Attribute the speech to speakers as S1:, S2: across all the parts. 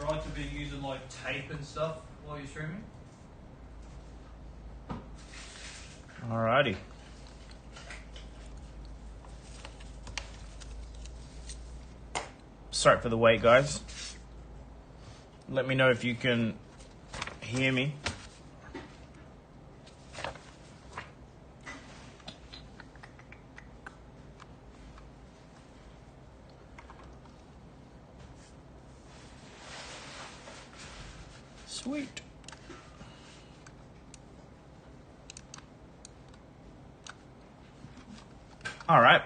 S1: right to be using like tape and stuff while you're streaming?
S2: Alrighty. Sorry for the wait, guys. Let me know if you can hear me. Sweet. All right.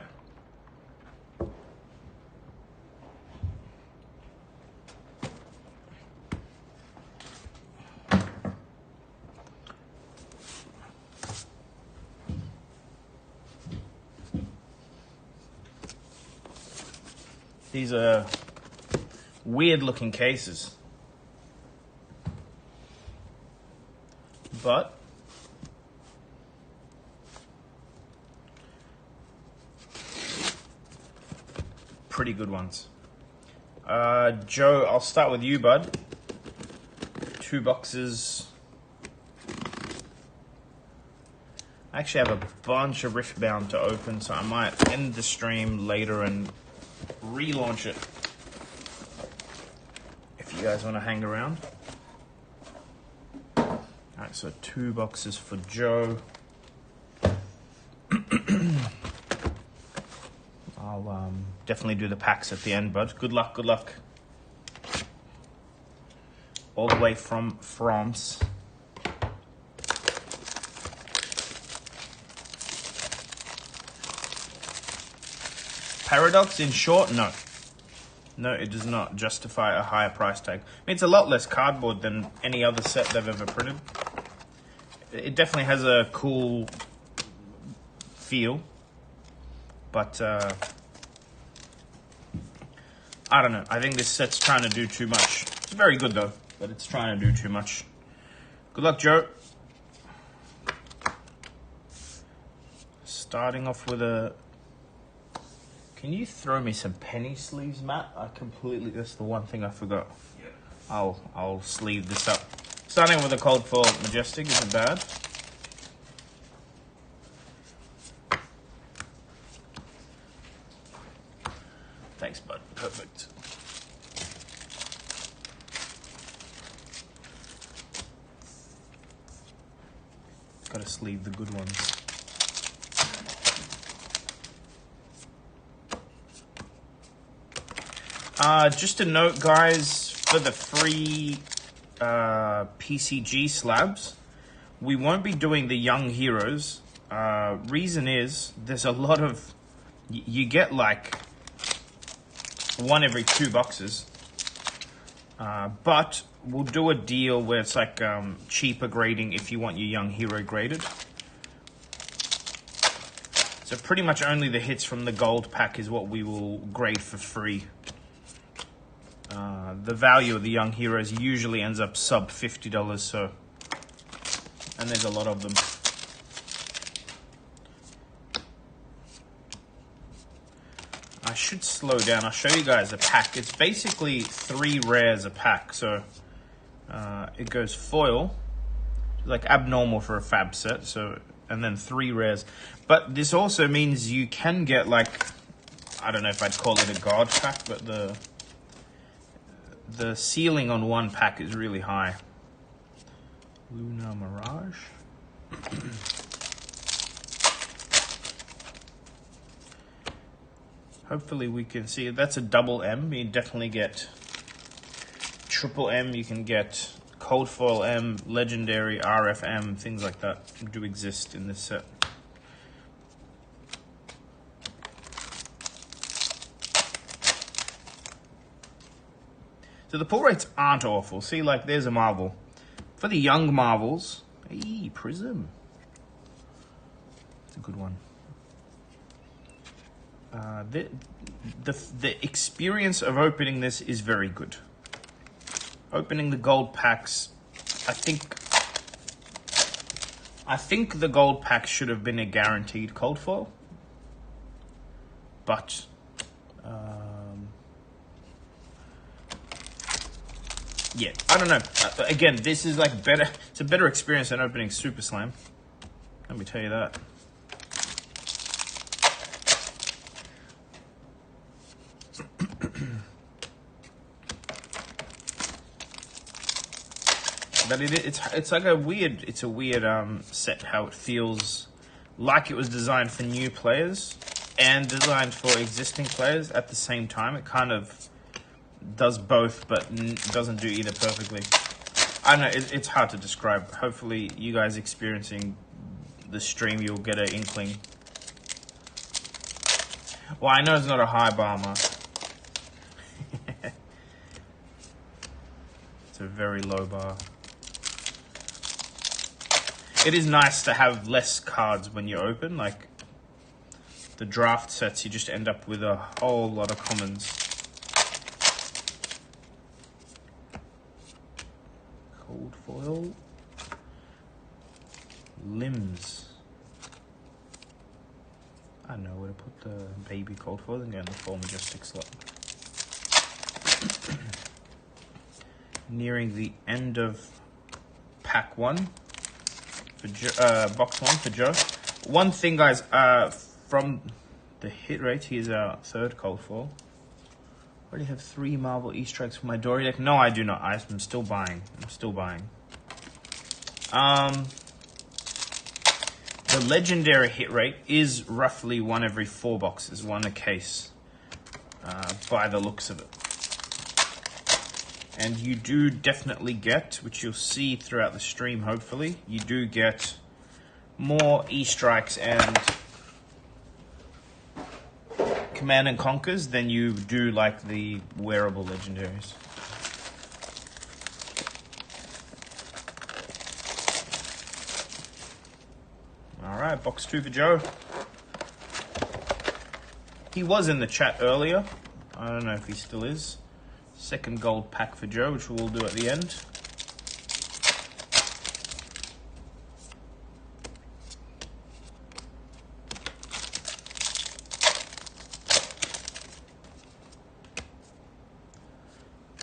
S2: These are weird looking cases, but pretty good ones. Joe, I'll start with you, bud. 2 boxes. I actually have a bunch of Riftbound to open, so I might end the stream later and relaunch it if you guys want to hang around. Alright, so 2 boxes for Joe. I'll definitely do the packs at the end, bud. Good luck, good luck. All the way from France. Paradox in short? No. No, it does not justify a higher price tag. I mean, it's a lot less cardboard than any other set they've ever printed. It definitely has a cool feel. But, I don't know. I think this set's trying to do too much. It's very good, though, but it's trying to do too much. Good luck, Joe. Starting off with a... Can you throw me some penny sleeves, Matt? That's the one thing I forgot. Yeah. I'll sleeve this up. Starting with a cold foil Majestic isn't bad. Thanks, bud. Perfect. Gotta sleeve the good ones. Just a note, guys, for the free PCG slabs, we won't be doing the young heroes. Reason is, there's a lot of... You get like 1 every 2 boxes. But we'll do a deal where it's like cheaper grading if you want your young hero graded. So pretty much only the hits from the gold pack is what we will grade for free. The value of the young heroes usually ends up sub $50, so, and there's a lot of them. I should slow down. I'll show you guys a pack. It's basically 3 rares a pack, so it goes foil, like abnormal for a fab set, so, and then 3 rares. But this also means you can get like, I don't know if I'd call it a god pack, but the ceiling on 1 pack is really high. Lunar Mirage. Hopefully we can see it. That's a double M. You definitely get triple M. You can get cold foil M, legendary, RFM, things like that do exist in this set. So the pull rates aren't awful. See, like, there's a Marvel. For the young Marvels, hey, Prism. It's a good one. The experience of opening this is very good. Opening the gold packs, I think the gold pack should have been a guaranteed cold foil. But yeah, I don't know. Again, this is like better. It's a better experience than opening Super Slam. Let me tell you that. But it's like a weird set, how it feels like it was designed for new players and designed for existing players at the same time. It kind of does both, but doesn't do either perfectly. I don't know, it's hard to describe. Hopefully you guys experiencing the stream, you'll get an inkling. Well, I know it's not a high bomber. It's a very low bar. It is nice to have less cards when you open. Like the draft sets, you just end up with a whole lot of commons. Cold foil. Limbs. I know where to put the baby cold foil and get in the 4 majestic slot. Nearing the end of pack 1. Box 1 for Joe. One thing, guys, from the hit rate, here's our third cold foil. I already have 3 Marvel E-Strikes for my Dory deck. No, I do not. I'm still buying. The legendary hit rate is roughly 1 every 4 boxes, 1 a case, by the looks of it. And you do definitely get, which you'll see throughout the stream, hopefully, you do get more E-Strikes and Command and Conquers than you do like the wearable legendaries. Alright, box 2 for Joe. He was in the chat earlier. I don't know if he still is. Second gold pack for Joe, which we'll do at the end.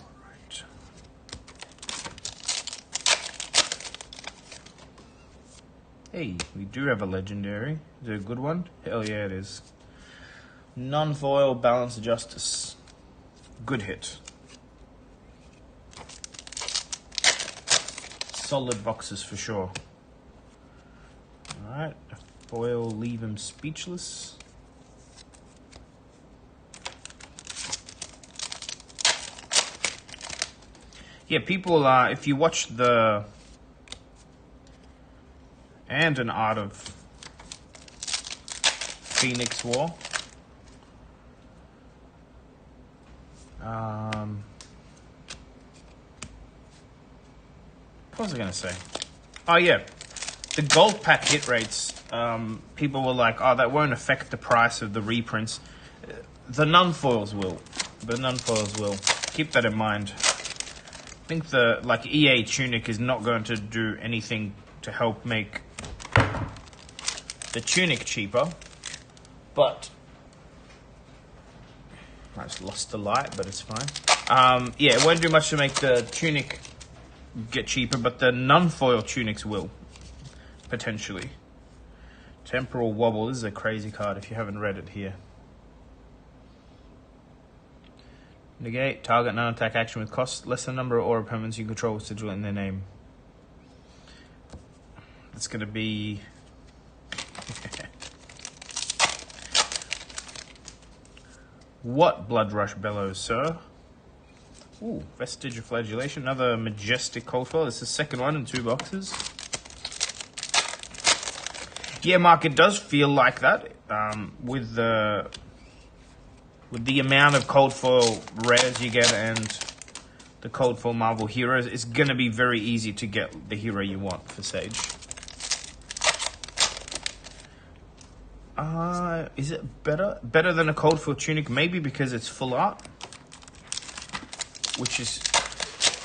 S2: Alright. Hey, we do have a legendary. Is it a good one? Hell yeah, it is. Non-foil Balance of Justice. Good hit. Solid boxes for sure. Alright, foil, leave him speechless. Yeah, people, if you watch the and an Art of Phoenix War, what was I going to say? Oh, yeah. The gold pack hit rates, people were like, oh, that won't affect the price of the reprints. The non-foils will. Keep that in mind. I think the, like, EA Tunic is not going to do anything to help make the Tunic cheaper. But I just lost the light, but it's fine. Yeah, it won't do much to make the Tunic get cheaper, but the non-foil Tunics will, potentially. Temporal Wobble, this is a crazy card if you haven't read it here. Negate, target non-attack action with cost less than the number of aura permanents you control with sigil in their name. That's going to be... What Blood Rush Bellows, sir? Ooh, Vestige of Flagellation, another majestic cold foil. This is the second one in 2 boxes. Yeah, Mark, it does feel like that. With the amount of cold foil rares you get and the cold foil Marvel heroes, it's gonna be very easy to get the hero you want for Sage. Is it better? Better than a cold foil Tunic? Maybe because it's full art. Which is,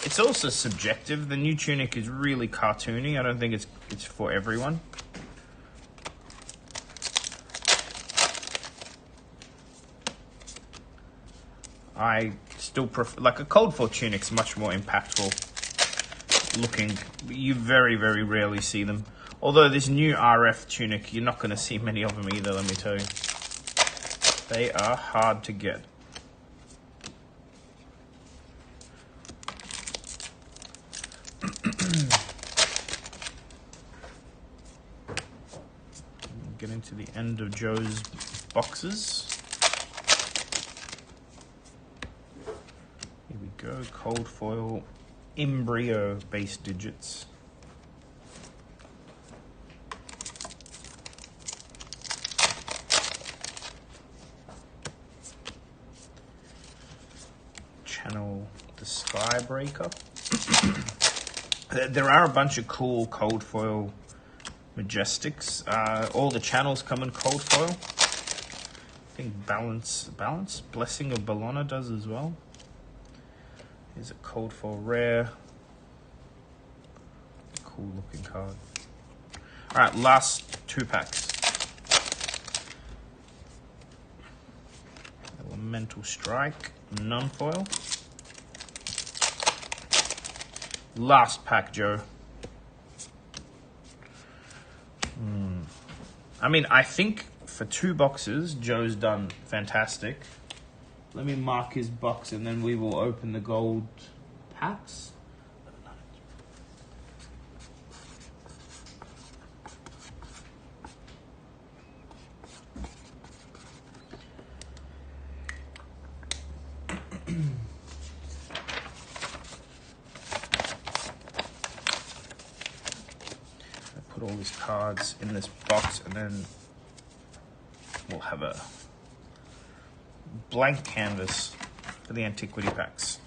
S2: it's also subjective. The new Tunic is really cartoony. I don't think it's for everyone. I still prefer, like a cold foil tunic's much more impactful looking. You very, very rarely see them. Although this new RF tunic, you're not going to see many of them either, let me tell you. They are hard to get. Getting to the end of Joe's boxes. Here we go, cold foil embryo base digits. Channel the Skybreaker. There are a bunch of cool cold foil Majestics. All the channels come in cold foil. I think Balance, Blessing of Bellona does as well. Here's a cold foil rare. Cool looking card. Alright, last 2 packs. Elemental Strike, non-foil. Last pack, Joe. I mean, I think for 2 boxes, Joe's done fantastic. Let me mark his box and then we will open the gold packs. Put all these cards in this box and then we'll have a blank canvas for the antiquity packs.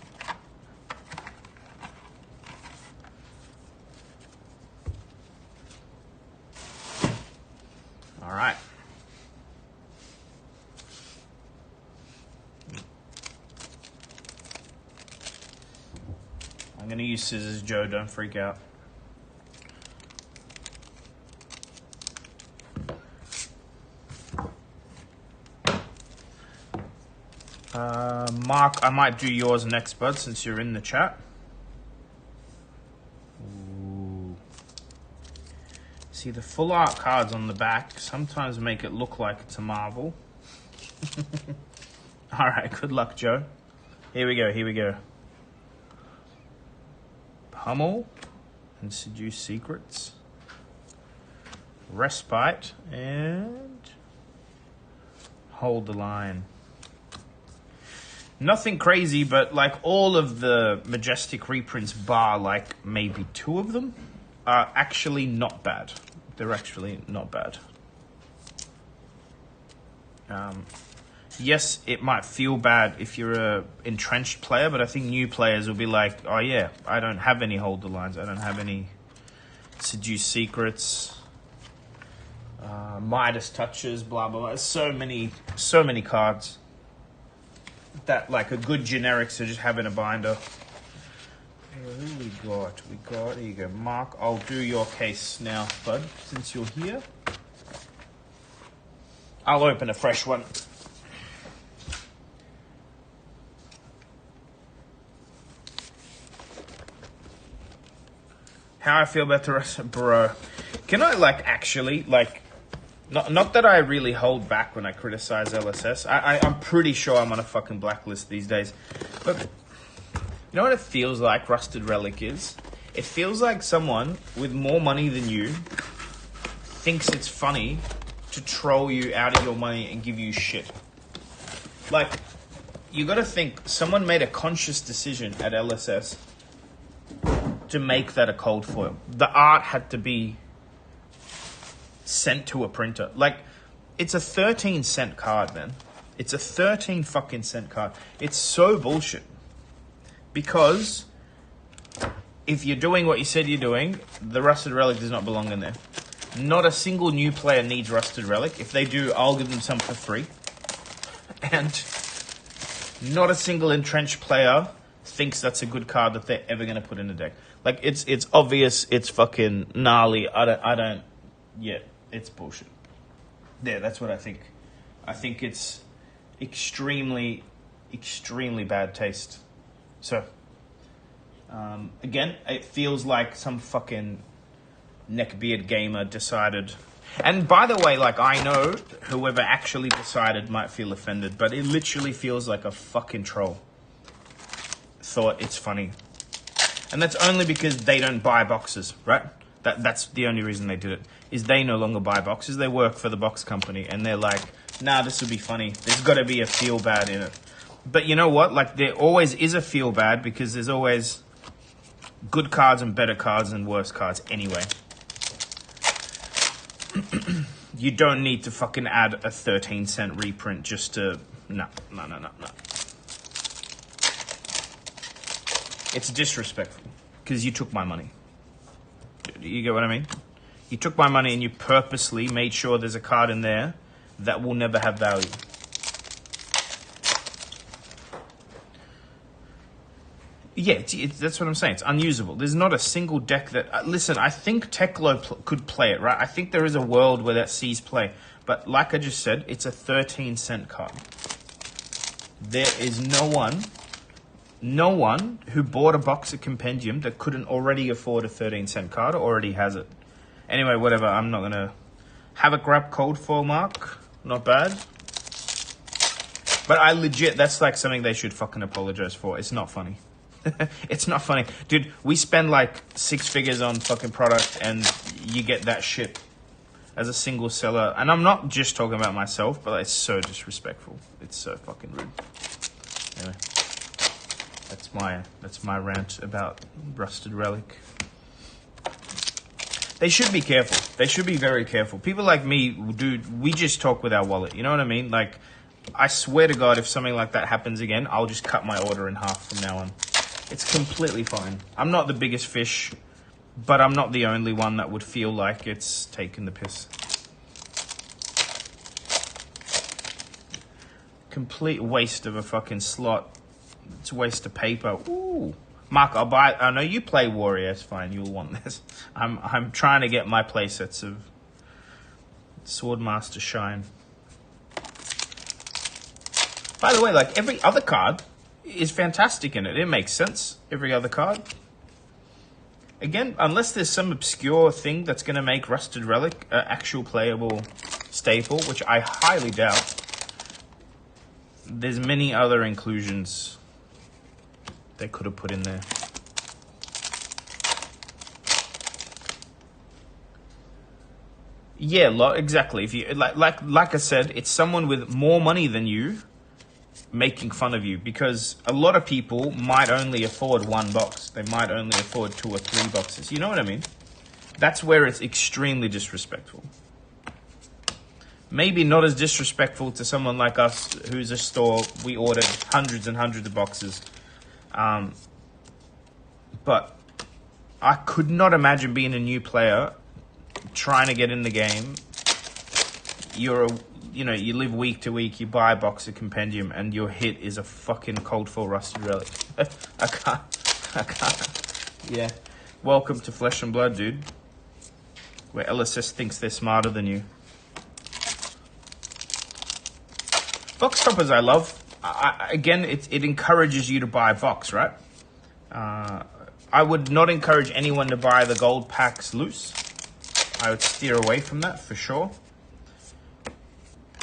S2: All right. I'm going to use scissors, Joe, don't freak out. Mark, I might do yours next, bud, since you're in the chat. Ooh. See, the full art cards on the back sometimes make it look like it's a Marvel. All right, good luck, Joe. Here we go, here we go. Pummel and Seduce Secrets. Respite and Hold the Line. Nothing crazy, but like all of the Majestic reprints bar like maybe 2 of them are actually not bad. They're actually not bad. Yes, it might feel bad if you're a entrenched player, but I think new players will be like, oh yeah, I don't have any Hold the Lines. I don't have any Seduce Secrets, Midas Touches, blah, blah, blah. So many cards that like a good generic, so just having a binder. Who we got? Here you go. Mark, I'll do your case now, bud, since you're here. I'll open a fresh one. How I feel about the rest of bro. Can I like actually like not that I really hold back when I criticize LSS. I'm pretty sure I'm on a fucking blacklist these days. But you know what it feels like Rusted Relic is? It feels like someone with more money than you thinks it's funny to troll you out of your money and give you shit. Like, you gotta think, someone made a conscious decision at LSS to make that a cold foil. The art had to be sent to a printer. Like, it's a 13-cent card, man. It's a 13 fucking cent card. It's so bullshit. Because if you're doing what you said you're doing, the Rusted Relic does not belong in there. Not a single new player needs Rusted Relic. If they do, I'll give them some for free. And not a single entrenched player thinks that's a good card that they're ever going to put in the deck. Like, it's obvious, it's fucking gnarly. Yeah, it's bullshit. Yeah, that's what I think. I think it's extremely extremely bad taste. So, again, it feels like some fucking neckbeard gamer decided. And by the way, like, I know whoever actually decided might feel offended, but it literally feels like a fucking troll thought it's funny. And that's only because they don't buy boxes, right? That's the only reason they did it, is they no longer buy boxes. They work for the box company, and they're like, nah, this would be funny. There's got to be a feel bad in it. But you know what? Like, there always is a feel bad, because there's always good cards and better cards and worse cards anyway. You don't need to fucking add a 13-cent reprint just to... No. It's disrespectful, because you took my money. You get what I mean? You took my money and you purposely made sure there's a card in there that will never have value. Yeah, that's what I'm saying. It's unusable. There's not a single deck that... listen, I think Teklo could play it, right? I think there is a world where that sees play. But like I just said, it's a 13-cent card. There is no one who bought a box of Compendium that couldn't already afford a 13-cent card or already has it. Anyway, whatever. I'm not going to... Have a grab cold foil mark. Not bad. But I legit... That's like something they should fucking apologize for. It's not funny. It's not funny. Dude, we spend like 6 figures on fucking product and you get that shit as a single seller. And I'm not just talking about myself, but it's so disrespectful. It's so fucking rude. Anyway, that's my rant about Rusted Relic. They should be careful. They should be very careful. People like me, dude, we just talk with our wallet. You know what I mean? Like, I swear to God, if something like that happens again, I'll just cut my order in half from now on. It's completely fine. I'm not the biggest fish, but I'm not the only one that would feel like it's taking the piss. Complete waste of a fucking slot. It's a waste of paper. Ooh. Mark, I'll buy... I know you play Warrior. It's fine. You'll want this. I'm trying to get my play sets of Swordmaster Shine. By the way, like, every other card is fantastic in it. It makes sense. Every other card. Again, unless there's some obscure thing that's going to make Rusted Relic an actual playable staple, which I highly doubt, there's many other inclusions they could have put in there. Yeah, exactly. If you like I said, it's someone with more money than you making fun of you, because a lot of people might only afford 1 box. They might only afford 2 or 3 boxes. You know what I mean? That's where it's extremely disrespectful. Maybe not as disrespectful to someone like us, who's a store. We ordered hundreds and hundreds of boxes. But I could not imagine being a new player trying to get in the game. You live week to week, you buy a box of Compendium, and your hit is a fucking cold full Rusted Relic. I can't. Yeah. Welcome to Flesh and Blood, dude. Where LSS thinks they're smarter than you. Box toppers I love. Again, it encourages you to buy a box, right? I would not encourage anyone to buy the gold packs loose. I would steer away from that for sure.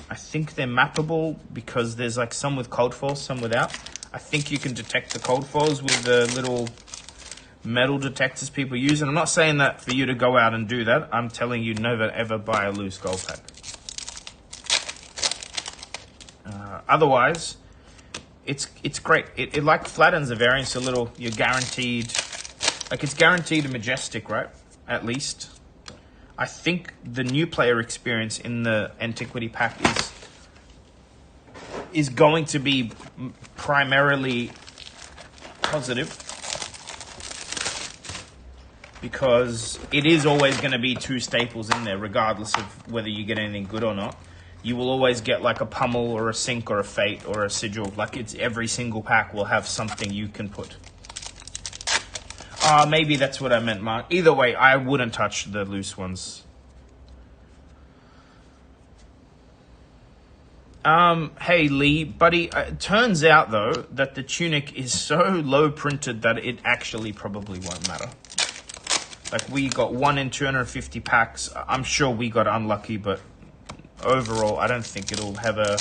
S2: I think they're mappable because there's like some with cold foils, some without. I think you can detect the cold foils with the little metal detectors people use. And I'm not saying that for you to go out and do that. I'm telling you, never ever buy a loose gold pack. Otherwise, it's great. It like flattens the variance a little. You're guaranteed, like it's guaranteed a Majestic, right? At least. I think the new player experience in the Antiquity pack is going to be primarily positive, because it is always going to be 2 staples in there, regardless of whether you get anything good or not. You will always get like a Pummel or a Sink or a Fate or a Sigil. Like, it's every single pack will have something you can put. Maybe that's what I meant, Mark. Either way, I wouldn't touch the loose ones. Hey Lee, buddy, it turns out though that the tunic is so low printed that it actually probably won't matter. Like we got 1 in 250 packs. I'm sure we got unlucky, but overall I don't think it'll have a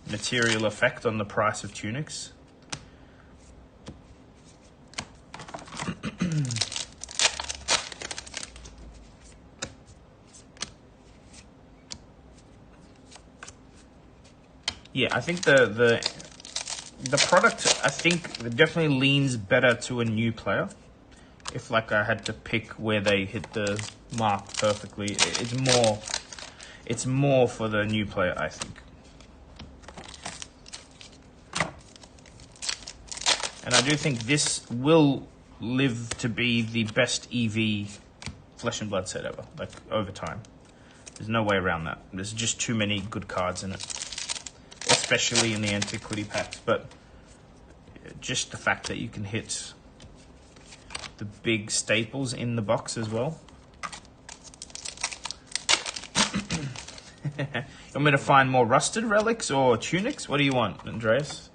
S2: material effect on the price of tunics. Yeah, I think the product, I think, definitely leans better to a new player. If like I had to pick where they hit the mark perfectly, it's more for the new player, I think. And I do think this will live to be the best EV Flesh and Blood set ever, like over time. There's no way around that. There's just too many good cards in it, especially in the antiquity packs. But just the fact that you can hit the big staples in the box as well. You want me to find more rusted relics or tunics? What do you want, Andreas?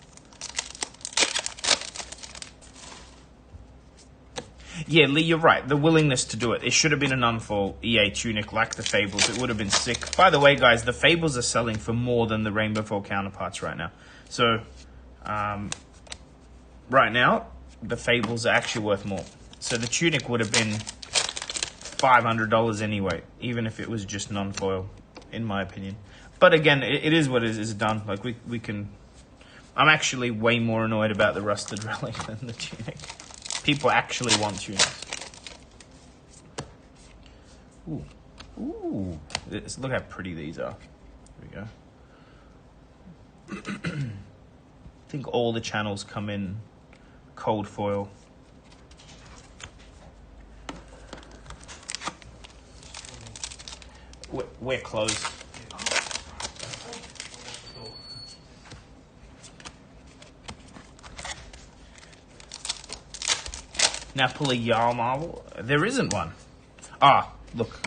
S2: Yeah, Lee, you're right. The willingness to do it. It should have been an unfold EA tunic like the Fables. It would have been sick. By the way, guys, the Fables are selling for more than the Rainbow Foil counterparts right now. So, right now, the Fables are actually worth more. So the tunic would have been $500 anyway, even if it was just non-foil, in my opinion. But again, it is what it is done. Like, we can... I'm actually way more annoyed about the rusted relic than the tunic. People actually want tunics. Ooh. Ooh. Look how pretty these are. There we go. I think all the channels come in cold foil. We're closed. Now pull a Jarl Marvel. There isn't one. Ah, look.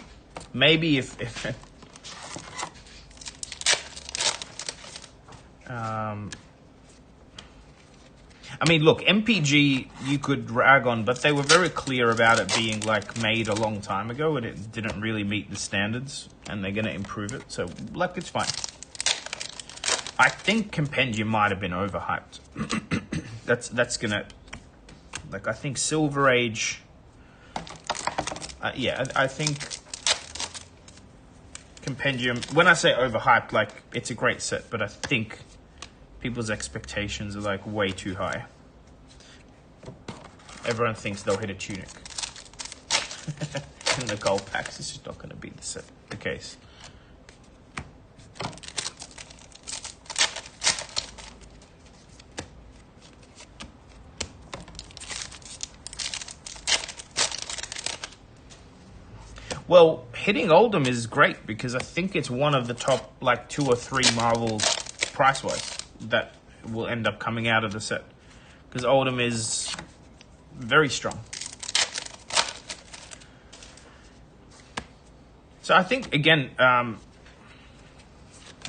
S2: Maybe if I mean, look, MPG you could rag on, but they were very clear about it being like made a long time ago, and it didn't really meet the standards, and they're gonna improve it. So, like, it's fine. I think Compendium might have been overhyped. that's gonna. Like, I think Silver Age... yeah, I think Compendium... When I say overhyped, like, it's a great set, but I think people's expectations are, like, way too high. Everyone thinks they'll hit a tunic. In the gold packs, it's just not going to be the case. Well, hitting Oldham is great because I think it's one of the top, like, 2 or 3 Marvels price-wise that will end up coming out of the set. Because Oldham is very strong. So I think, again,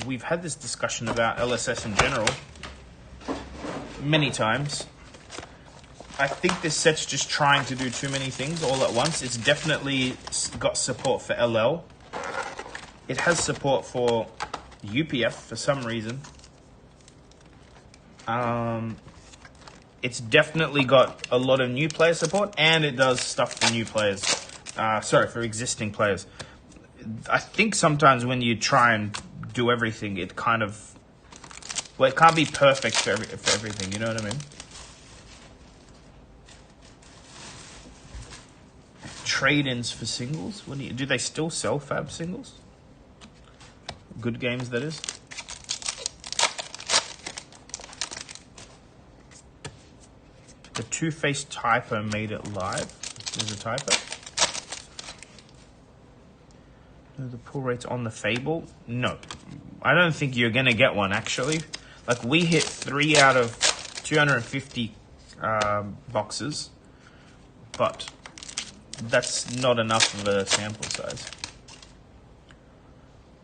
S2: we've had this discussion about LSS in general many times. I think this set's just trying to do too many things all at once. It's definitely got support for LL. It has support for UPF for some reason. It's definitely got a lot of new player support, and it does stuff for new players. For existing players. I think sometimes when you try and do everything, it kind of... Well, it can't be perfect for everything, you know what I mean? Trade-ins for singles? Do they still sell Fab singles? Good games, that is. The Two-Face typo made it live. There's a typo. No, the pull rate's on the Fable. No, I don't think you're gonna get one actually. Like, we hit 3 out of 250 boxes, but that's not enough of a sample size.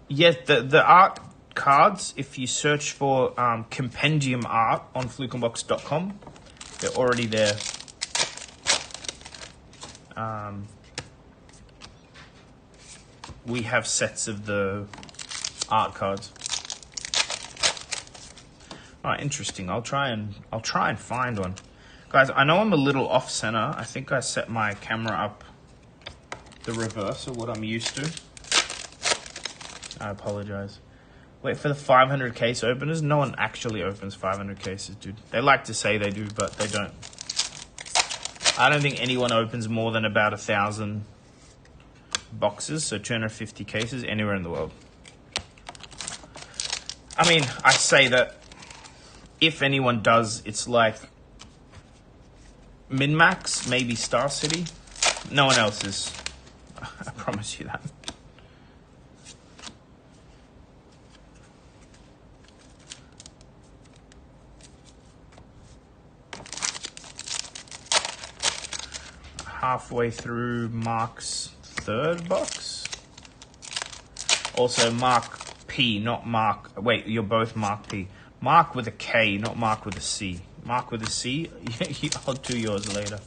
S2: Yes, the art cards, if you search for Compendium Art on flukenbox.com, they're already there. We have sets of the art cards. Oh, interesting. I'll try and find one. Guys, I know I'm a little off center. I think I set my camera up the reverse of what I'm used to. I apologize. Wait for the 500 case openers. No one actually opens 500 cases, dude. They like to say they do, but they don't. I don't think anyone opens more than about 1,000 boxes, so 250 cases anywhere in the world. I mean, I say that if anyone does, it's like Min-Max, maybe Star City. No one else is. I promise you that. Halfway through Mark's third box. Also Mark P, not Mark. Wait, you're both Mark P. Mark with a K, not Mark with a C. Mark with a C, I'll do yours later.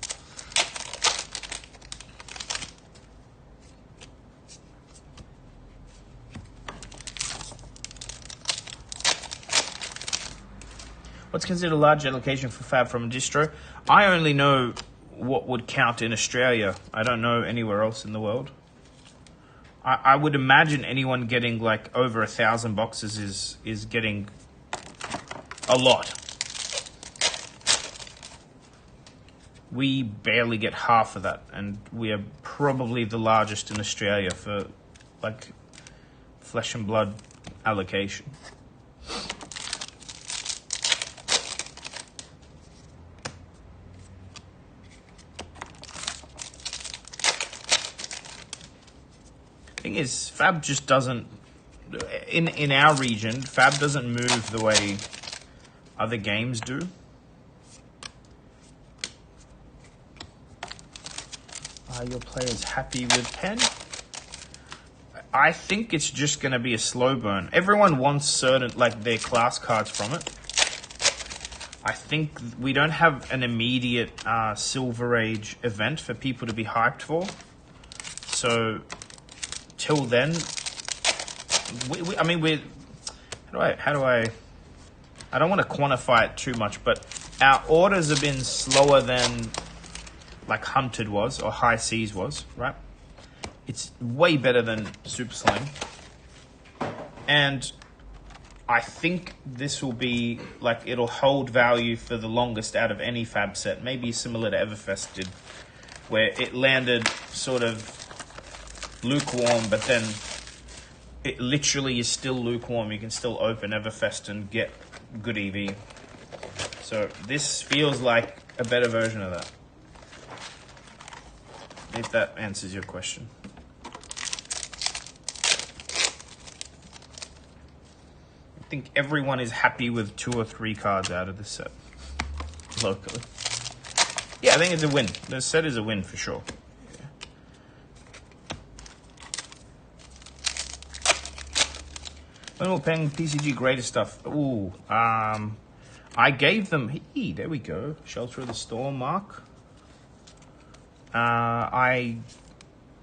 S2: What's considered a large allocation for Fab from a distro? I only know what would count in Australia. I don't know anywhere else in the world. I would imagine anyone getting like over 1,000 boxes is getting a lot. We barely get half of that, and we are probably the largest in Australia for like flesh and blood allocation. Thing is, Fab just doesn't, in our region, Fab doesn't move the way other games do. Are your players happy with pen? I think it's just going to be a slow burn. Everyone wants certain, like, their class cards from it. I think we don't have an immediate Silver Age event for people to be hyped for. So till then, I mean, how do I don't want to quantify it too much, but our orders have been slower than like Hunted was or High Seas was, right? It's way better than Super Slang. And I think this will be like, it'll hold value for the longest out of any Fab set, maybe similar to Everfest did, where it landed sort of lukewarm, but then it literally is still lukewarm. You can still open Everfest and get good EV. So this feels like a better version of that, if that answers your question. I think everyone is happy with 2 or 3 cards out of this set locally. Yeah, I think it's a win. The set is a win for sure. When we're playing PCG greatest stuff. Ooh, I gave them. Hey, there we go. Shelter of the Storm, Mark. I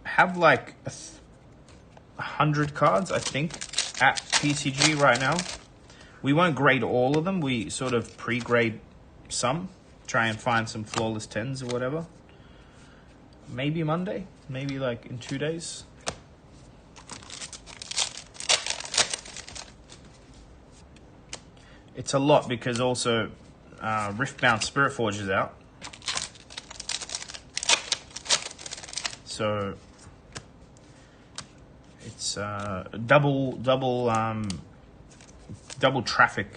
S2: have like 100 cards, I think, at PCG right now. We won't grade all of them. We sort of pre-grade some. Try and find some flawless 10s or whatever. Maybe Monday. Maybe like in 2 days. It's a lot because also Riftbound Spirit Forge is out. So it's double traffic,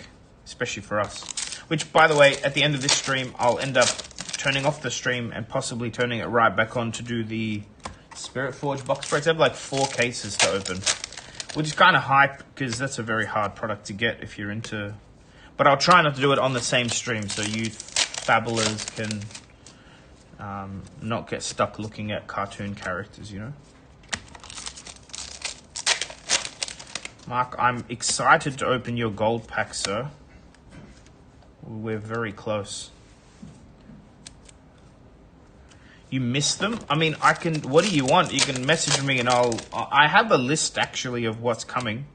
S2: especially for us. Which, by the way, at the end of this stream, I'll end up turning off the stream and possibly turning it right back on to do the Spirit Forge box breaks. I have like 4 cases to open, which is kind of hype because that's a very hard product to get if you're into. But I'll try not to do it on the same stream so you fabulous can not get stuck looking at cartoon characters, you know? Mark, I'm excited to open your gold pack, sir. We're very close. You missed them? I mean, I can... What do you want? You can message me and I have a list, actually, of what's coming.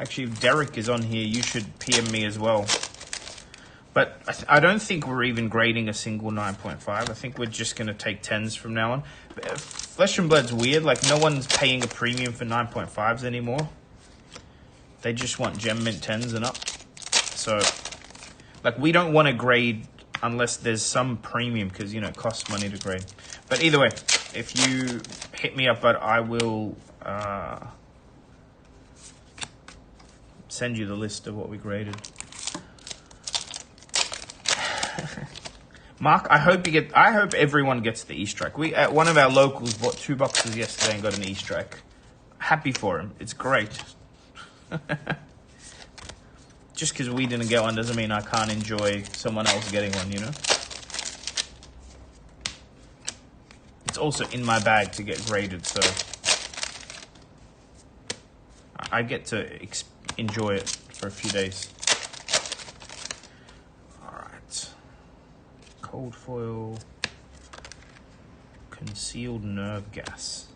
S2: Actually, if Derek is on here, you should PM me as well. But I don't think we're even grading a single 9.5. I think we're just going to take 10s from now on. Flesh and Blood's weird. Like, no one's paying a premium for 9.5s anymore. They just want Gem Mint 10s and up. So, like, we don't want to grade unless there's some premium because, you know, it costs money to grade. But either way, if you hit me up, I will send you the list of what we graded. Mark, I hope everyone gets the E-Strike. We at one of our locals bought 2 boxes yesterday and got an E-Strike. Happy for him. It's great. Just because we didn't get one doesn't mean I can't enjoy someone else getting one, you know? It's also in my bag to get graded, so I get to enjoy it for a few days. Alright. Cold foil. Concealed nerve gas.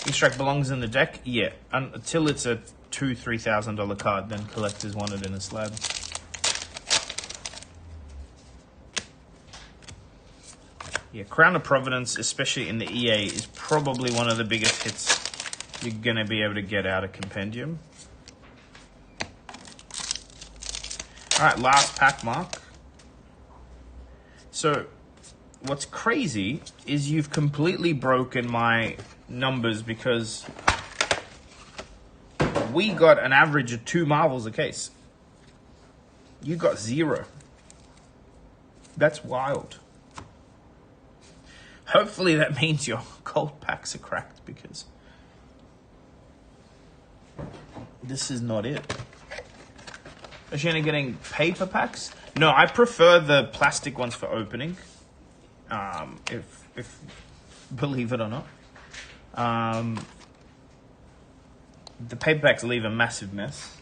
S2: E-Strike belongs in the deck? Yeah. Until it's a $2,000-$3,000 card, then collectors want it in a slab. Yeah, Crown of Providence, especially in the EA, is probably one of the biggest hits you're going to be able to get out of Compendium. Alright, last pack, Mark. So, what's crazy is you've completely broken my numbers because we got an average of 2 Marvels a case. You got 0. That's wild. Hopefully that means your gold packs are cracked because this is not it. Is she only getting paper packs? No, I prefer the plastic ones for opening. If believe it or not. The paper packs leave a massive mess.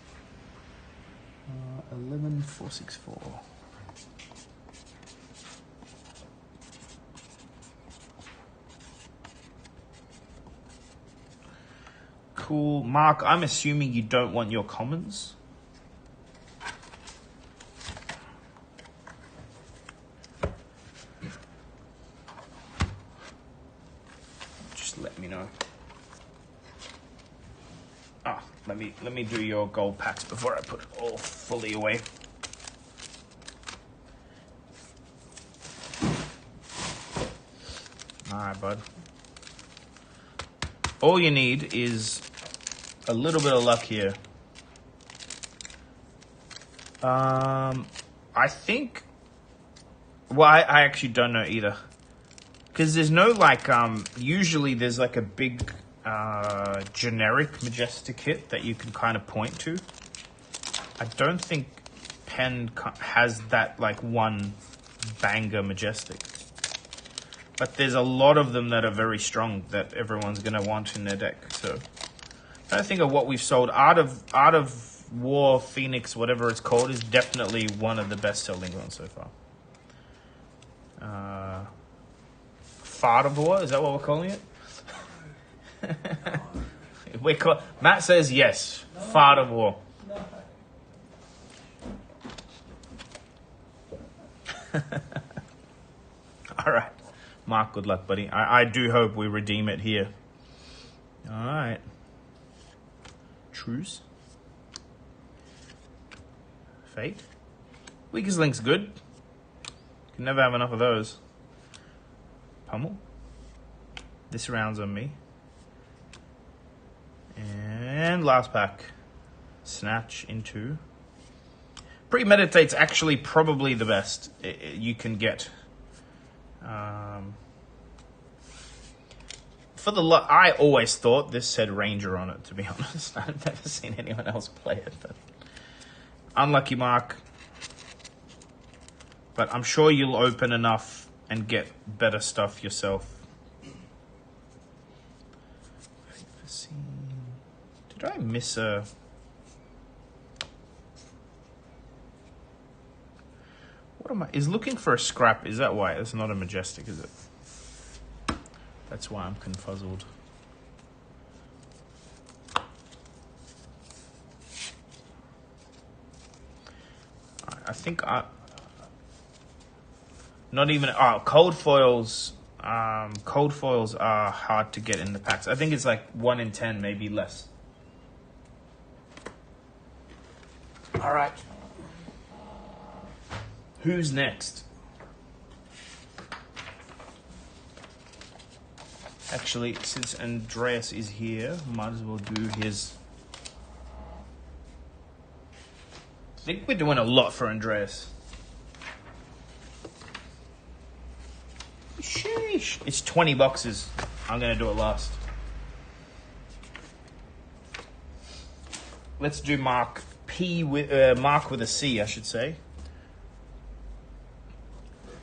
S2: 11464. Cool. Mark, I'm assuming you don't want your commons. Just let me know. Ah, let me do your gold packs before I put it all fully away. Alright, bud. All you need is a little bit of luck here. I think... Well, I actually don't know either. Because there's no, like, usually there's, like, a big, generic Majestic hit that you can kind of point to. I don't think Pen has that, like, one banger Majestic. But there's a lot of them that are very strong that everyone's going to want in their deck, so... I think of what we've sold. Art of War, Phoenix, whatever it's called, is definitely one of the best-selling ones so far. Fart of War, is that what we're calling it? Matt says yes. No. Fart of War. No. All right, Mark. Good luck, buddy. I do hope we redeem it here. All right. Truce. Fate. Weakest Link's good. Can never have enough of those. Pummel. This round's on me. And last pack. Snatch into. Premeditate's actually probably the best you can get. For the I always thought this said Ranger on it, to be honest. I've never seen anyone else play it. But unlucky, Mark. But I'm sure you'll open enough and get better stuff yourself. Did I miss a... What am I... Is looking for a scrap, is that why? It's not a majestic, is it? That's why I'm confuzzled. I think not even... Oh, cold foils... cold foils are hard to get in the packs. I think it's like 1 in 10, maybe less. All right. Who's next? Actually, since Andreas is here, might as well do his... I think we're doing a lot for Andreas. Sheesh. It's 20 boxes. I'm going to do it last. Let's do Mark Mark with a C, I should say.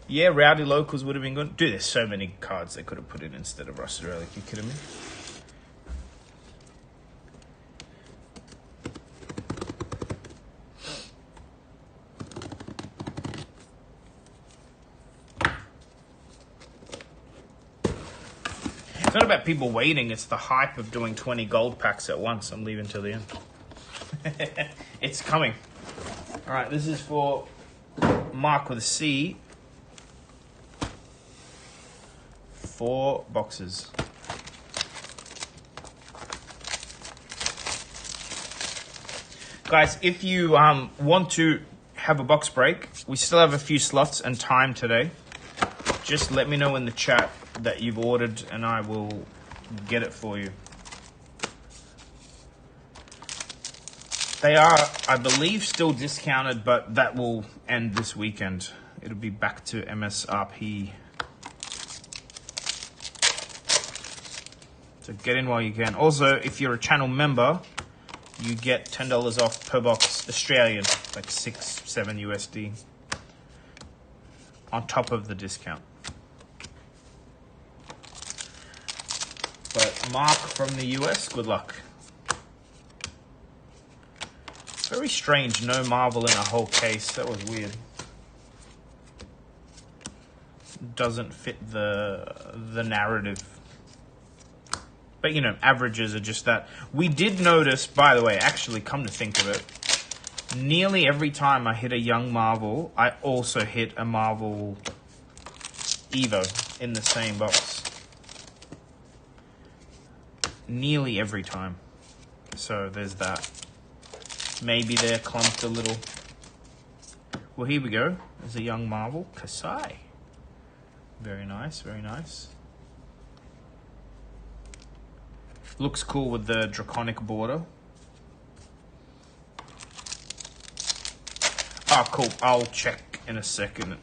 S2: Yeah, Rowdy Locals would have been good. Dude, there's so many cards they could have put in instead of Rusted Relic. You kidding me? It's not about people waiting, it's the hype of doing 20 gold packs at once. I'm leaving till the end. It's coming. Alright, this is for Mark with a C. 4 boxes. Guys, if you want to have a box break, we still have a few slots and time today. Just let me know in the chat that you've ordered and I will get it for you. They are, I believe, still discounted, but that will end this weekend. It'll be back to MSRP. So get in while you can. Also, if you're a channel member, you get $10 off per box Australian, like 6-7 USD, on top of the discount. But Mark from the US, good luck. Very strange, no Marvel in a whole case. That was weird. Doesn't fit the narrative. But, you know, averages are just that. We did notice, by the way, actually, come to think of it, nearly every time I hit a young Marvel, I also hit a Marvel Evo in the same box. Nearly every time. So there's that. Maybe they're clumped a little. Well, here we go. There's a young Marvel. Kasai. Very nice, very nice. Looks cool with the draconic border. Ah, cool. I'll check in a second.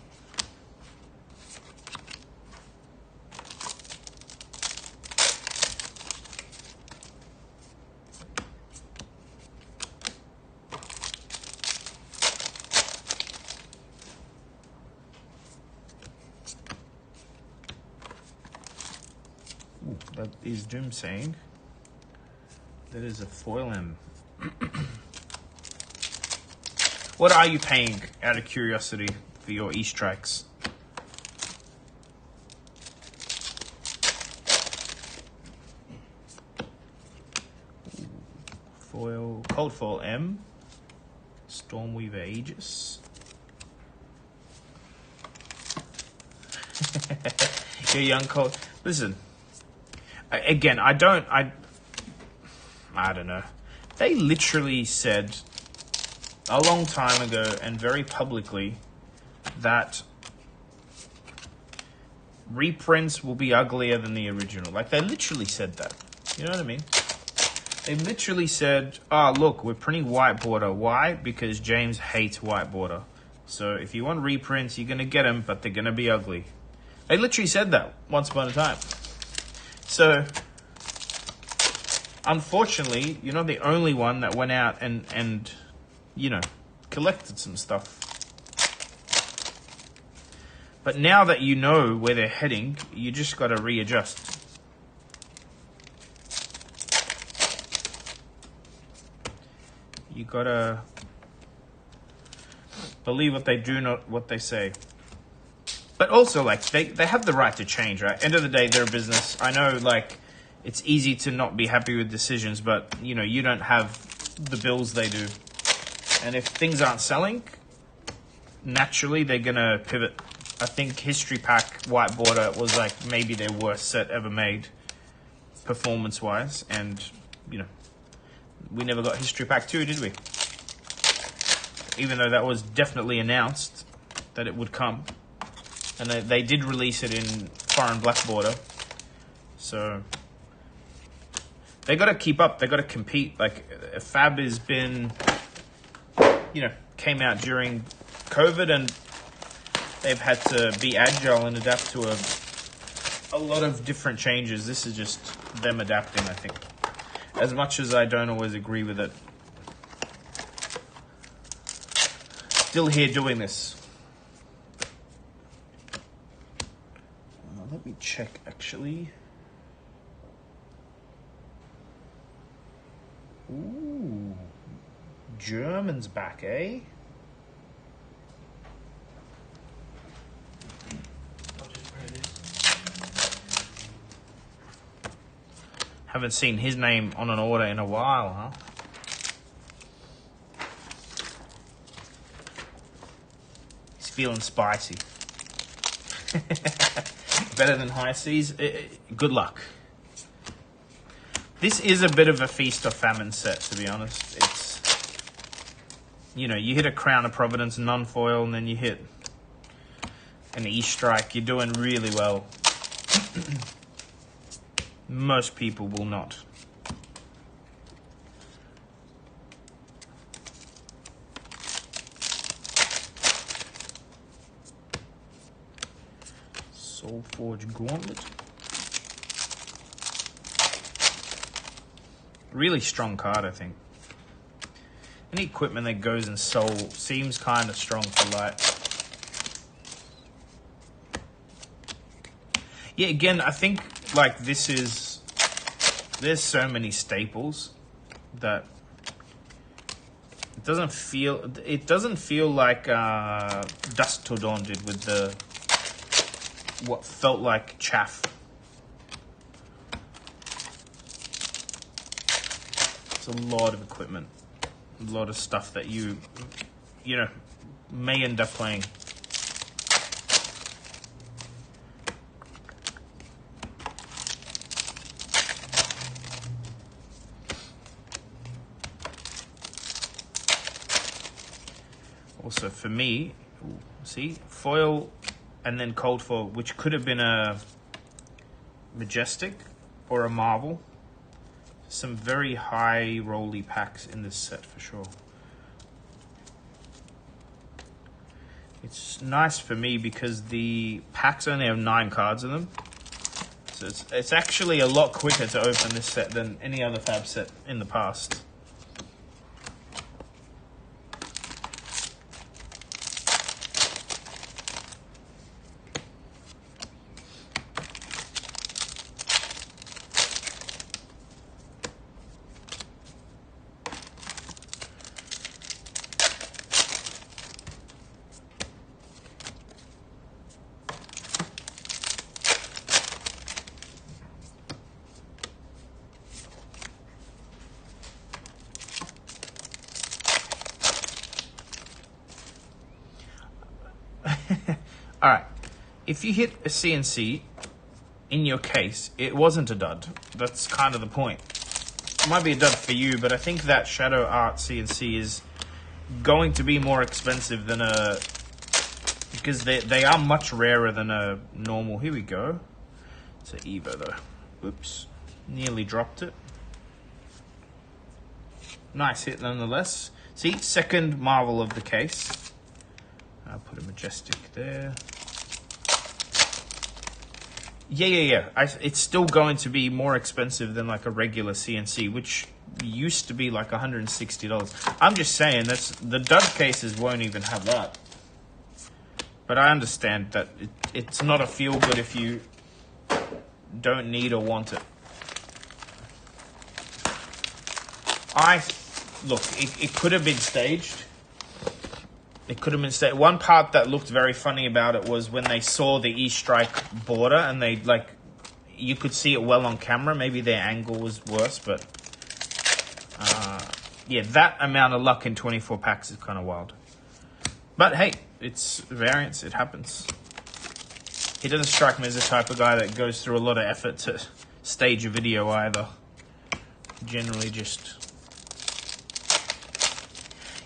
S2: Ooh, that is Doom saying. That is a foil M. What are you paying, out of curiosity, for your E-Strikes? Foil, cold foil M. Stormweaver Aegis. Your young cold. Listen, again, I don't know. They literally said a long time ago and very publicly that reprints will be uglier than the original. Like, they literally said that. You know what I mean? They literally said, oh, look, we're printing white border. Why? Because James hates white border. So if you want reprints, you're going to get them, but they're going to be ugly. They literally said that once upon a time. So, unfortunately, you're not the only one that went out and you know, collected some stuff. But now that you know where they're heading, you just got to readjust. You got to believe what they do, not what they say. But also, like, they have the right to change, right? End of the day, they're a business. I know, like, it's easy to not be happy with decisions, but, you know, you don't have the bills they do. And if things aren't selling, naturally they're going to pivot. I think History Pack White Border was, like, maybe their worst set ever made, performance-wise. And, you know, we never got History Pack 2, did we? Even though that was definitely announced that it would come. And they did release it in Foreign Black Border. So they got to keep up. They got to compete. Like, Fab has been, you know, came out during COVID, and they've had to be agile and adapt to a lot of different changes. This is just them adapting, I think. As much as I don't always agree with it. Still here doing this. Let me check, actually. Ooh. German's back, eh? Haven't seen his name on an order in a while, huh? He's feeling spicy. Better than High Seas. Good luck. This is a bit of a feast or famine set, to be honest. It's, you know, you hit a Crown of Providence non-foil, and then you hit an E-Strike. You're doing really well. Most people will not. Soulforge Gauntlet. Really strong card, I think. Any equipment that goes in Soul seems kind of strong for light. Yeah, again, I think, like, this is... There's so many staples that... It doesn't feel like Dusk Till Dawn did with the... what felt like chaff. It's a lot of equipment. A lot of stuff that you know, may end up playing. Also for me, see, foil and then cold foil, which could have been a Majestic or a Marvel. Some very high rolly packs in this set for sure. It's nice for me because the packs only have 9 cards in them. So it's actually a lot quicker to open this set than any other Fab set in the past. All right, if you hit a CNC in your case, it wasn't a dud. That's kind of the point. It might be a dud for you, but I think that Shadow Art CNC is going to be more expensive than a... because they are much rarer than a normal... Here we go. It's an Evo, though. Oops. Nearly dropped it. Nice hit, nonetheless. See, second Marvel of the case. I'll put a Majestic there. Yeah. It's still going to be more expensive than like a regular CNC, which used to be like $160. I'm just saying, the dud cases won't even have that. But I understand that it's not a feel good if you don't need or want it. Look, it could have been staged. It could have been staged. One part that looked very funny about it was when they saw the E-Strike border and they, like, you could see it well on camera. Maybe their angle was worse, but yeah, that amount of luck in 24 packs is kind of wild. But hey, it's variance. It happens. He doesn't strike me as the type of guy that goes through a lot of effort to stage a video either. Generally just...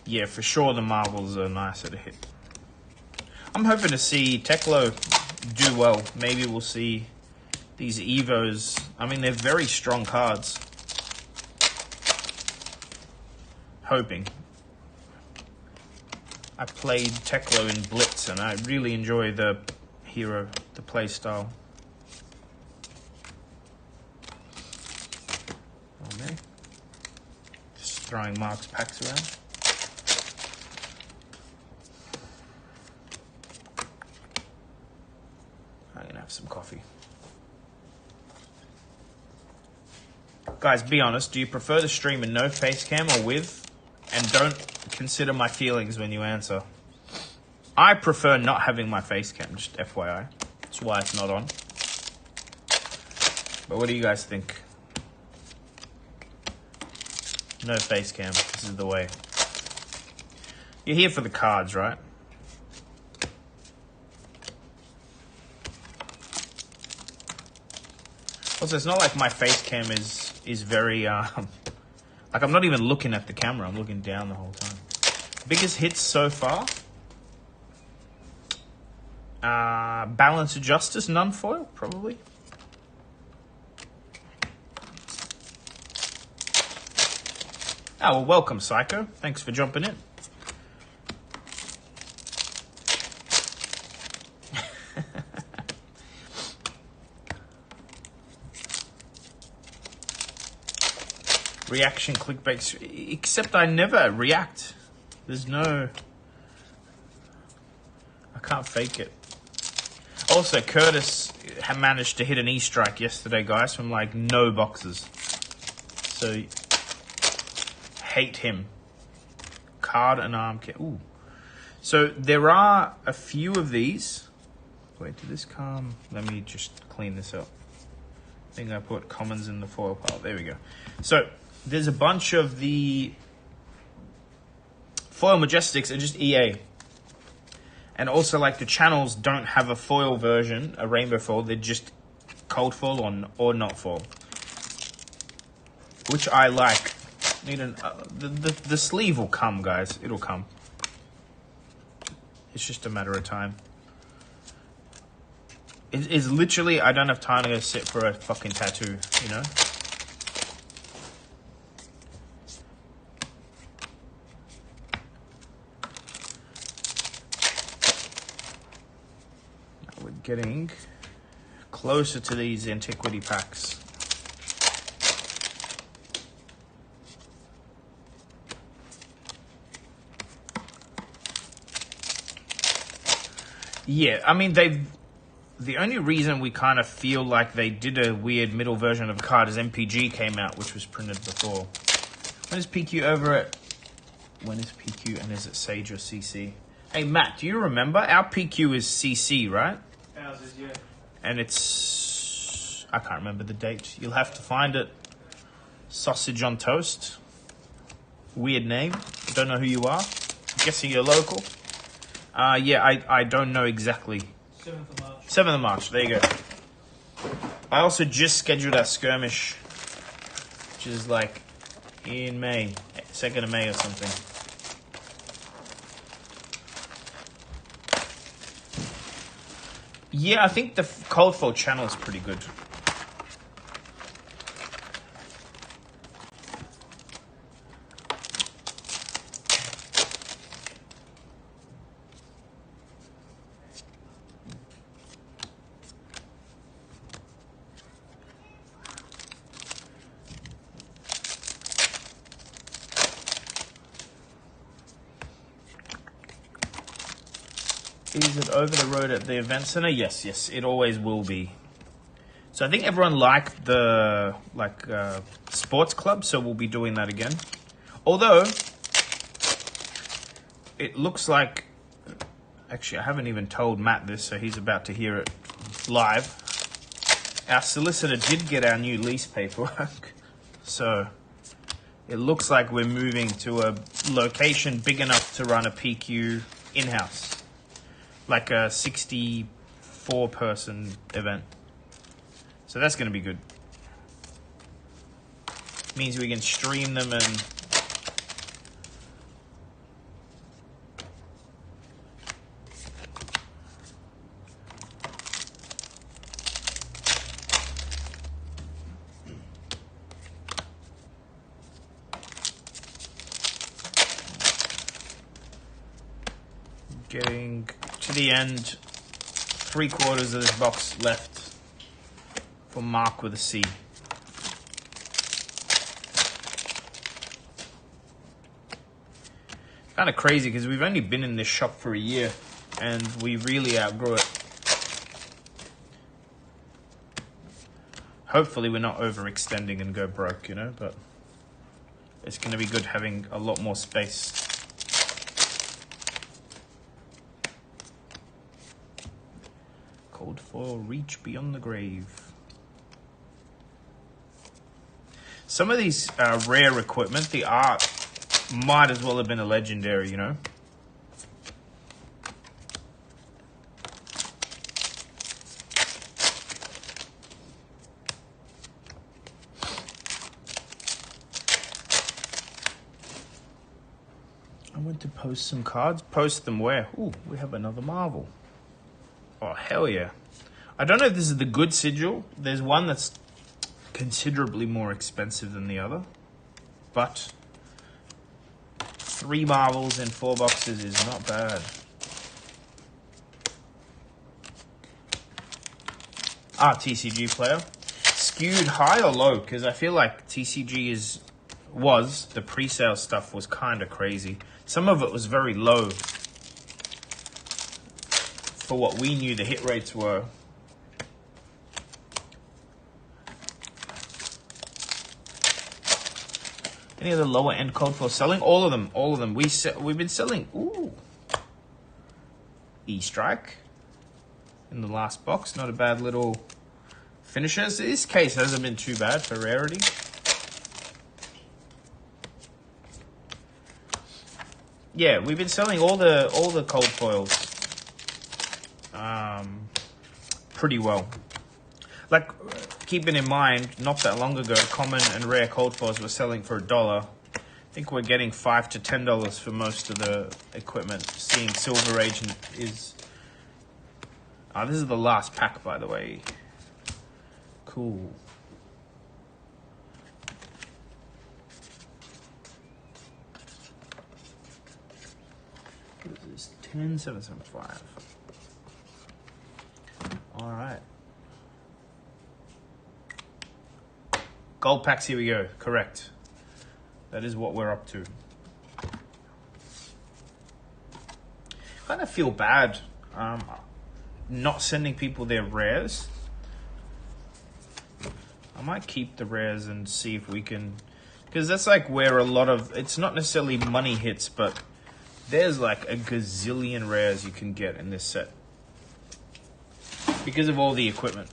S2: Yeah, for sure the marbles are nicer to hit. I'm hoping to see Teklo do well. Maybe we'll see these Evos. I mean, they're very strong cards. Hoping. I played Teklo in Blitz and I really enjoy the hero, the play style. Oh man. Just throwing Mark's packs around. I'm gonna have some coffee. Guys, be honest, do you prefer the stream in no face cam or with? And don't consider my feelings when you answer. I prefer not having my face cam, just FYI. That's why it's not on. But what do you guys think? No face cam, this is the way. You're here for the cards, right? Also, it's not like my face cam is very, like I'm not even looking at the camera, I'm looking down the whole time. Biggest hits so far? Balance of Justice, non-foil, probably. Oh, well, welcome, Psycho. Thanks for jumping in. Reaction clickbait, except I never react. There's no... I can't fake it. Also, Curtis had managed to hit an E-Strike yesterday, guys, from like no boxes. So, hate him. Card and arm kit. Ooh. So, there are a few of these. Wait, did this come? Let me just clean this up. I think I put commons in the foil pile. There we go. So, there's a bunch of the foil Majestics are just EA. And also, like, the channels don't have a foil version, a rainbow foil. They're just cold foil or not foil. Which I like. Need an, the sleeve will come, guys. It'll come. It's just a matter of time. It's literally, I don't have time to go sit for a fucking tattoo, you know? We're getting closer to these antiquity packs. Yeah, I mean, the only reason we kind of feel like they did a weird middle version of a card is MPG came out, which was printed before. When is PQ over at... When is PQ and is it Sage or CC? Hey, Matt, do you remember? Our PQ is CC, right?
S1: Ours is, yeah.
S2: And it's... I can't remember the date. You'll have to find it. Sausage on Toast. Weird name. Don't know who you are. I'm guessing you're local. Yeah, I don't know exactly.
S1: 7th of March.
S2: 7th of March, there you go. I also just scheduled our skirmish, which is like in May, 2nd of May or something. Yeah, I think the cold foil channel is pretty good. Is it over the road at the event center? Yes, yes, it always will be. So I think everyone liked the sports club, so we'll be doing that again. Although it looks like, actually, I haven't even told Matt this, so he's about to hear it live. Our solicitor did get our new lease paperwork, so it looks like we're moving to a location big enough to run a PQ in-house, like a 64-person event. So that's going to be good. Means we can stream them and getting to the end. 3/4 of this box left for Mark with a C. Kind of crazy because we've only been in this shop for a year and we really outgrew it. Hopefully we're not overextending and go broke, you know, but it's going to be good having a lot more space. Cold foil, reach beyond the grave. Some of these rare equipment, the art might as well have been a legendary, you know. I went to post some cards. Post them where? Ooh, we have another Marvel. Oh, hell yeah. I don't know if this is the good sigil. There's one that's considerably more expensive than the other. But 3 Marvels in 4 boxes is not bad. Ah, TCG player. Skewed high or low? Because I feel like TCG was, the pre-sale stuff was kind of crazy. Some of it was very low for what we knew the hit rates were. Any of the lower end code for selling? All of them, all of them. We've been selling, ooh, E-Strike in the last box. Not a bad little finisher. This case hasn't been too bad for rarity. Yeah, we've been selling all the cold foils pretty well. Like, keeping in mind, not that long ago, common and rare cold foils were selling for $1. I think we're getting $5 to $10 for most of the equipment. Seeing Silver Age is... this is the last pack, by the way. Cool. What is this? 10775. All right. Gold packs, here we go. Correct. That is what we're up to. Kind of feel bad not sending people their rares. I might keep the rares and see if we can... Because that's like where a lot of... It's not necessarily money hits, but there's like a gazillion rares you can get in this set. Because of all the equipment.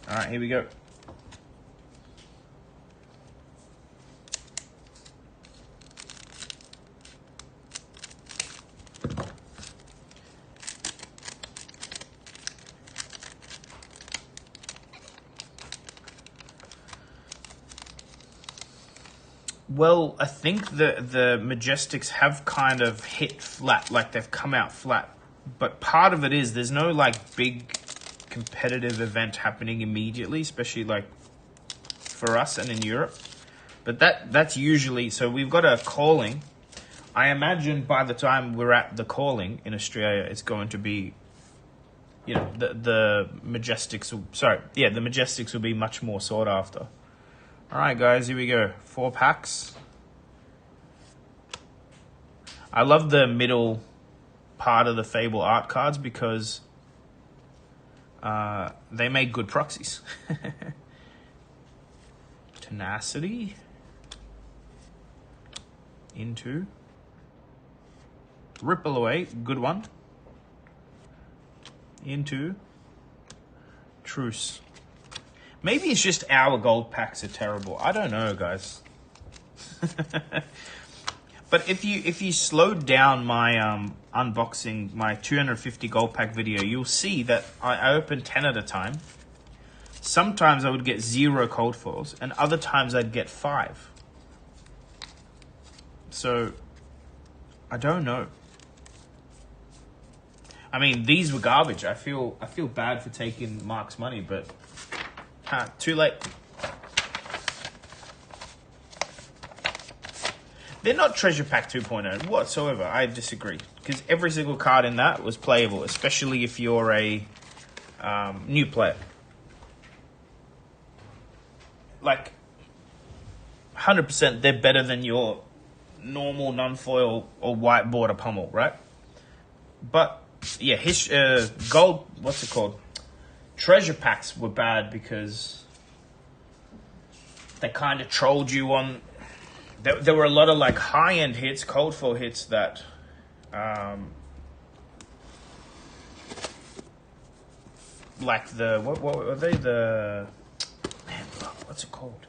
S2: All right, here we go. Well, I think the Majestics have kind of hit flat, like they've come out flat. But part of it is there's no like big competitive event happening immediately, especially like for us and in Europe. But that's usually, so we've got a calling. I imagine by the time we're at the calling in Australia, it's going to be, you know, the Majestics will, the Majestics will be much more sought after. All right, guys, here we go. 4 packs. I love the middle part of the Fable art cards because they make good proxies. Tenacity. Into. Ripple Away, good one. Into. Truce. Maybe it's just our gold packs are terrible. I don't know, guys. But if you slowed down my unboxing, my 250 gold pack video, you'll see that I opened 10 at a time. Sometimes I would get 0 cold foils, and other times I'd get 5. So, I don't know. I mean, these were garbage. I feel bad for taking Mark's money, but too late. They're not Treasure Pack 2.0 whatsoever. I disagree. Because every single card in that was playable, especially if you're a new player. Like, 100% they're better than your normal non-foil or white border pummel, right? But, yeah, gold, what's it called? Treasure Packs were bad because they kind of trolled you on... There were a lot of like high-end hits, cold foil hits that like the what were they, the what's it called?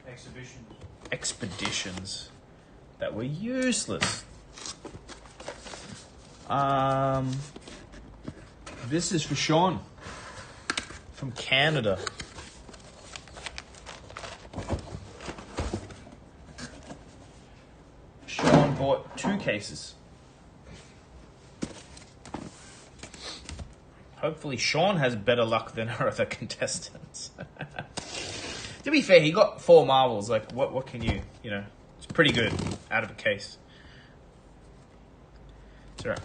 S2: Expeditions that were useless. This is for Sean from Canada. Bought 2 cases. Hopefully Sean has better luck than our other contestants. To be fair, he got 4 marbles. Like, what can you know, it's pretty good out of a case. It's alright.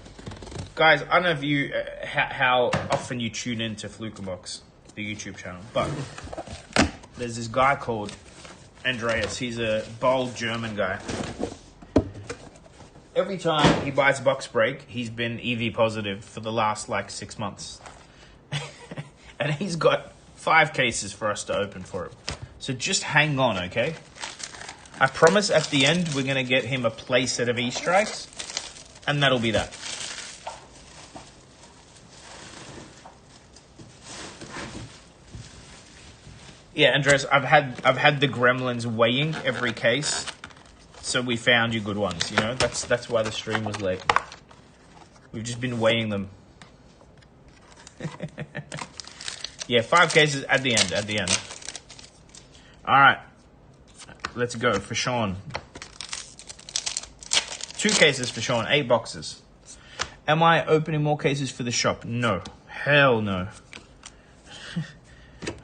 S2: Guys, I don't know if you, how often you tune into Flukerbox, the YouTube channel, but there's this guy called Andreas. He's a bold German guy. Every time he buys a box break, he's been EV positive for the last like 6 months. And he's got 5 cases for us to open for him. So just hang on, okay? I promise at the end we're going to get him a play set of E-strikes. And that'll be that. Yeah, Andres, I've had the gremlins weighing every case. So we found you good ones, you know? That's why the stream was late. We've just been weighing them. Yeah, 5 cases at the end. Alright. Let's go for Sean. 2 cases for Sean, 8 boxes. Am I opening more cases for the shop? No. Hell no.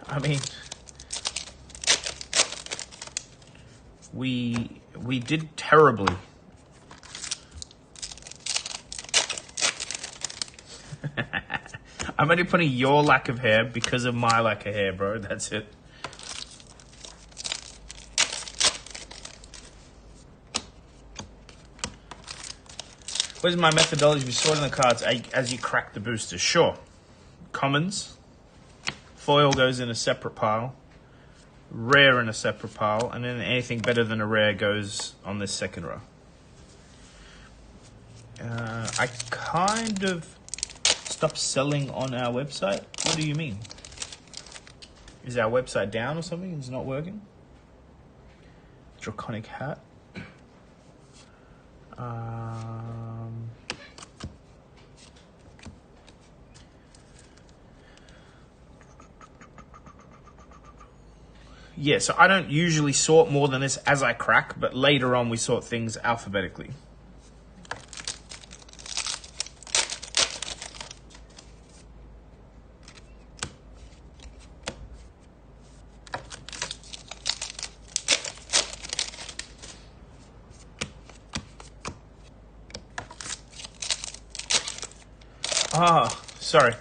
S2: I mean... We did terribly. I'm only putting your lack of hair because of my lack of hair, bro. That's it. What is my methodology for sorting the cards as you crack the boosters? Sure. Commons. Foil goes in a separate pile. Rare in a separate pile, and then anything better than a rare goes on this second row. I kind of stopped selling on our website. What do you mean? Is our website down or something? It's not working? Draconic hat. Yeah, so I don't usually sort more than this as I crack, but later on we sort things alphabetically. Sorry.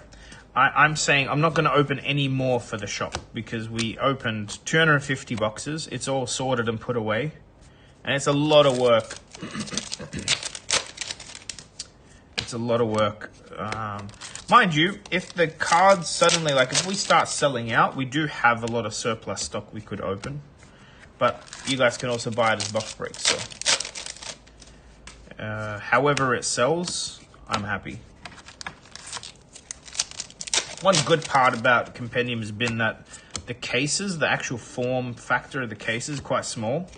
S2: I'm saying I'm not going to open any more for the shop because we opened 250 boxes. It's all sorted and put away. And it's a lot of work It's a lot of work. Mind you, if the cards suddenly, like if we start selling out, we do have a lot of surplus stock we could open. But you guys can also buy it as box breaks. So, however it sells, I'm happy. One good part about Compendium has been that the cases, the actual form factor of the cases is quite small.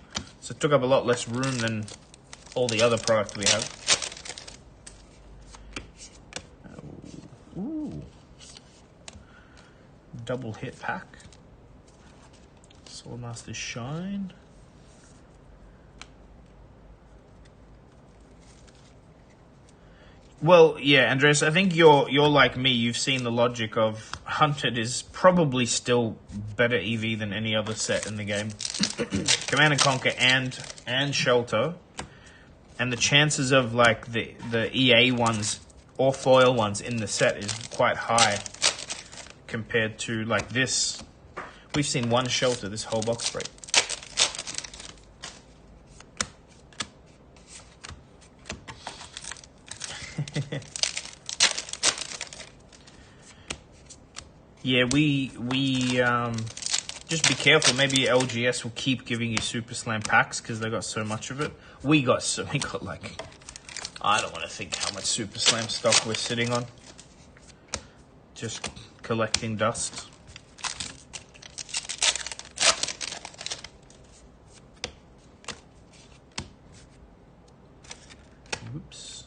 S2: So it took up a lot less room than all the other product we have. Ooh. Double hit pack. Swordmaster Shine. Well, yeah, Andres, I think you're like me. You've seen the logic of Hunted is probably still better EV than any other set in the game. Command and Conquer and Shelter. And the chances of like the EA ones or foil ones in the set is quite high compared to like this. We've seen one Shelter this whole box break. Yeah, we just be careful. Maybe LGS will keep giving you Super Slam packs because they got so much of it. We got like, I don't want to think how much Super Slam stock we're sitting on. Just collecting dust. Oops.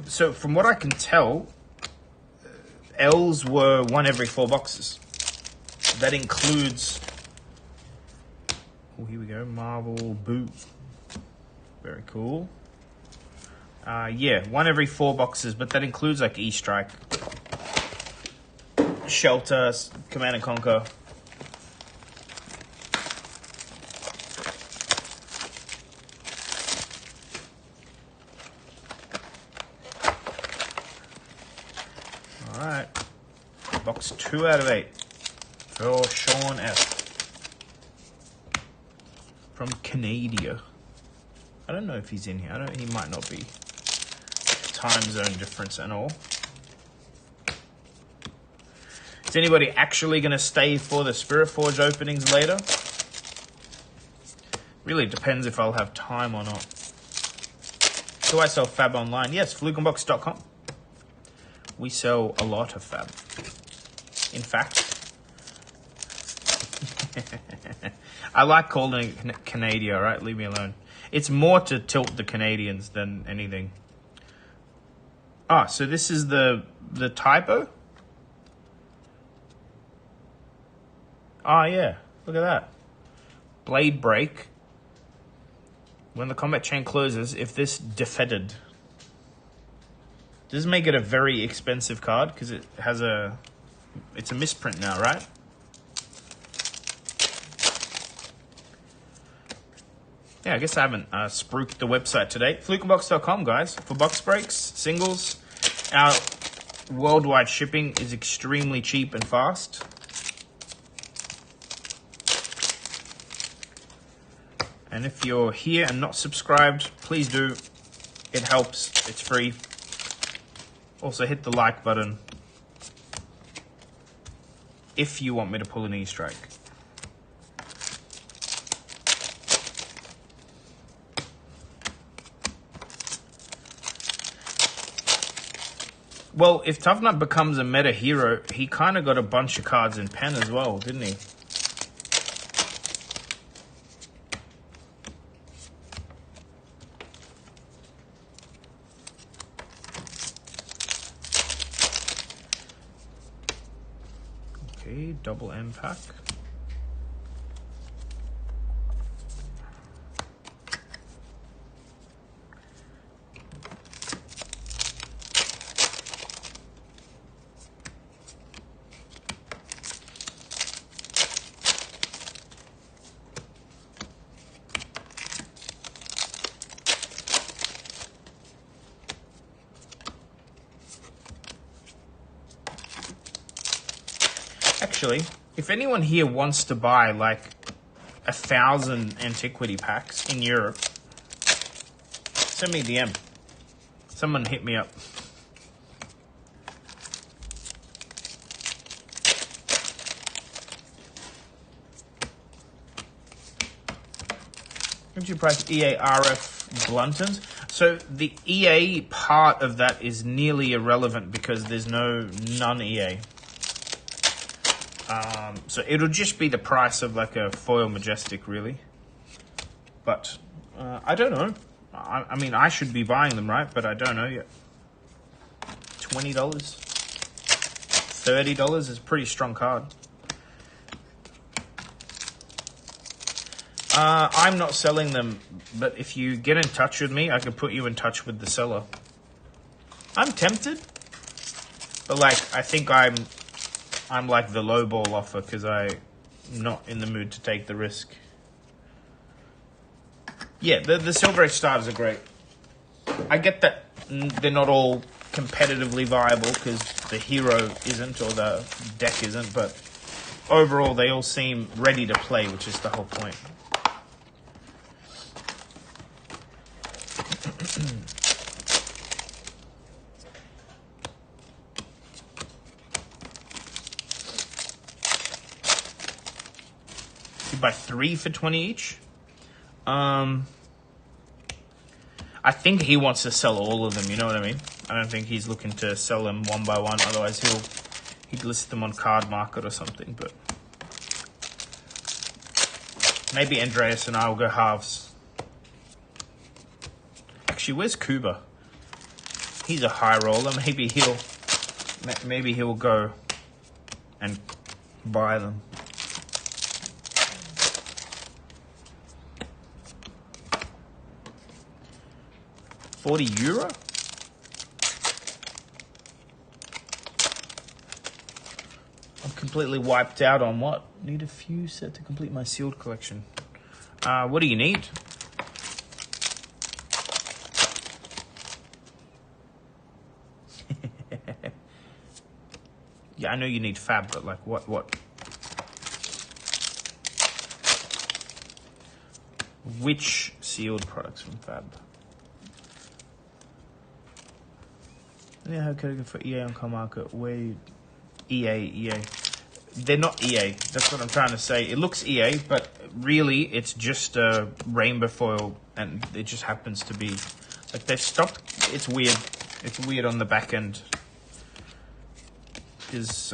S2: So from what I can tell, L's were one every 4 boxes. That includes, oh, here we go, Marvel Boot. Very cool. Yeah, one every 4 boxes, but that includes like E-Strike, Shelter, Command and Conquer. Alright, box 2 out of 8 for Sean F. From Canada. I don't know if he's in here. He might not be. Time zone difference and all. Is anybody actually going to stay for the Spirit Forge openings later? Really depends if I'll have time or not. Do I sell Fab online? Yes, flukenbox.com. We sell a lot of Fab. In fact, I like calling it Canada, right? Leave me alone. It's more to tilt the Canadians than anything. Ah, so this is the typo? Ah, yeah. Look at that. Blade break. When the combat chain closes, if this defeated. Does make it a very expensive card because it has it's a misprint now, right? Yeah, I guess I haven't spruiked the website today. Flukenbox.com, guys, for box breaks, singles. Our worldwide shipping is extremely cheap and fast. And if you're here and not subscribed, please do. It helps. It's free. Also, hit the like button if you want me to pull an E-Strike. Well, if Tough Nut becomes a meta hero, he kind of got a bunch of cards in pen as well, didn't he? Okay, double M pack. Actually, if anyone here wants to buy like 1,000 antiquity packs in Europe, Send me a DM. Someone hit me up. Would you price EA RF Bluntons? So the EA part of that is nearly irrelevant because there's no non-EA. So it'll just be the price of like a foil Majestic, really. But I don't know. I mean, I should be buying them, right? But I don't know yet. $20, $30 is a pretty strong card. I'm not selling them, but if you get in touch with me, I can put you in touch with the seller. I'm tempted, but like I think I'm like the lowball offer because I'm not in the mood to take the risk. Yeah, the Silver Age starters are great. I get that they're not all competitively viable because the hero isn't or the deck isn't, but overall they all seem ready to play, which is the whole point. You buy 3 for 20 each. I think he wants to sell all of them, you know what I mean? I don't think he's looking to sell them one by one, otherwise he'd list them on Card Market or something, but maybe Andreas and I will go halves. Actually, where's Kuba? He's a high roller. Maybe he'll go and buy them. €40? I'm completely wiped out on what? Need a few set to complete my sealed collection. What do you need? Yeah, I know you need fab, but like what? Which sealed products from fab? Yeah, how can I go for EA on Card Market? Where EA? They're not EA. That's what I'm trying to say. It looks EA, but really it's just a rainbow foil, and it just happens to be like they've stopped. It's weird. It's weird on the back end. Is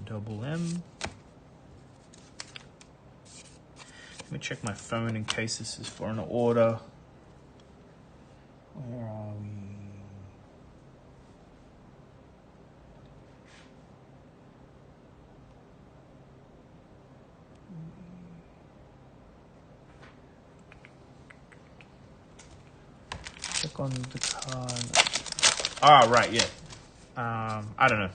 S2: double M. Let me check my phone in case this is for an order. Where are we? Check on the card. Ah, right, yeah. I don't know.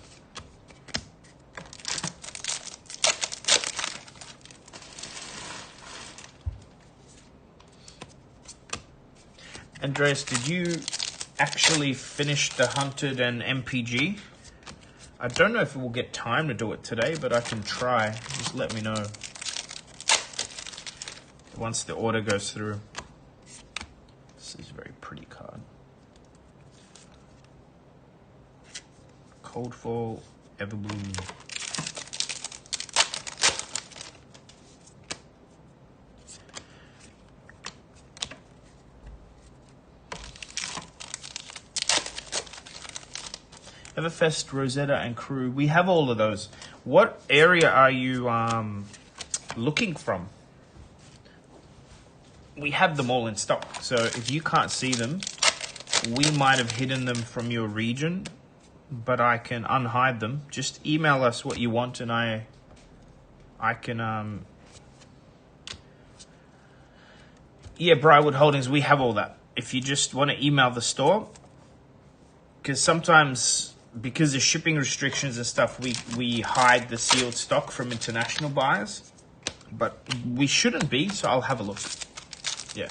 S2: Andreas, did you actually finish the Hunted and MPG? I don't know if we'll get time to do it today, but I can try. Just let me know once the order goes through. This is a very pretty card. Coldfall, Everbloom. Everfest, Rosetta, and Crew. We have all of those. What area are you looking from? We have them all in stock. So if you can't see them, we might have hidden them from your region, but I can unhide them. Just email us what you want, and I can. Yeah, Briarwood Holdings. We have all that. If you just want to email the store, because sometimes, because of shipping restrictions and stuff, we hide the sealed stock from international buyers, but we shouldn't be, so I'll have a look. Yeah.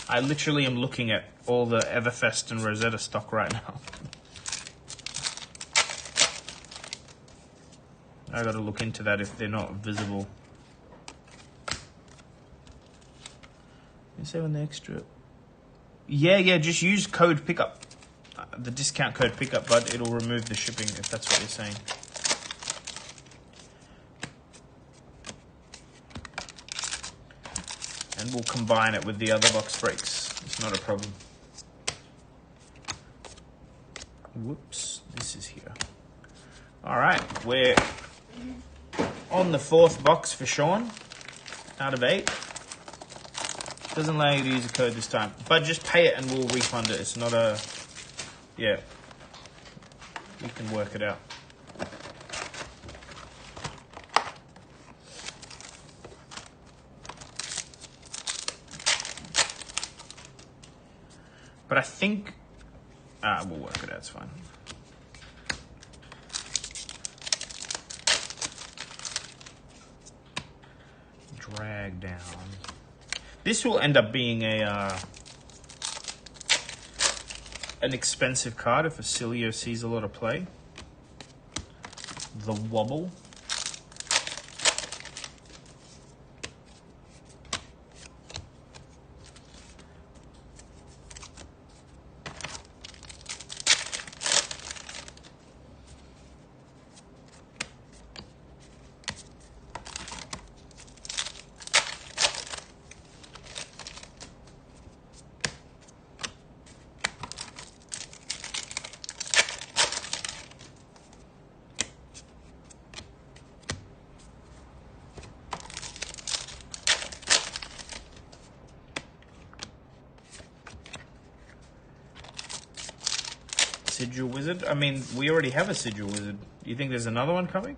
S2: I literally am looking at all the Everfest and Rosetta stock right now. I got to look into that if they're not visible. You say on the extra. Yeah, just use code pickup. The discount code pickup, bud. It'll remove the shipping if that's what you're saying. And we'll combine it with the other box breaks. It's not a problem. Whoops, this is here. All right, we're on the 4th box for Sean out of 8. Doesn't allow you to use a code this time, but just pay it and we'll refund it. It's not a, yeah, we can work it out. But I think, we'll work it out, it's fine. Drag down. This will end up being a an expensive card if Facilio sees a lot of play. The Wobble. Sigil Wizard? I mean, we already have a Sigil Wizard. Do you think there's another one coming?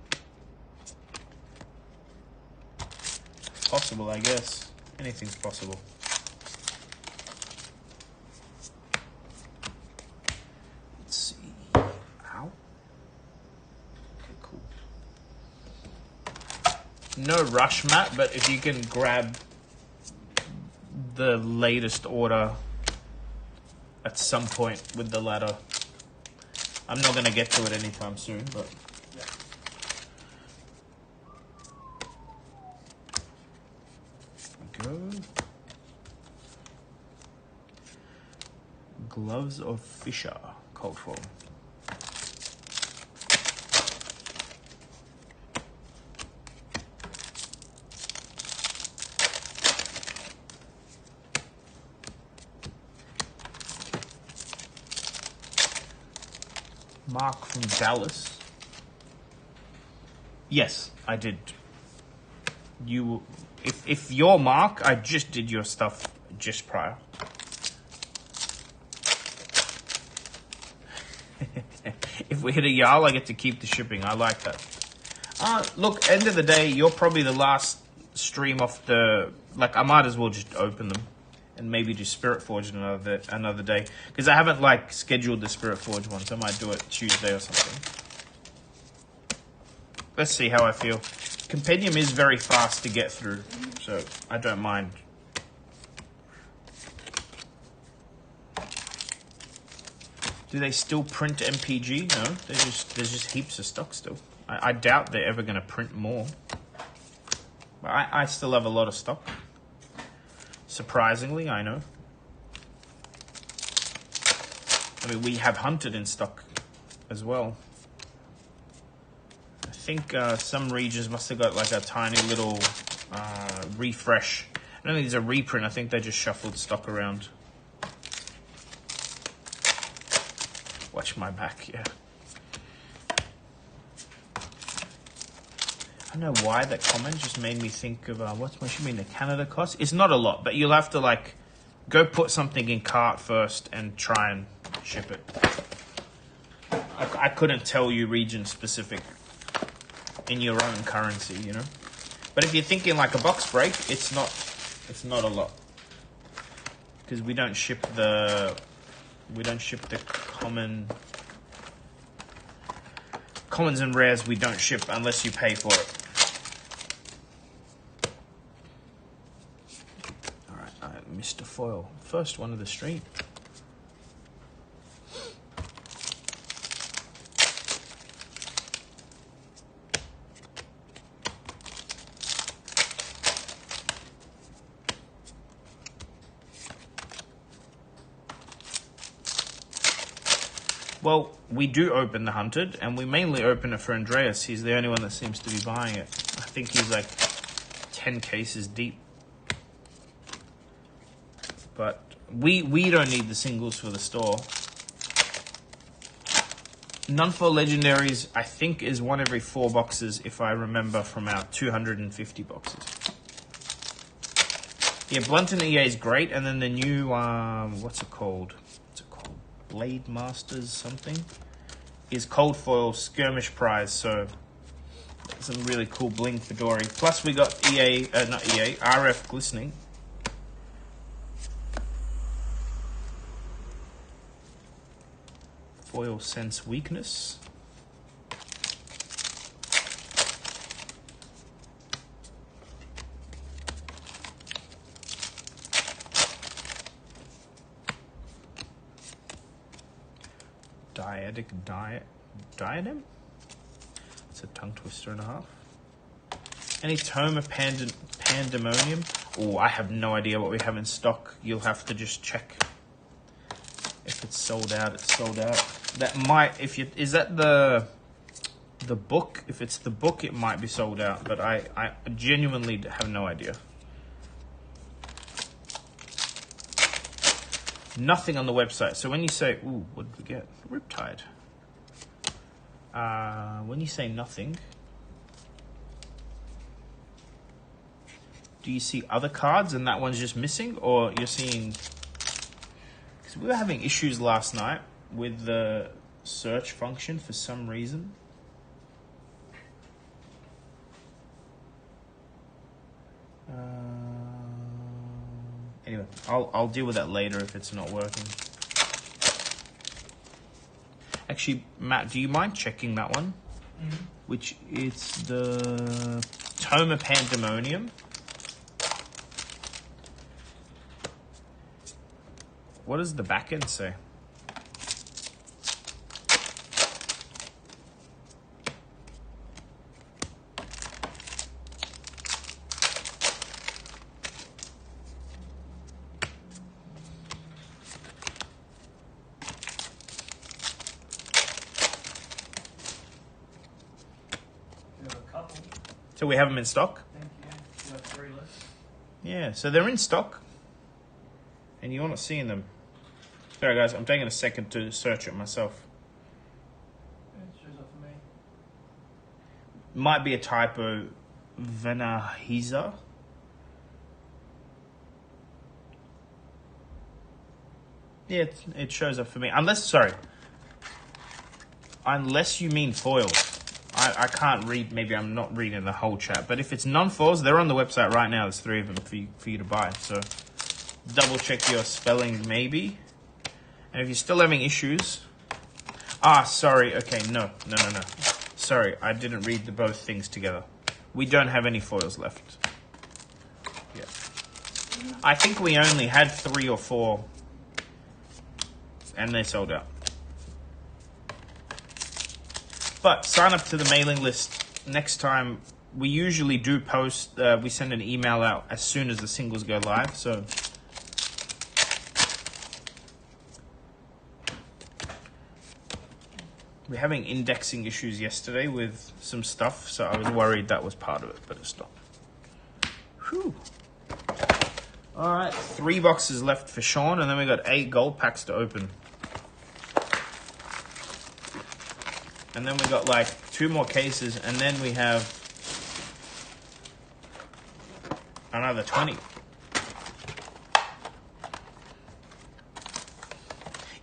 S2: Possible, I guess. Anything's possible. Let's see. Ow. Okay, cool. No rush, Matt, but if you can grab the latest order at some point with the ladder. I'm not going to get to it anytime soon, but...
S1: Yeah.
S2: Go. Gloves of Fisher, cultural. Mark from Dallas. Yes, I did. You, if you're Mark, I just did your stuff just prior. If we hit a Jarl, I get to keep the shipping. I like that. Look, end of the day, you're probably the last stream off the... Like, I might as well just open them. And maybe do Spirit Forge another day. Because I haven't, like, scheduled the Spirit Forge one. So I might do it Tuesday or something. Let's see how I feel. Compendium is very fast to get through. So I don't mind. Do they still print MPG? No. There's just heaps of stock still. I doubt they're ever going to print more. But I still have a lot of stock. Surprisingly, I know. I mean, we have Hunted in stock as well. I think some regions must have got like a tiny little refresh. I don't think there's a reprint. I think they just shuffled stock around. Watch my back, yeah. I don't know why that comment just made me think of what should mean the Canada cost. It's not a lot, but you'll have to like go put something in cart first and try and ship it. I couldn't tell you region specific in your own currency, you know. But if you're thinking like a box break, it's not a lot because we don't ship the commons and rares. We don't ship unless you pay for it. Mr. Foil, first one of the stream. Well, we do open the Hunted, and we mainly open it for Andreas. He's the only one that seems to be buying it. I think he's like 10 cases deep. But we don't need the singles for the store. Non-foil legendaries, I think, is one every 4 boxes, if I remember from our 250 boxes. Yeah, Blunt and EA is great, and then the new, what's it called? Blade Masters something? Is Cold Foil Skirmish Prize, so some really cool bling for Dory. Plus we got RF Glistening. Foil Sense Weakness. Diadem? It's a tongue twister and a half. Any Tome of Pandemonium? Oh, I have no idea what we have in stock. You'll have to just check. If it's sold out, it's sold out. That might, is that the book? If it's the book, it might be sold out, but I genuinely have no idea. Nothing on the website. So when you say, ooh, what did we get? Riptide. When you say nothing, do you see other cards and that one's just missing? Or you're seeing... Because we were having issues last night with the search function for some reason. Anyway, I'll deal with that later if it's not working. Actually, Matt, do you mind checking that one?
S1: Mm-hmm.
S2: Which is the Tome of Pandemonium. What does the back end say? So we have them in stock?
S1: Thank you. You have 3 left.
S2: Yeah, so they're in stock. And you're not seeing them. Sorry guys, I'm taking a second to search it myself.
S1: It shows up for me.
S2: Might be a typo. Venahiza. Yeah, it shows up for me. Unless you mean foils. I can't read, maybe I'm not reading the whole chat, but if it's non-foils, they're on the website right now. There's 3 of them for you to buy. So double check your spelling maybe. And if you're still having issues... sorry, okay, no. Sorry, I didn't read both things together. We don't have any foils left. Yeah. I think we only had 3 or 4 and they sold out. But sign up to the mailing list. Next time, we usually do post, we send an email out as soon as the singles go live. So we're having indexing issues yesterday with some stuff, so I was worried that was part of it, but it's not. Whew. All right, 3 boxes left for Sean, and then we got 8 gold packs to open. And then we got like 2 more cases, and then we have another 20.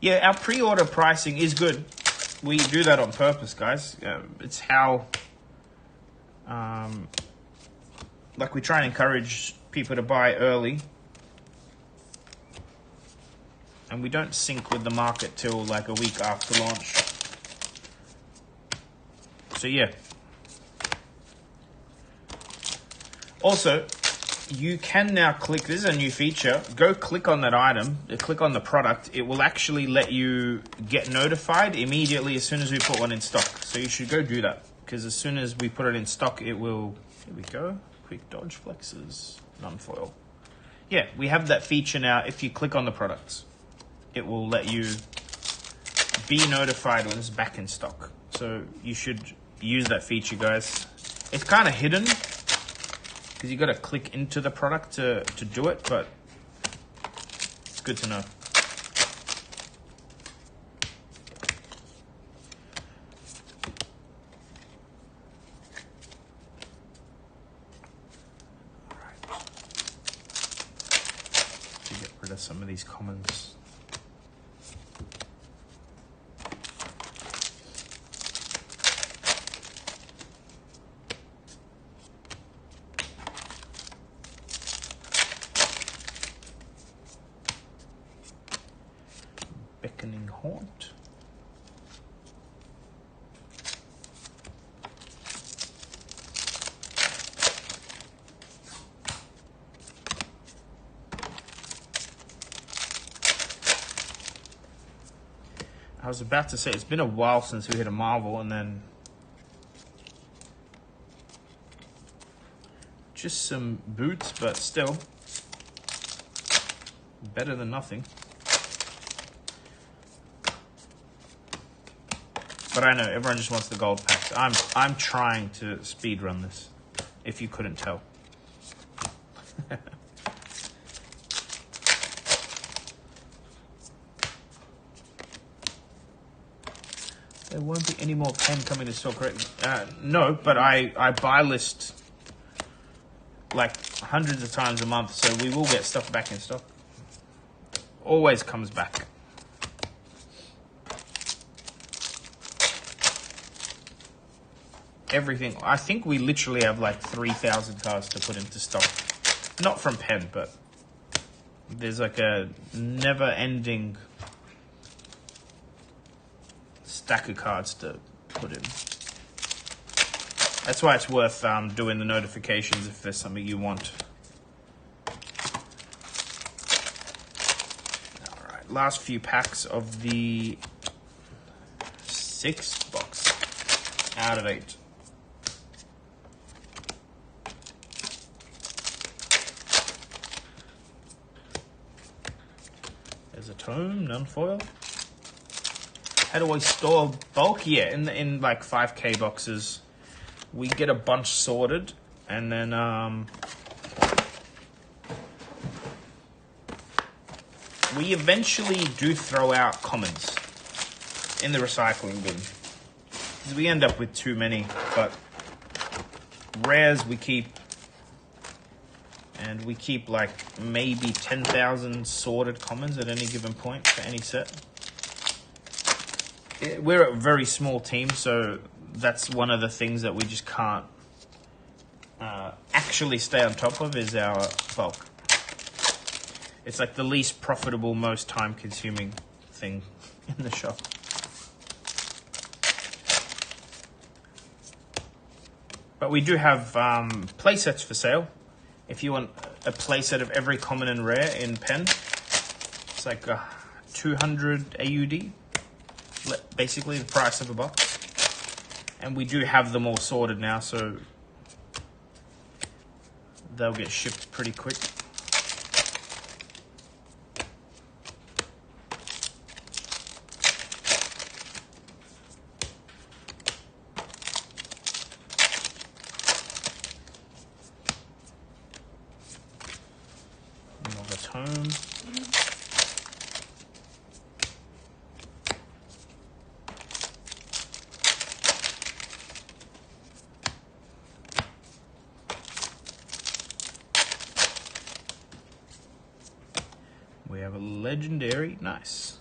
S2: Yeah, our pre-order pricing is good. We do that on purpose, guys. It's how, like we try and encourage people to buy early. And we don't sync with the market till like a week after launch. So yeah. Also, you can now click, this is a new feature, go click on that item, click on the product, it will actually let you get notified immediately as soon as we put one in stock. So you should go do that, because as soon as we put it in stock, it will, here we go, quick dodge flexes, non-foil. Yeah, we have that feature now. If you click on the products, it will let you be notified when it's back in stock. So you should use that feature, guys. It's kind of hidden because you got to click into the product to do it, but it's good to know. To get rid of some of these commons. Beckoning Haunt. I was about to say, it's been a while since we hit a Marvel, and then just some boots, but still better than nothing. But I know everyone just wants the gold packs. I'm trying to speed run this, if you couldn't tell. There won't be any more pen coming to store, correct? No, but I buy list like hundreds of times a month, so we will get stuff back in stock. Always comes back. Everything. I think we literally have like 3,000 cards to put into stock. Not from pen, but there's like a never-ending stack of cards to put in. That's why it's worth doing the notifications if there's something you want. Alright, last few packs of the 6th box out of 8. There's a tome, non-foil. How do I store bulk? Yeah, in like 5K boxes, we get a bunch sorted, and then we eventually do throw out commons in the recycling bin because we end up with too many. But rares we keep, and we keep like maybe 10,000 sorted commons at any given point for any set. We're a very small team, so that's one of the things that we just can't actually stay on top of is our bulk. It's like the least profitable, most time-consuming thing in the shop. But we do have playsets for sale. If you want a playset of every common and rare in pen, it's like 200 AUD. Basically the price of a box, and we do have them all sorted now, so they'll get shipped pretty quick. Another tome. We have a legendary, nice.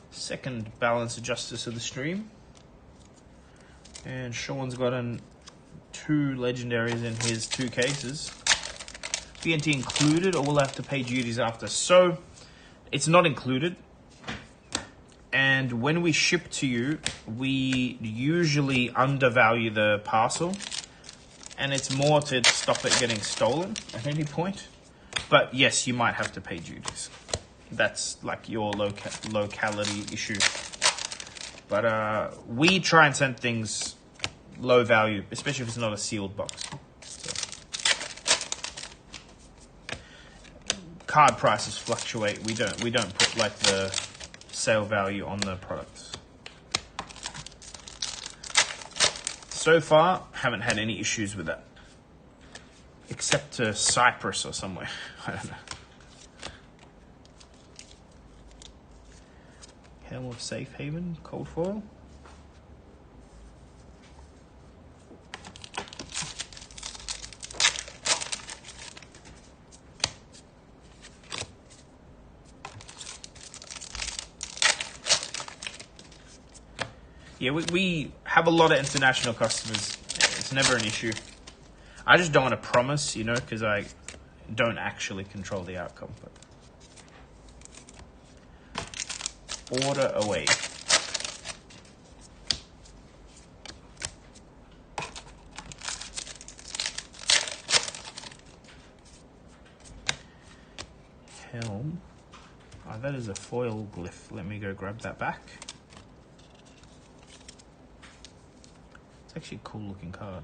S2: Second balance of justice of the stream. And Sean's got 2 legendaries in his 2 cases. BNT included, or we'll have to pay duties after. So, it's not included. And when we ship to you, we usually undervalue the parcel. And it's more to stop it getting stolen at any point. But yes, you might have to pay duties. That's like your locality issue. But we try and send things low value, especially if it's not a sealed box. So. Card prices fluctuate. We don't put like the sale value on the products. so far, haven't had any issues with that. Except to Cyprus or somewhere. I don't know. Helm of Safe Haven, cold foil. Yeah, we have a lot of international customers. It's never an issue. I just don't want to promise, you know, because I don't actually control the outcome. But order away. Helm. Oh, that is a foil glyph. Let me go grab that back. It's actually a cool looking card.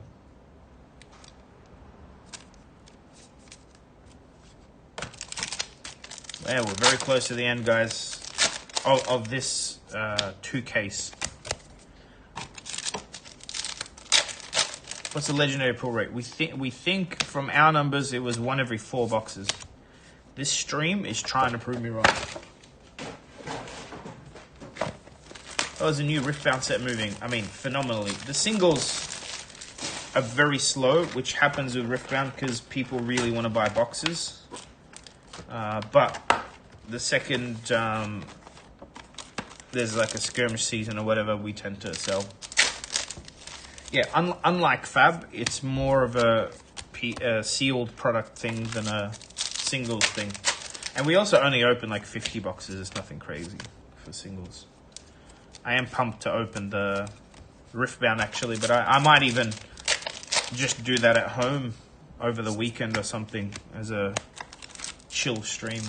S2: Yeah, we're very close to the end, guys, of this 2 case. What's the legendary pull rate? We think from our numbers it was 1 every 4 boxes. This stream is trying to prove me wrong. Oh, there's a new Riftbound set moving. I mean, phenomenally. The singles are very slow, which happens with Riftbound because people really want to buy boxes. But the second there's like a skirmish season or whatever, we tend to sell. Yeah, unlike Fab, it's more of a sealed product thing than a singles thing. And we also only open like 50 boxes. It's nothing crazy for singles. I am pumped to open the Riftbound actually, but I might even just do that at home over the weekend or something as a chill stream.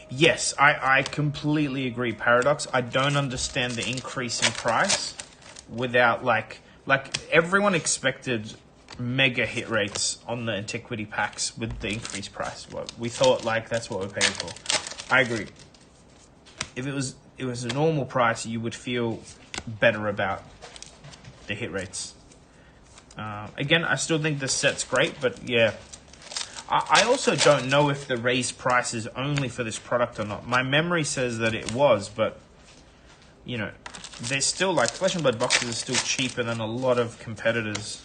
S2: Yes, I completely agree, Paradox. I don't understand the increase in price without like everyone expected mega hit rates on the antiquity packs with the increased price. We thought like that's what we're paying for. I agree. If it was a normal price, you would feel better about the hit rates. Again, I still think the set's great, but yeah. I also don't know if the raised price is only for this product or not. My memory says that it was, but, you know, there's still, like, Flesh and Blood boxes are still cheaper than a lot of competitors.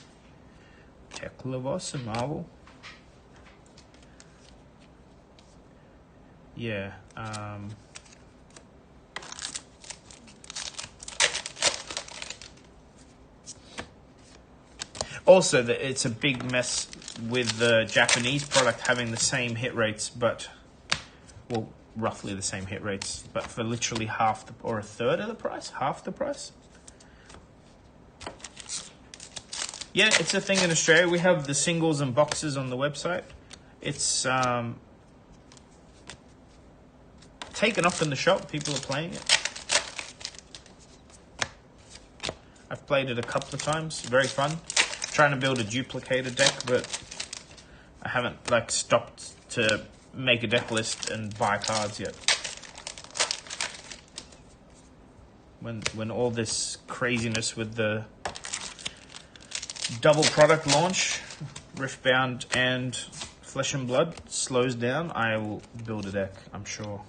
S2: Teklavos and Marvel. Yeah. Also, it's a big mess with the Japanese product having the same hit rates, but, well, roughly the same hit rates, but for literally half or a third of the price, half the price. Yeah, it's a thing in Australia. We have the singles and boxes on the website. It's taken off in the shop. People are playing it. I've played it a couple of times. Very fun. Trying to build a duplicator deck, but I haven't like stopped to make a deck list and buy cards yet. When all this craziness with the double product launch, Riftbound and Flesh and Blood slows down, I will build a deck, I'm sure.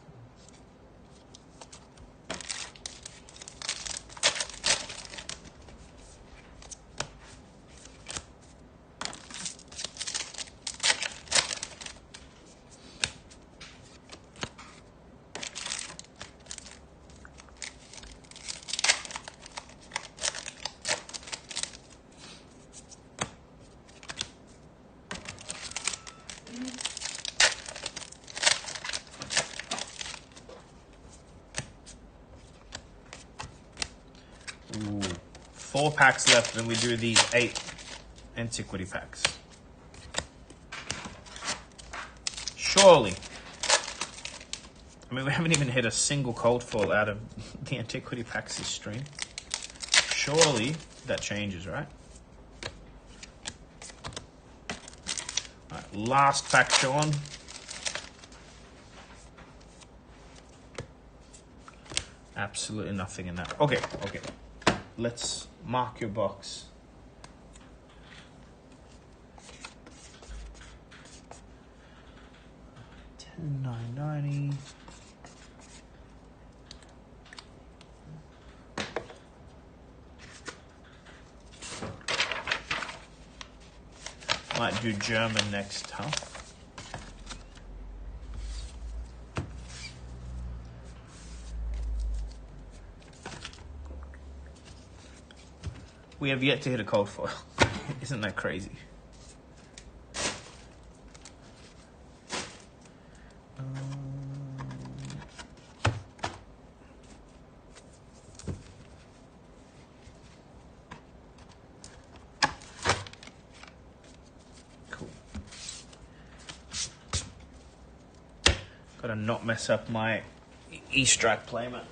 S2: Ooh, 4 packs left and we do these 8 antiquity packs. Surely. I mean, we haven't even hit a single cold foil out of the antiquity packs this stream. Surely that changes, right? Alright, last pack, Sean. Absolutely nothing in that. Okay, okay. Let's mark your box. $10,990. Might do German next, huh? We have yet to hit a cold foil. Isn't that crazy? Cool. Gotta not mess up my E-Strike playmat.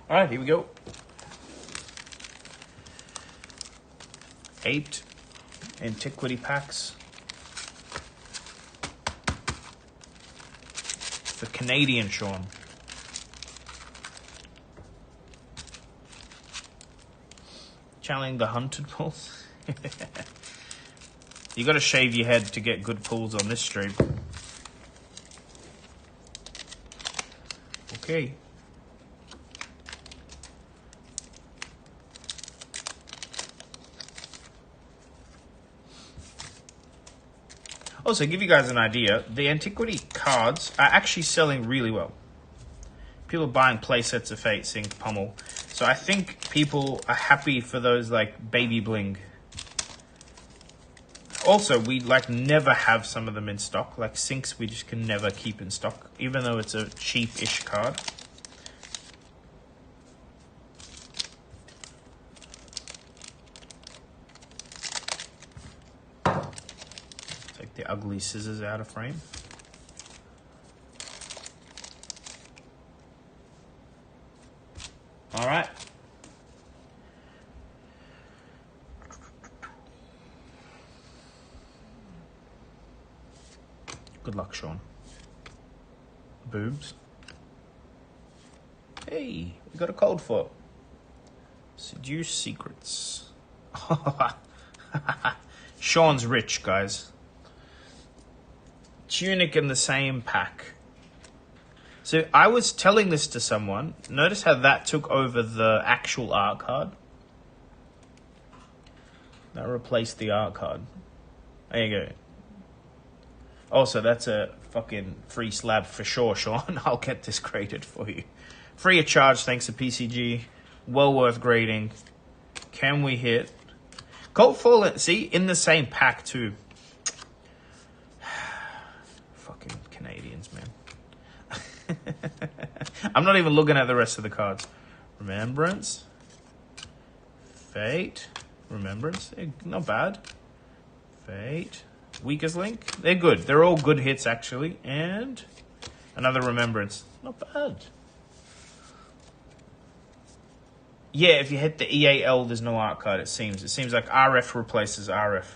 S2: All right, here we go. 8 antiquity packs. The Canadian Sean. Channeling the hunted pulls. You got to shave your head to get good pulls on this stream. Okay. Also, give you guys an idea, the antiquity cards are actually selling really well. People are buying play sets of Fate, Sync, Pummel. So I think people are happy for those like baby bling. Also, we like never have some of them in stock. Like Syncs, we just can never keep in stock, even though it's a cheap-ish card. Take the ugly scissors out of frame. All right. Good luck, Sean. Boobs. Hey, we got a cold foil. Seduce secrets. Sean's rich, guys. Tunic in the same pack. So I was telling this to someone. Notice how that took over the actual art card. That replaced the art card. There you go. Also, that's a fucking free slab for sure, Sean. I'll get this graded for you. Free of charge thanks to PCG. Well worth grading. Can we hit? Cold foil, see, in the same pack too. Fucking Canadians, man. I'm not even looking at the rest of the cards. Remembrance. Fate. Remembrance. Not bad. Fate. Weakest link. They're good. They're all good hits, actually. And another remembrance. Not bad. Yeah, if you hit the EAL, there's no art card, it seems. It seems like RF replaces RF.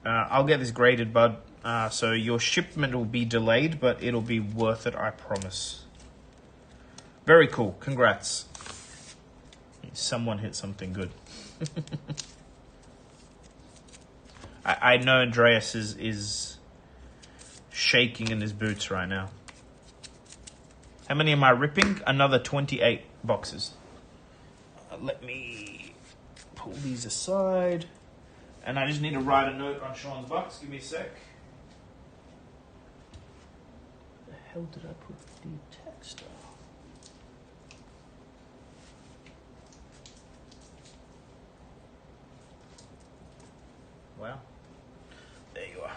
S2: I'll get this graded, bud. So your shipment will be delayed, but it'll be worth it, I promise. Very cool. Congrats. Someone hit something good. I know Andreas is shaking in his boots right now. How many am I ripping? Another 28 boxes. Let me pull these aside. And I just need to write a note on Sean's box. Give me a sec. Where the hell did I put the text? Wow. There you are.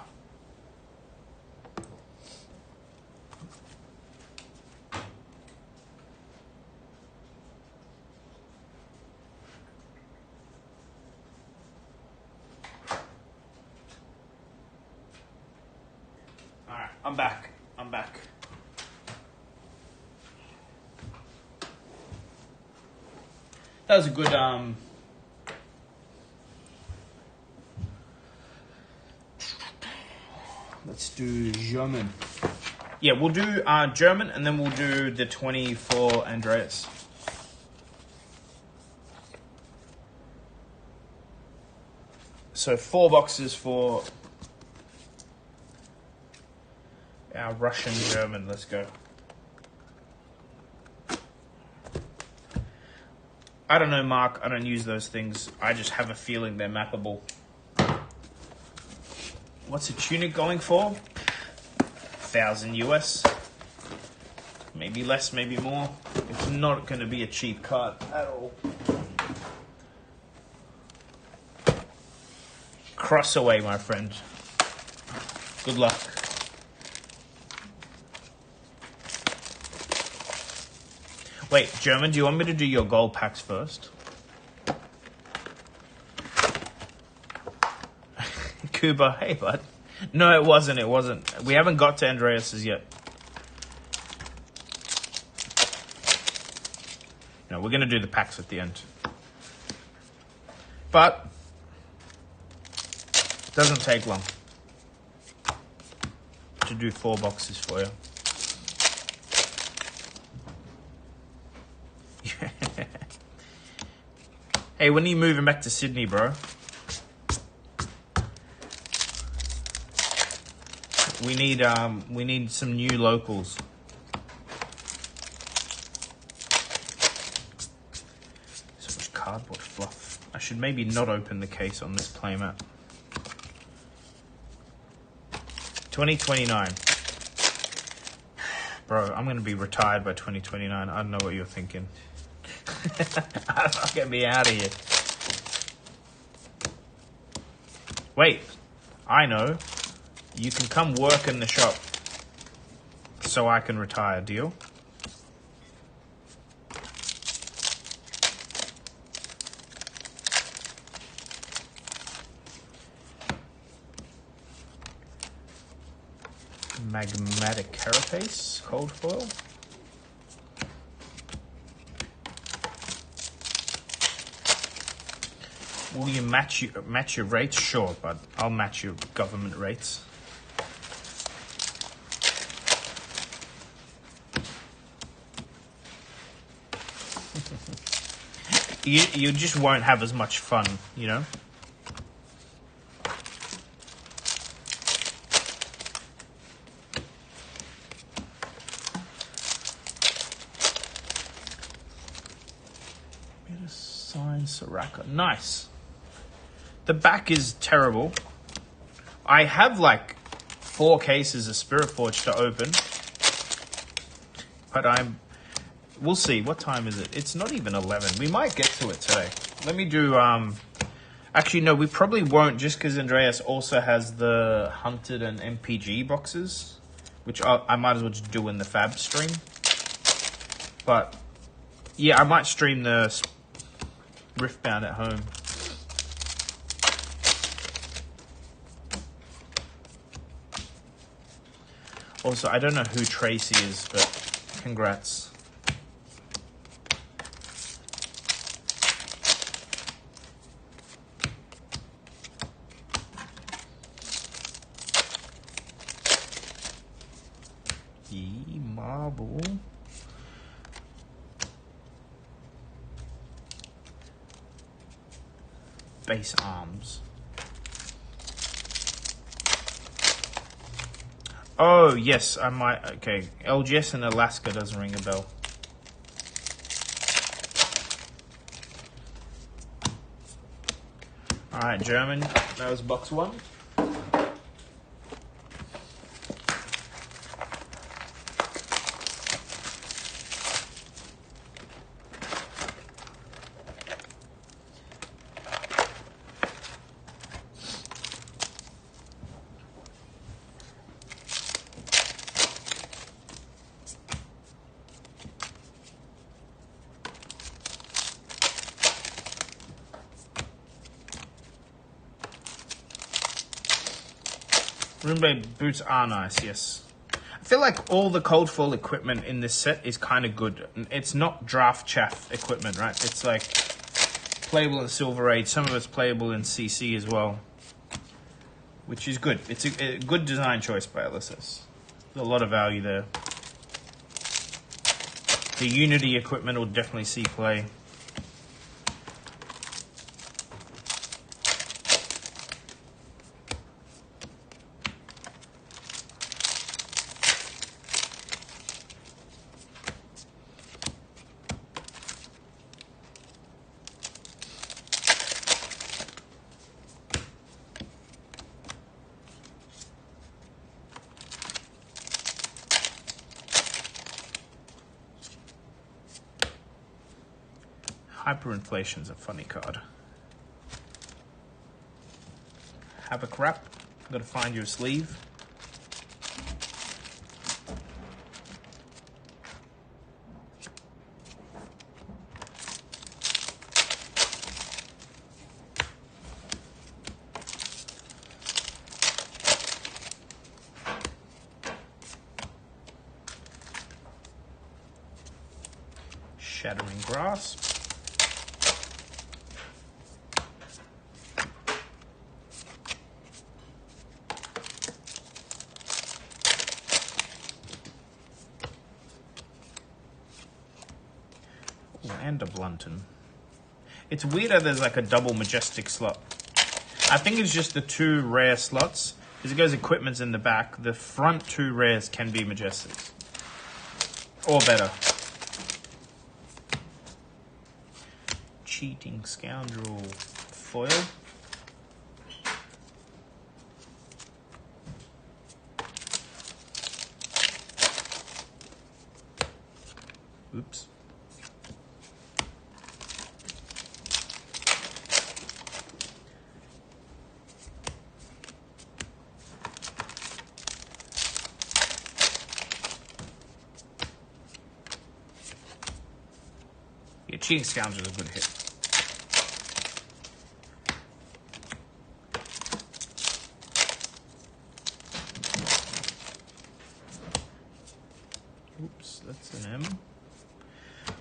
S2: Alright, I'm back. I'm back. That was a good let's do German. Yeah, we'll do German, and then we'll do the 20 for Andreas. So 4 boxes for our Russian German. Let's go. I don't know, Mark. I don't use those things. I just have a feeling they're mappable. What's a tunic going for? 1,000 US. Maybe less, maybe more. It's not going to be a cheap card at all. Cross away, my friend. Good luck. Wait, German, do you want me to do your gold packs first? Kuba, hey, bud. No, it wasn't. It wasn't. We haven't got to Andreas's yet. No, we're going to do the packs at the end. But it doesn't take long to do 4 boxes for you. Hey, when are you moving back to Sydney, bro? We need some new locals. So much cardboard fluff. I should maybe not open the case on this playmat. 2029. Bro, I'm gonna be retired by 2029. I don't know what you're thinking. Get me out of here. Wait, I know. You can come work in the shop so I can retire, deal? Magmatic carapace, cold foil. Will you match your rates? Sure, but I'll match your government rates. You just won't have as much fun, you know? Sign Soraka. Nice. The back is terrible. I have like 4 cases of Spirit Forge to open. But we'll see. What time is it? It's not even 11. We might get to it today. Let me do, actually, no, we probably won't, just because Andreas also has the Hunted and MPG boxes, which I might as well just do in the Fab stream. But, yeah, I might stream the Riftbound at home. Also, I don't know who Tracy is, but congrats. Marble. Base arms. Oh, yes, I might. Okay, LGS in Alaska doesn't ring a bell. Alright, German. That was box 1. Runeblade boots are nice, yes. I feel like all the cold foil equipment in this set is kind of good. It's not draft chaff equipment, right? It's like playable in Silver Age. Some of it's playable in CC as well. which is good. It's a good design choice by Elysis. There's a lot of value there. The Unity equipment will definitely see play. Hyperinflation's a funny card. Havoc Wrap. Gotta find your sleeve. Shattering Grasp. And a Blunton. It's weird that there's like a double Majestic slot. I think it's just the 2 rare slots. Because it goes equipments in the back. The front 2 rares can be Majestics. Or better. Cheating Scoundrel foil. Oops. Yeah, Cheating Scoundrel is a good hit. Oops, that's an M.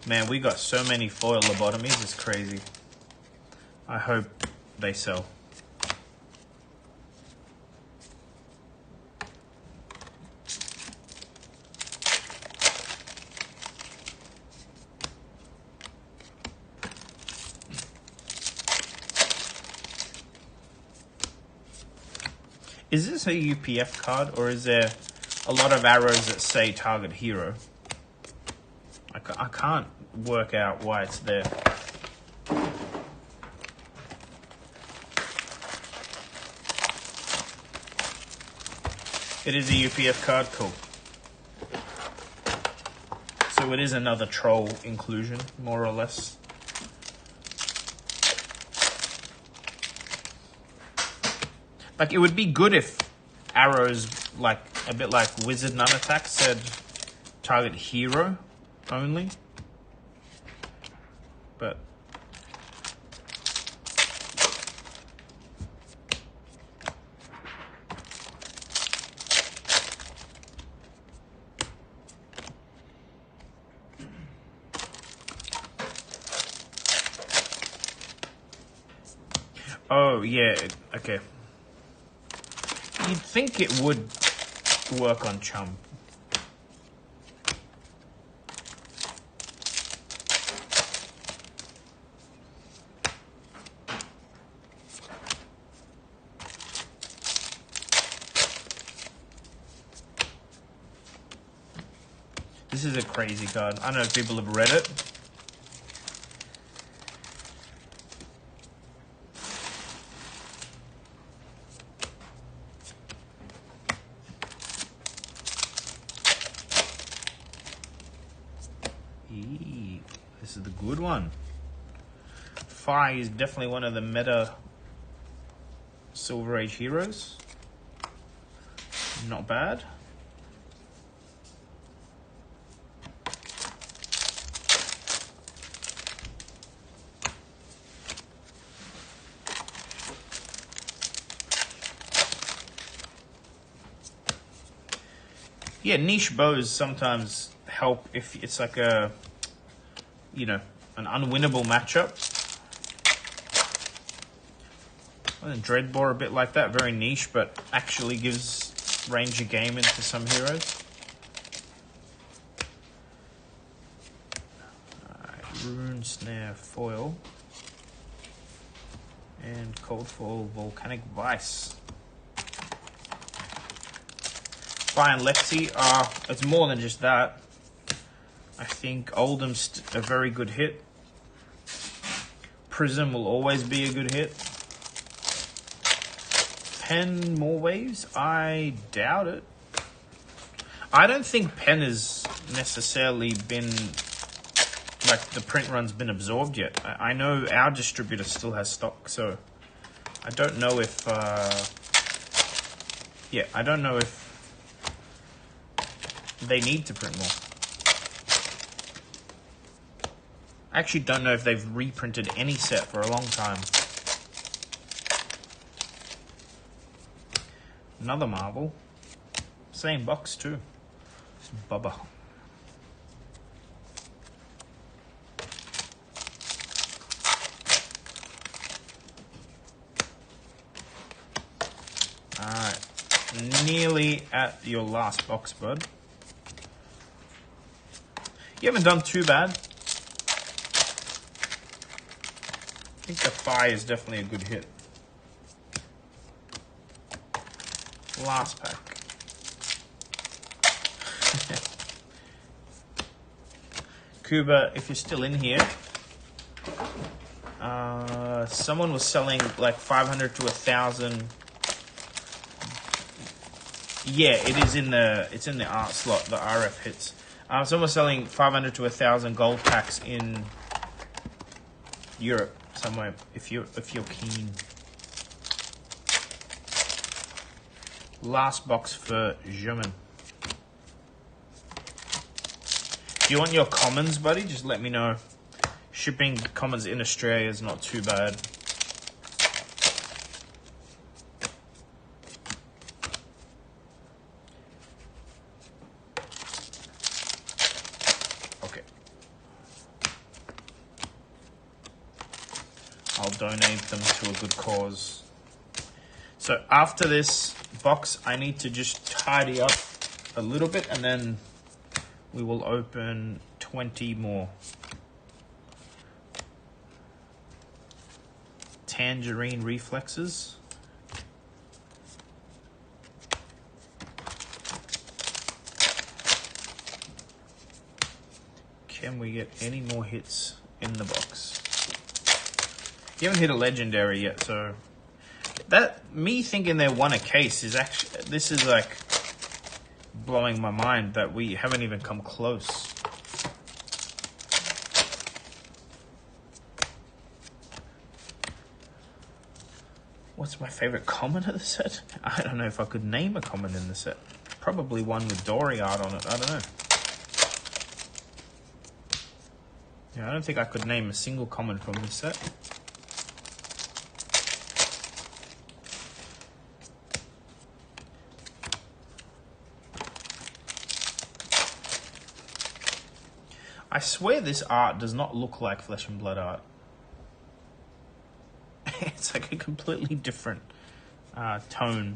S2: Man, we got so many foil lobotomies, it's crazy. I hope they sell. Is this a UPF card, or is there a lot of arrows that say target hero? I can't work out why it's there. It is a UPF card, cool. So it is another troll inclusion, more or less. Like, it would be good if arrows, like, a bit like Wizard Nun Attack, said target hero only. But oh yeah, okay. You'd think it would work on Chum. This is a crazy card. I don't know if people have read it. This is the good one. Fire is definitely one of the meta Silver Age heroes. Not bad. Yeah, niche bows sometimes help if it's like a, you know, an unwinnable matchup. And Dreadbore a bit like that, very niche, but actually gives Ranger game into some heroes. Alright, Rune Snare foil. And Cold Foil Volcanic Vice. Fire and Lexi, it's more than just that. I think Oldham's a very good hit. Prism will always be a good hit. Pen, more waves? I doubt it. I don't think Pen has necessarily been, like, the print run's been absorbed yet. I know our distributor still has stock, so I don't know if, yeah, I don't know if they need to print more. I actually don't know if they've reprinted any set for a long time. Another Marvel. Same box too. It's Bubba. Alright. Nearly at your last box, bud. You haven't done too bad. I think the Fire is definitely a good hit. Last pack. Kuba, if you're still in here, someone was selling like 500 to 1,000. Yeah, it's in the art slot, the RF hits. Someone was selling 500 to 1,000 gold packs in Europe somewhere. If you're keen. Last box for German. If you want your commons, buddy, just let me know. Shipping commons in Australia is not too bad. Okay. I'll donate them to a good cause. So after this box, I need to just tidy up a little bit, and then we will open 20 more. Tangerine Reflexes. Can we get any more hits in the box? You haven't hit a legendary yet, so that me thinking they won a case is actually, this is like blowing my mind that we haven't even come close. What's my favorite common of the set? I don't know if I could name a common in the set. Probably one with Dory art on it. I don't know. Yeah, I don't think I could name a single common from this set. I swear this art does not look like Flesh and Blood art. It's like a completely different tone.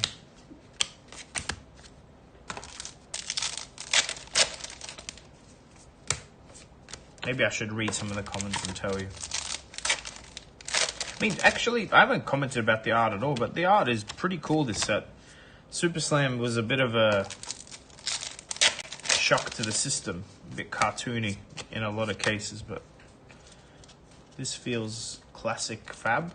S2: Maybe I should read some of the comments and tell you. I mean, actually, I haven't commented about the art at all, but the art is pretty cool, this set. Super Slam was a bit of a shock to the system, a bit cartoony in a lot of cases, but this feels classic Fab.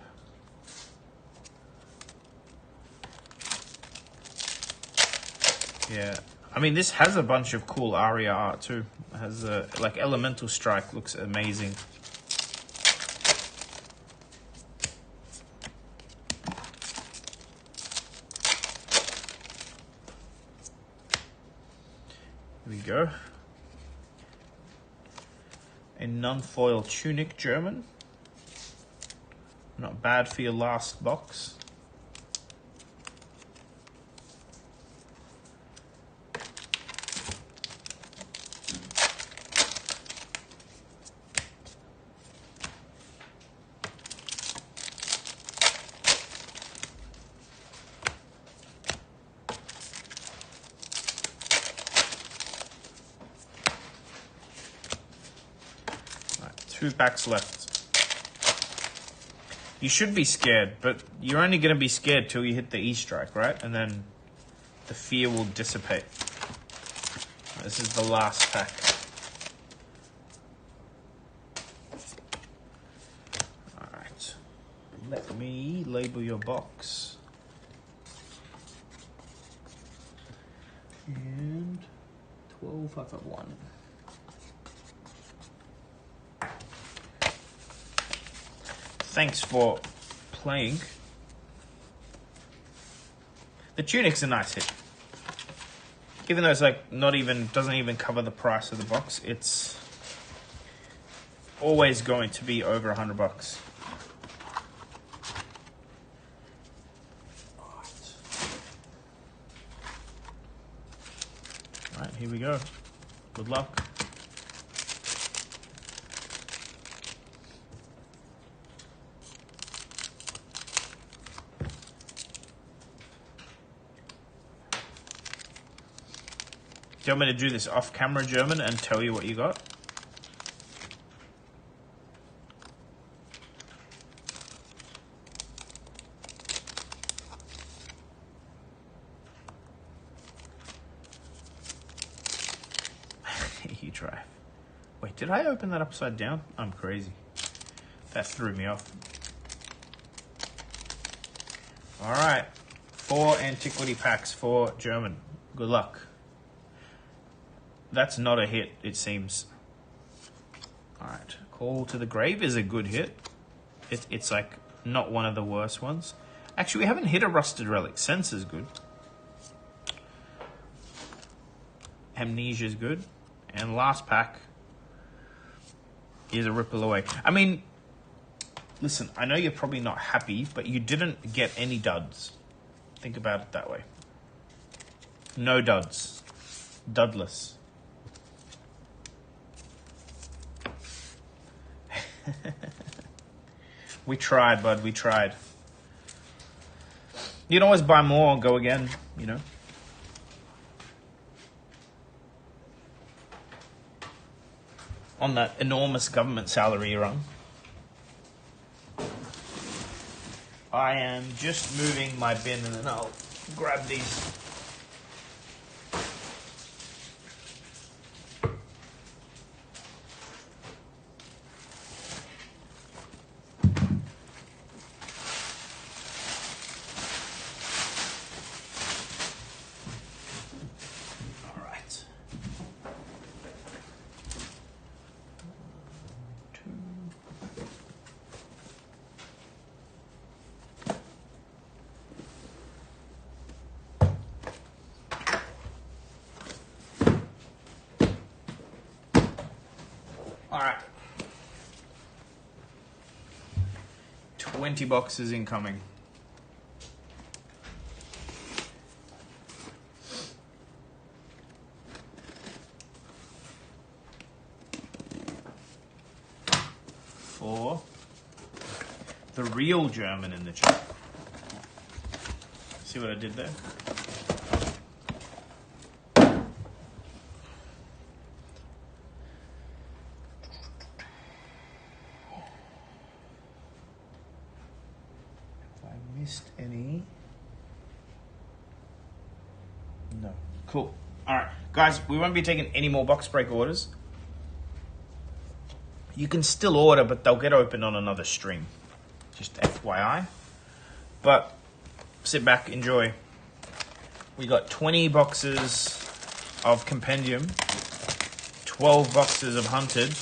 S2: Yeah, I mean, this has a bunch of cool aria art too. It has a, like, Elemental Strike looks amazing. Here we go. A non-foil Tunic German. Not bad for your last box. 2 packs left. You should be scared, but you're only going to be scared till you hit the E-strike, right? And then the fear will dissipate. This is the last pack. Alright. Let me label your box. And 12551. Thanks for playing. The tunic's a nice hit. Even though it's like doesn't even cover the price of the box, it's always going to be over $100. Alright, here we go. Good luck. Do you want me to do this off camera, German, and tell you what you got? You drive. Wait, did I open that upside down? I'm crazy. That threw me off. All right, 4 antiquity packs for German. Good luck. That's not a hit, it seems. All right, Call to the Grave is a good hit. It's like not one of the worst ones. Actually, we haven't hit a Rusted Relic. Sense is good. Amnesia is good. And last pack is a Ripple Away. I mean, listen, I know you're probably not happy, but you didn't get any duds. Think about it that way. No duds. Dudless. We tried, bud. We tried. You can always buy more and go again, you know. On that enormous government salary you're on. I am just moving my bin and then I'll grab these. All right. 20 boxes incoming. For the real German in the chat. See what I did there? Missed any? No. Cool. All right, guys, we won't be taking any more box break orders. You can still order, but they'll get opened on another stream. Just FYI. But sit back, enjoy. We got 20 boxes of Compendium, 12 boxes of Hunted,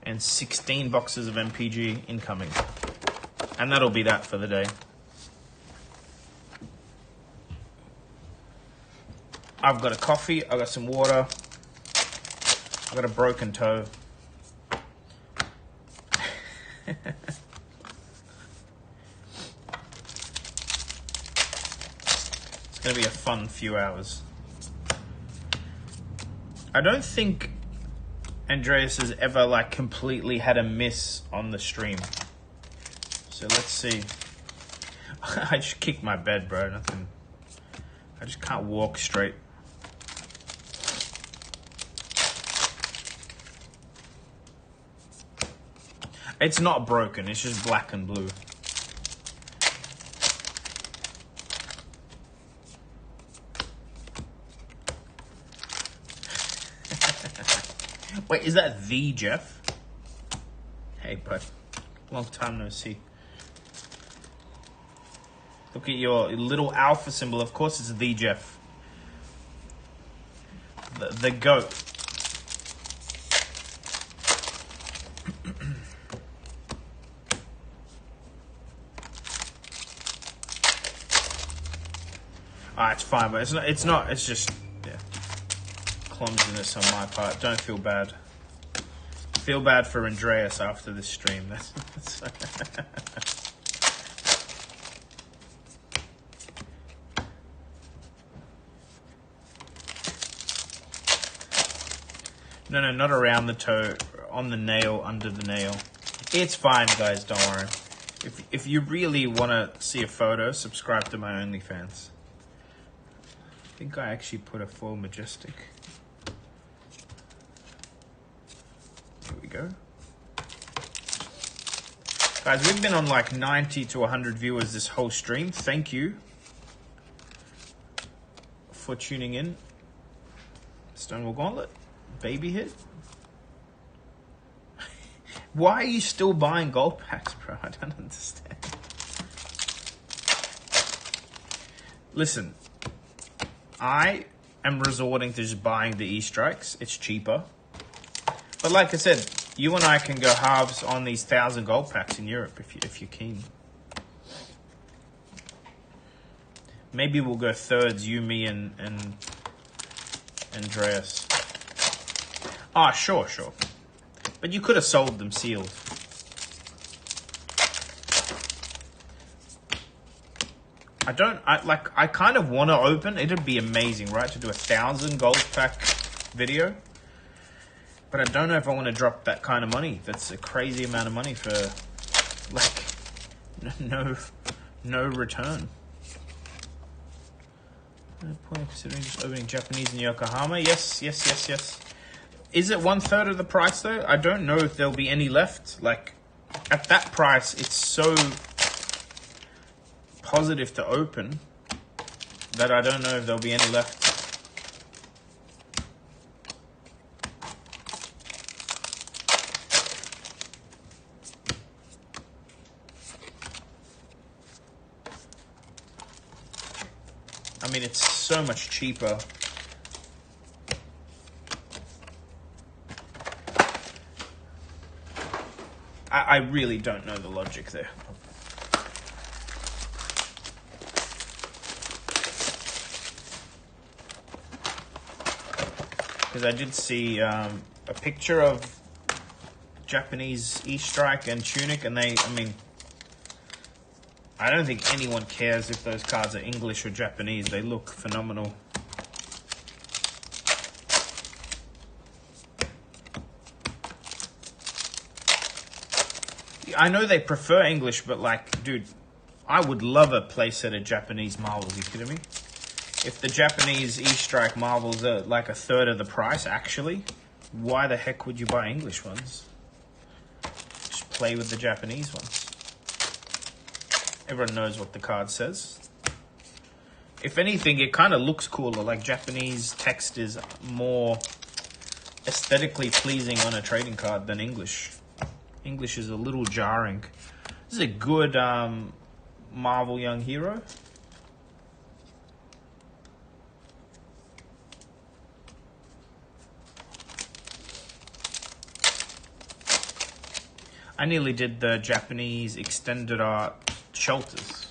S2: and 16 boxes of MPG incoming. And that'll be that for the day. I've got a coffee, I've got some water, I've got a broken toe. It's gonna be a fun few hours. I don't think Andreas has ever like completely had a miss on the stream. So let's see. I just kicked my bed, bro. Nothing. I just can't walk straight. It's not broken, it's just black and blue. Wait, is that the Jeff? Hey, bud. Long time no see. Look at your little alpha symbol. Of course it's the Jeff. The goat. It's fine, but it's not, it's just, yeah, clumsiness on my part. Don't feel bad. Feel bad for Andreas after this stream. No, not around the toe, on the nail, under the nail. It's fine, guys, don't worry. If you really want to see a photo, subscribe to my OnlyFans. I think I actually put a full majestic. Here we go. Guys, we've been on like 90 to 100 viewers this whole stream. Thank you for tuning in. Stonewall Gauntlet. Baby hit. Why are you still buying gold packs, bro? I don't understand. Listen, I am resorting to just buying the E-strikes. It's cheaper. But like I said, you and I can go halves on these 1,000 gold packs in Europe if you're keen. Maybe we'll go thirds, you, me, and Andreas. Ah, sure. But you could have sold them sealed. I kind of want to open. It'd be amazing, right? To do 1,000 gold pack video. But I don't know if I want to drop that kind of money. That's a crazy amount of money for, like, no return. No point considering just opening Japanese in Yokohama. Yes. Is it 1/3 of the price though? I don't know if there'll be any left. Like, at that price, it's so positive to open that I don't know if there'll be any left. I mean, it's so much cheaper. I really don't know the logic there. Because I did see a picture of Japanese E-strike and tunic, and I don't think anyone cares if those cards are English or Japanese. They look phenomenal. I know they prefer English, but like, dude, I would love a playset of Japanese marbles. You kidding me? If the Japanese E-strike marbles are like 1/3 of the price, actually, why the heck would you buy English ones? Just play with the Japanese ones. Everyone knows what the card says. If anything, it kind of looks cooler. Like, Japanese text is more aesthetically pleasing on a trading card than English. English is a little jarring. This is a good Marvel Young Hero. I nearly did the Japanese extended art shelters.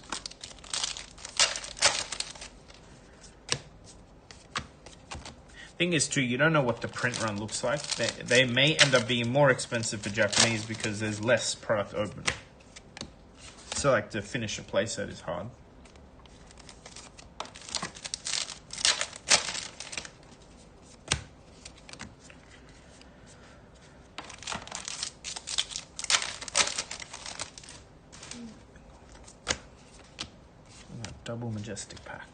S2: Thing is too, you don't know what the print run looks like. They may end up being more expensive for Japanese because there's less product open. So like to finish a playset is hard. Double majestic pack.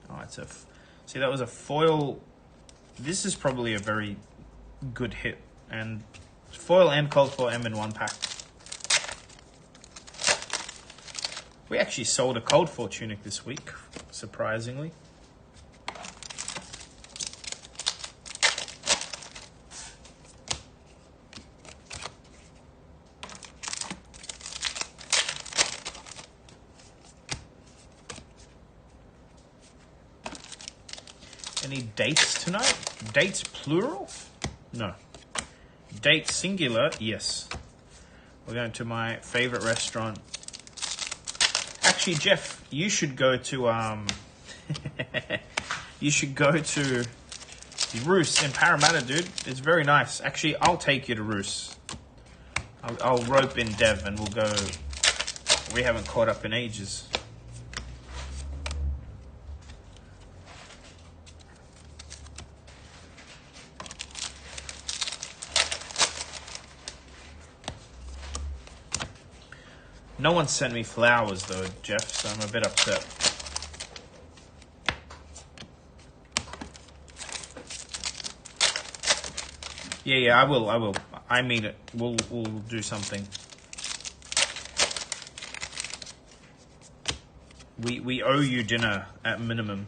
S2: Oh, it's a... See, that was a foil. This is probably a very good hit. And foil and cold foil M in one pack. We actually sold a cold foil tunic this week, surprisingly. Any dates tonight? Dates plural? No. Dates singular? Yes. We're going to my favorite restaurant. Actually, Jeff, you should go to you should go to Roos in Parramatta, dude. It's very nice. Actually, I'll take you to Roos. I'll rope in Dev and we'll go. We haven't caught up in ages. No one sent me flowers though, Jeff, so I'm a bit upset. Yeah, I will. I mean it. We'll do something. We owe you dinner at minimum.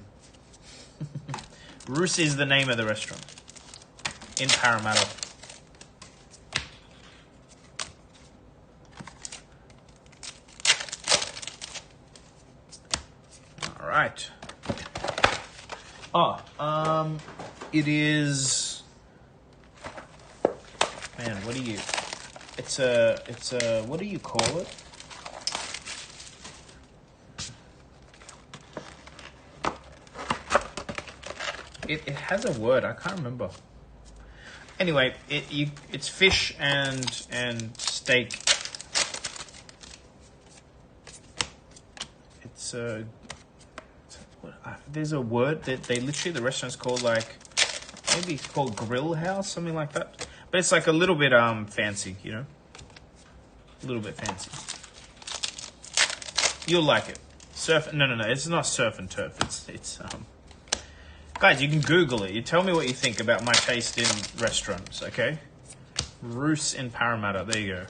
S2: Roos is the name of the restaurant in Parramatta. Right. Oh, it is. Man, what do you? It's a. What do you call it? It has a word. I can't remember. Anyway, it's fish and steak. It's a. There's a word that they literally, the restaurant's called like, maybe it's called Grill House, something like that. But it's like a little bit fancy, you know? A little bit fancy. You'll like it. No, it's not surf and turf. It's guys, you can Google it. You tell me what you think about my taste in restaurants, okay? Roos in Parramatta, there you go.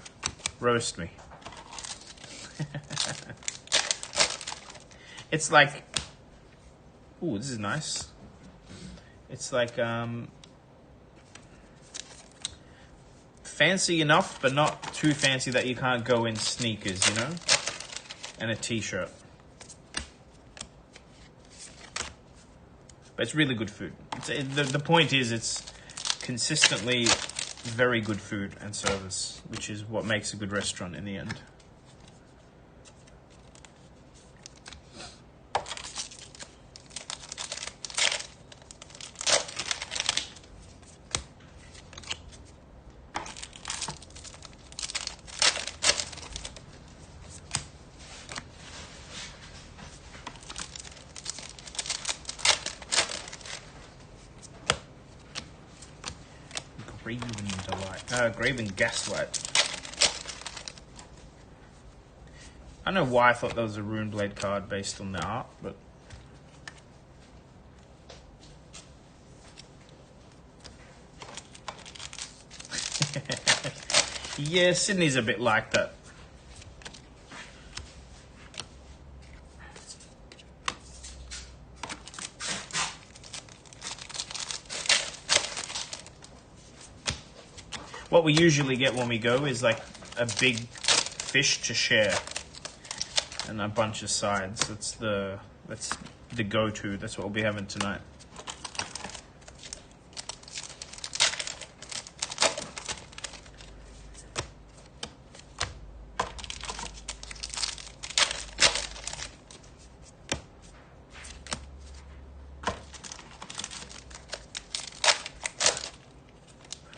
S2: Roast me. It's like, ooh, this is nice. It's like fancy enough, but not too fancy that you can't go in sneakers, you know? And a t-shirt. But it's really good food. The point is it's consistently very good food and service, which is what makes a good restaurant in the end. Graven Gaslight. I don't know why I thought that was a Runeblade card based on the art, but yeah, Sydney's a bit like that. What we usually get when we go is like a big fish to share and a bunch of sides. That's the go-to. That's what we'll be having tonight.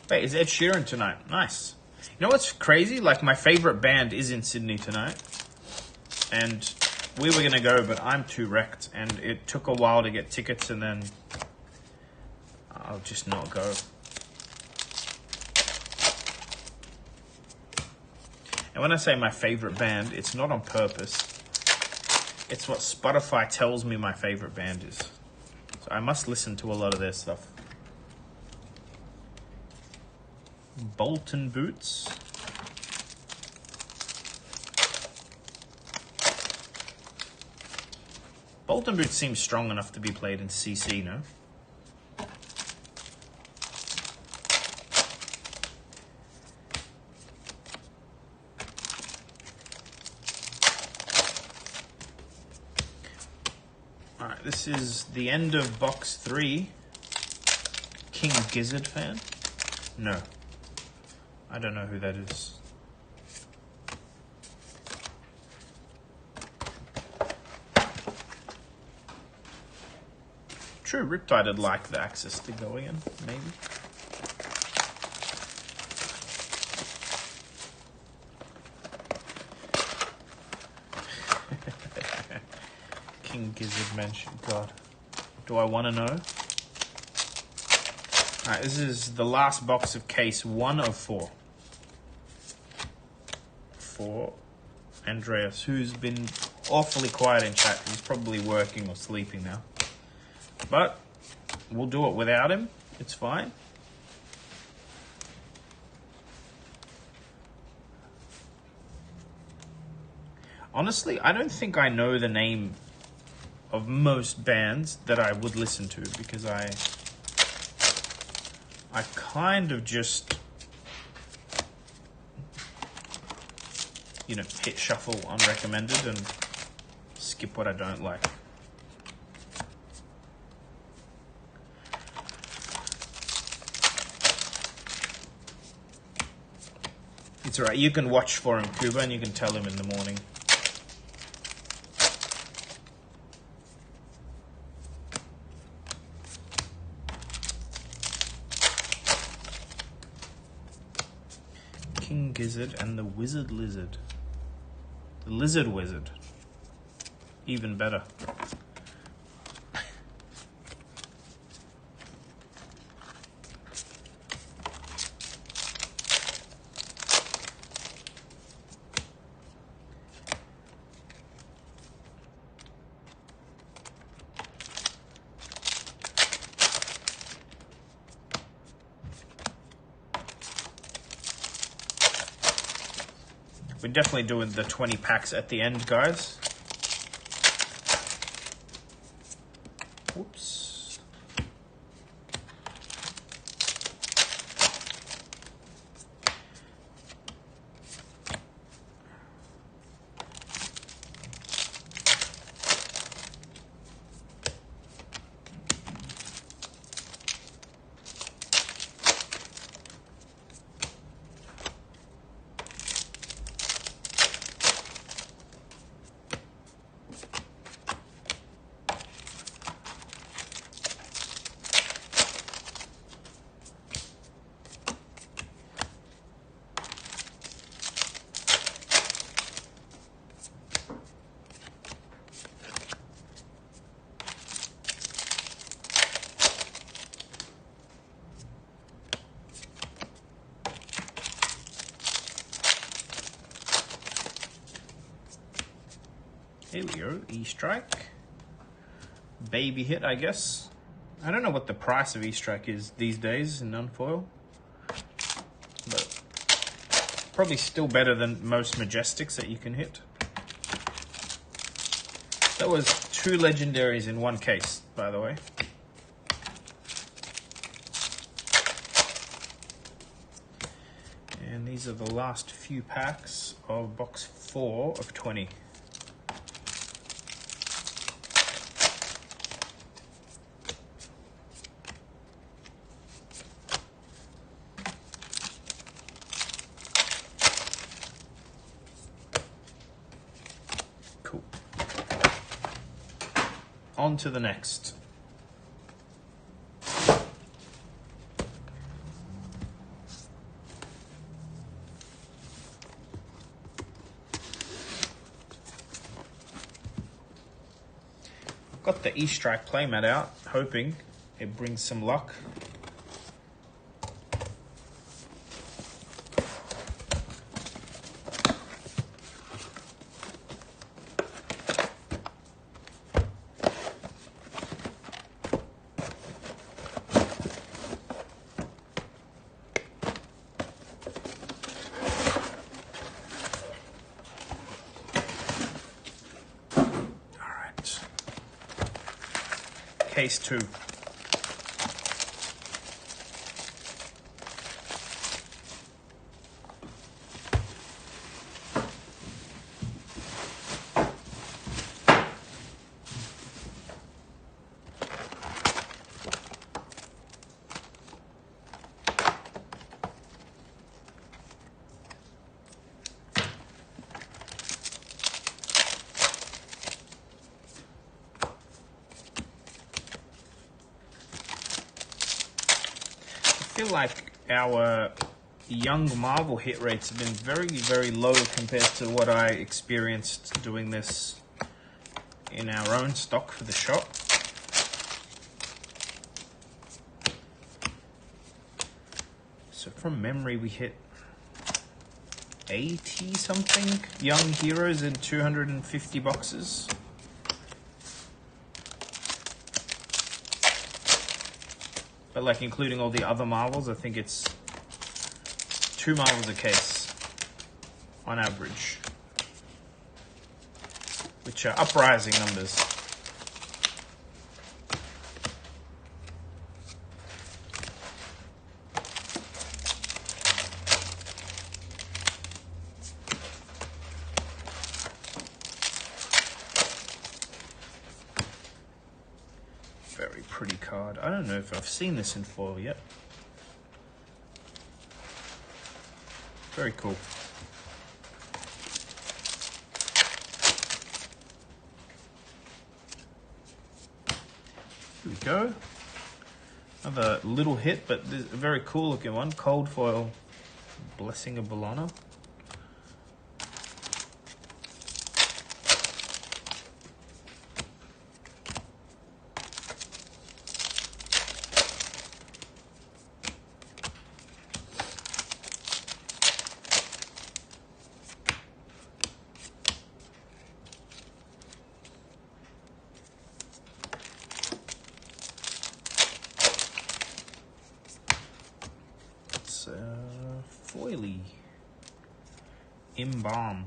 S2: Wait, is Ed Sheeran tonight? Nice. You know what's crazy? Like, my favorite band is in Sydney tonight. And we were going to go, but I'm too wrecked. And it took a while to get tickets, and then I'll just not go. And when I say my favorite band, it's not on purpose. It's what Spotify tells me my favorite band is. So I must listen to a lot of their stuff. Bolton Boots. Bolton Boots seems strong enough to be played in CC, no? Alright, this is the end of box 3. King Gizzard fan? No. I don't know who that is. True, Riptide would like the access to go in, maybe. King Gizzard mention. God. Do I want to know? Alright, this is the last box of case 1 of 4. For Andreas, who's been awfully quiet in chat. He's probably working or sleeping now. But we'll do it without him. It's fine. Honestly, I don't think I know the name of most bands that I would listen to, because I kind of just, you know, hit shuffle unrecommended and skip what I don't like. It's alright, you can watch for him, Kuba, and you can tell him in the morning. King Gizzard and the Wizard Lizard. The Lizard Wizard. Even better. We're definitely doing the 20 packs at the end, guys. Whoops. Here we go, E-Strike. Baby hit, I guess. I don't know what the price of E-Strike is these days in unfoil, but probably still better than most Majestics that you can hit. That was 2 legendaries in one case, by the way. And these are the last few packs of box 4 of 20. Cool. On to the next. Got the E-Strike playmat out, hoping it brings some luck. case 2. I feel like our young Marvel hit rates have been very, very low compared to what I experienced doing this in our own stock for the shop. So from memory, we hit 80 something young heroes in 250 boxes. But like including all the other Marvels, I think it's 2 Marvels a case on average, which are uprising numbers. Very pretty card. I don't know if I've seen this in foil yet. Very cool. Here we go. Another little hit, but this is a very cool looking one. Cold foil, Blessing of Bologna. Foily Embalm.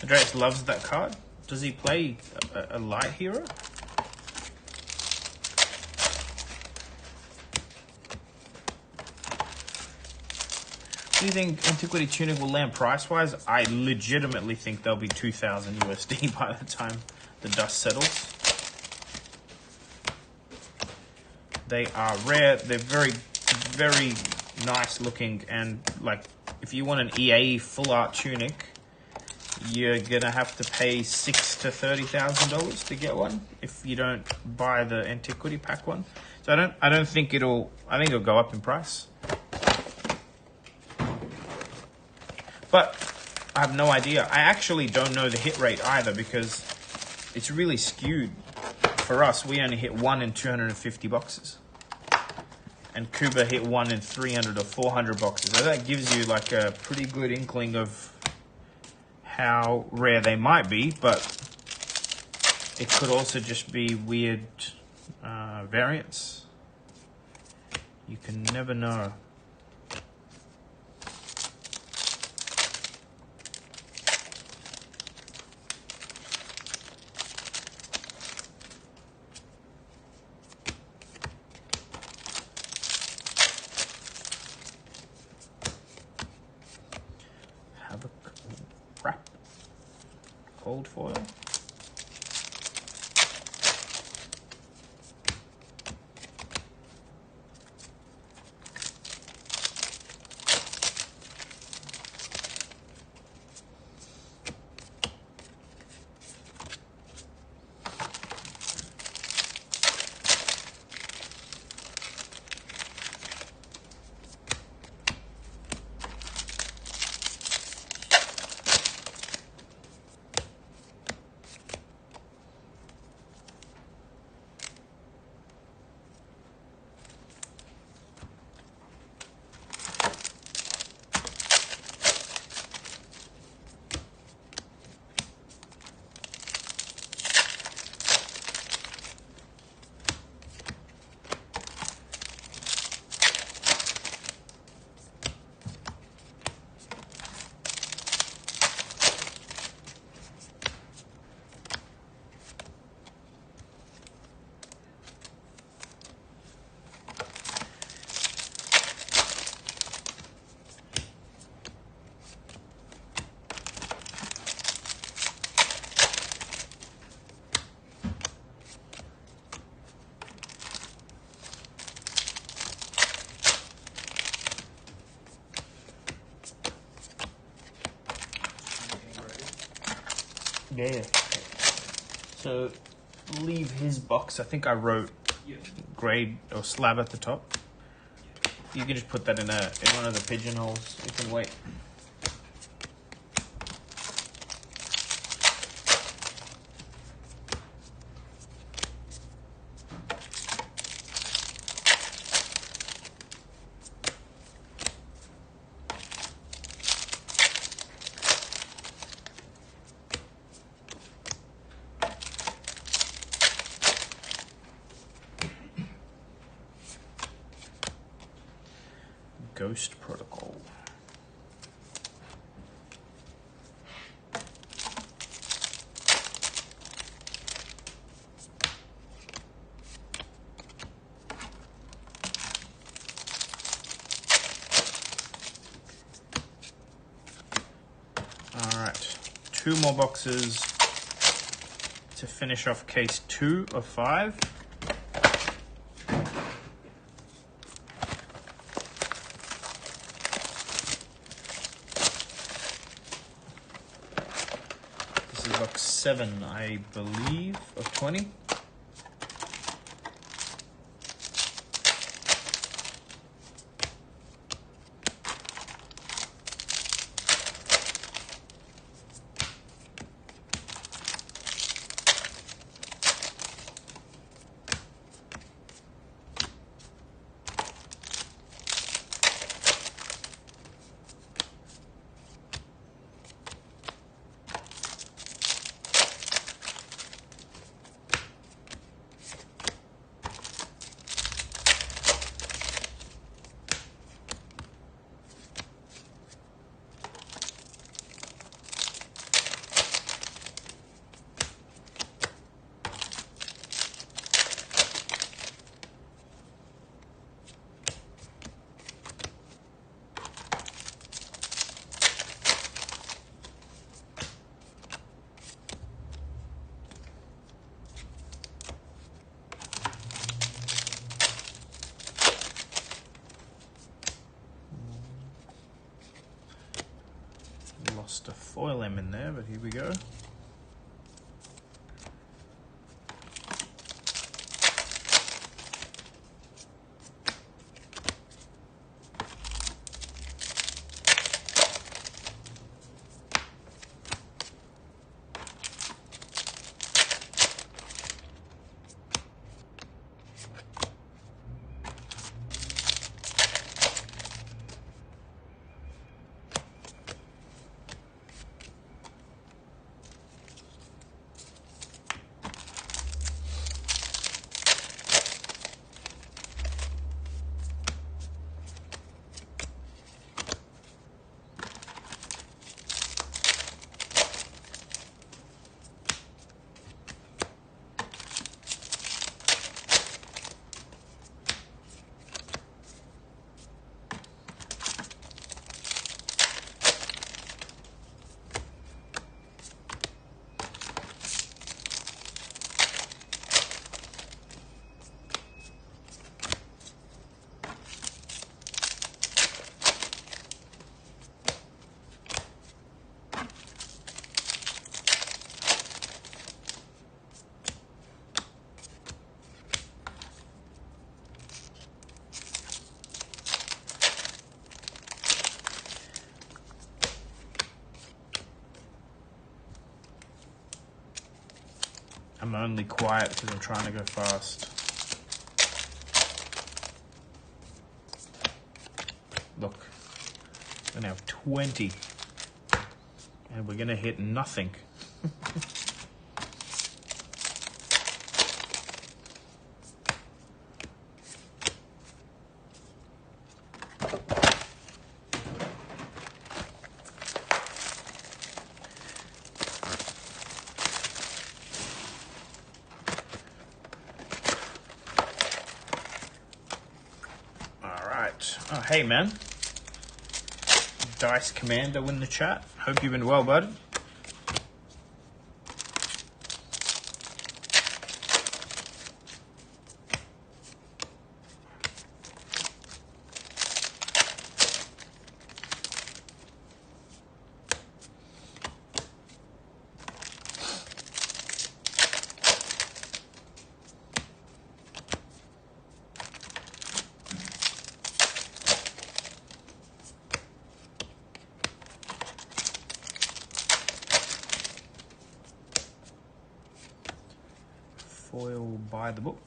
S2: Andreas loves that card. Does he play a light hero? Do you think Antiquity Tunic will land price-wise? I legitimately think they'll be 2,000 USD by the time the dust settles. They are rare. They're very, very nice looking, and like if you want an EA full art tunic, you're gonna have to pay $6,000 to $30,000 to get one if you don't buy the Antiquity pack one. So I don't think it'll. I think it'll go up in price. But I have no idea. I actually don't know the hit rate either because it's really skewed. For us, we only hit 1 in 250 boxes. And Kuba hit 1 in 300 or 400 boxes. So that gives you like a pretty good inkling of how rare they might be, but it could also just be weird variants. You can never know. Have a wrap. Cold foil. Yeah. So leave his box. I think I wrote grade or slab at the top. You can just put that in one of the pigeonholes. You can wait. Ghost Protocol. All right, 2 more boxes to finish off case 2 of 5. Box 7, I believe, of 20. Lost a foil M in there, but here we go. I'm only quiet because I'm trying to go fast. Look, we're gonna have 20, and we're gonna hit nothing. Oh, hey, man. Dice Commander in the chat. Hope you've been well, bud. buy the book.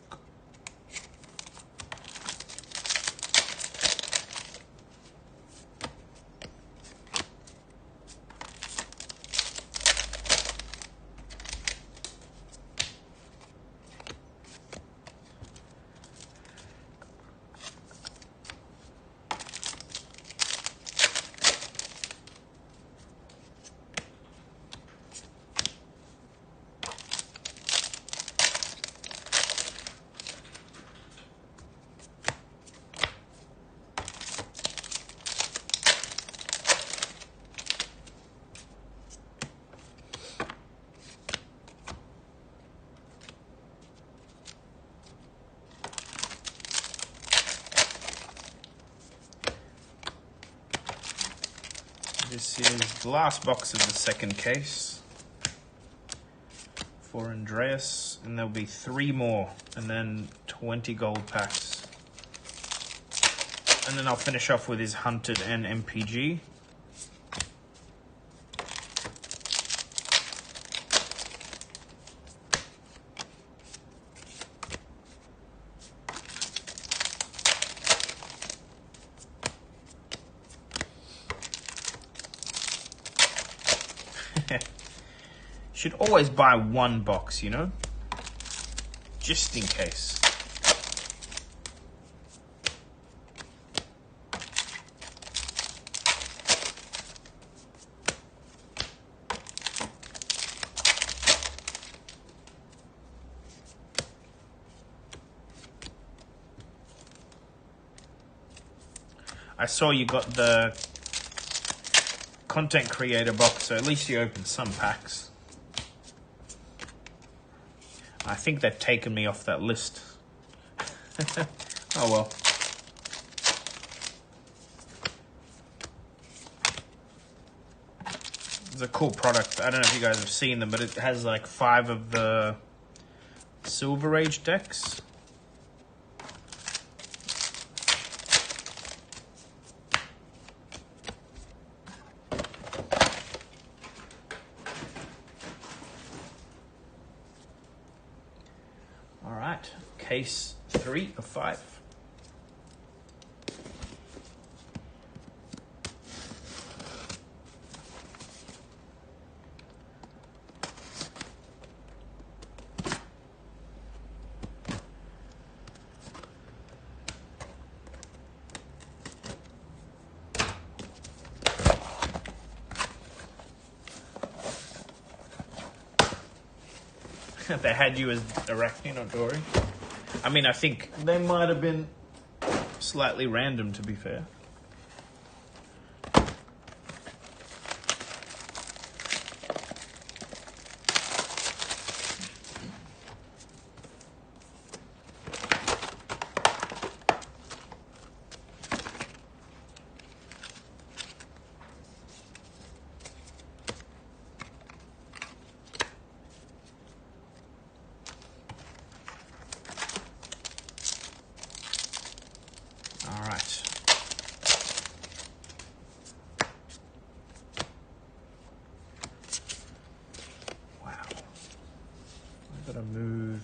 S2: This is the last box of the second case for Andreas, and there'll be 3 more, and then 20 gold packs. And then I'll finish off with his Hunted and MPG. Should always buy 1 box, you know, just in case. I saw you got the content creator box, so at least you opened some packs. I think they've taken me off that list. Oh well. It's a cool product. I don't know if you guys have seen them, but it has like 5 of the Silver Age decks. Alright, case 3 of 5. They had you as Arachne, not Dory. I mean, I think they might have been slightly random, to be fair.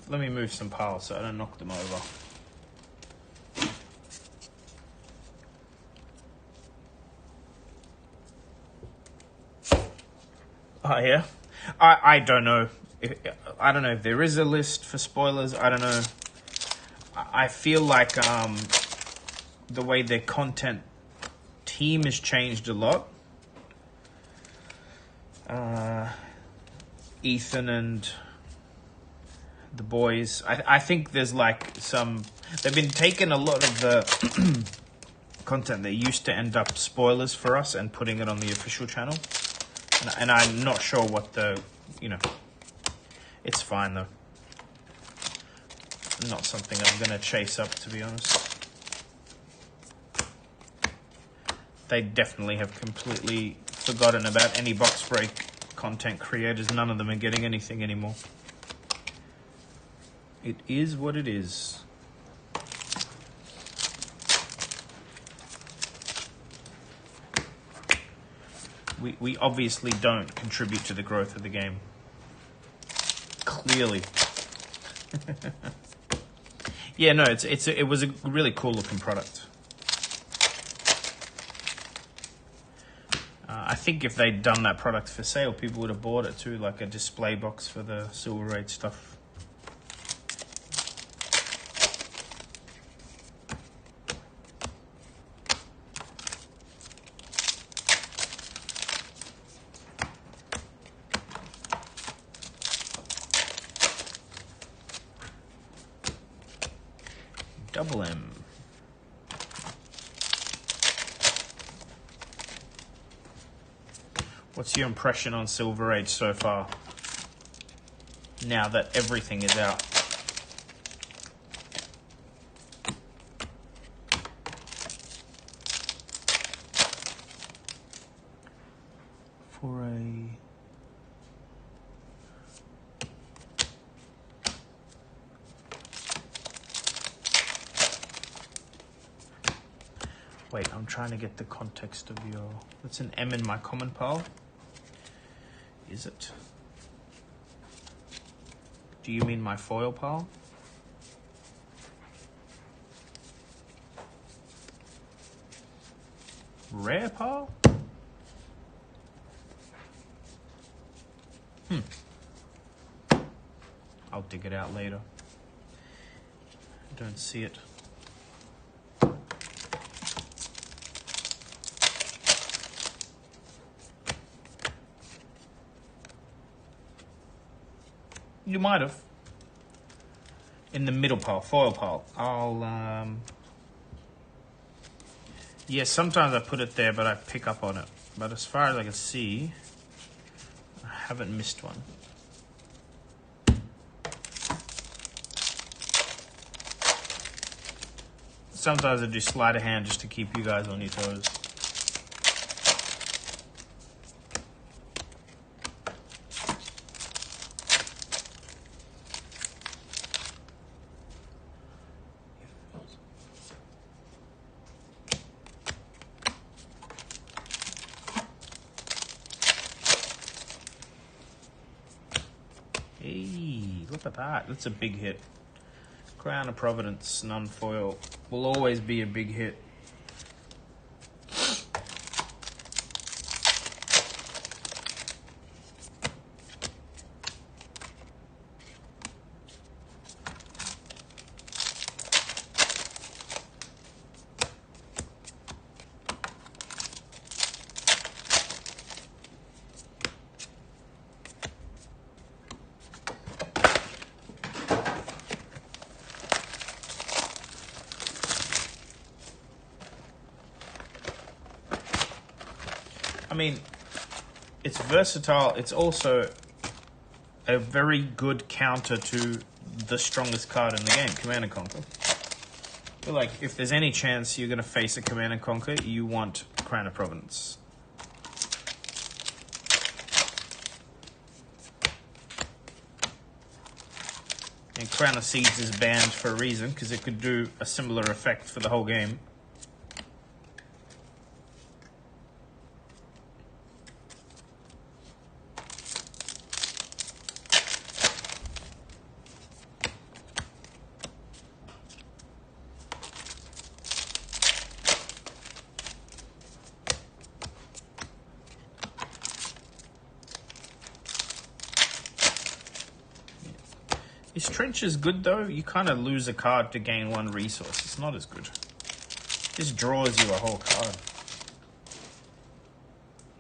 S2: Let me move some piles so I don't knock them over. Oh yeah, I don't know. I don't know if there is a list for spoilers. I don't know. I feel like the way their content team has changed a lot. Ethan and the boys, I think there's like they've been taking a lot of the content that used to end up spoilers for us and putting it on the official channel. And I'm not sure what it's fine though. Not something I'm gonna chase up, to be honest. They definitely have completely forgotten about any box break content creators. None of them are getting anything anymore. It is what it is. We obviously don't contribute to the growth of the game. Clearly. Yeah, no, it was a really cool looking product. I think if they'd done that product for sale, people would have bought it too, like a display box for the Silver Age stuff. Double M. What's your impression on Silver Age so far? Now that everything is out. For a... Wait, I'm trying to get the context of your... That's an M in my common pile. Is it? Do you mean my foil pile? Rare pile? I'll dig it out later. I don't see it. You might have. In the middle pile, foil pile. I'll, yeah, sometimes I put it there, but I pick up on it. But as far as I can see, I haven't missed one. Sometimes I do sleight of hand just to keep you guys on your toes. Hey, look at that. That's a big hit. Crown of Providence, non-foil, will always be a big hit. I mean, it's versatile. It's also a very good counter to the strongest card in the game, Command & Conquer. But like, if there's any chance you're going to face a Command & Conquer, you want Crown of Providence. And Crown of Seeds is banned for a reason, because it could do a similar effect for the whole game. Is Trenches good though? You kind of lose a card to gain one resource. It's not as good. Just draws you a whole card.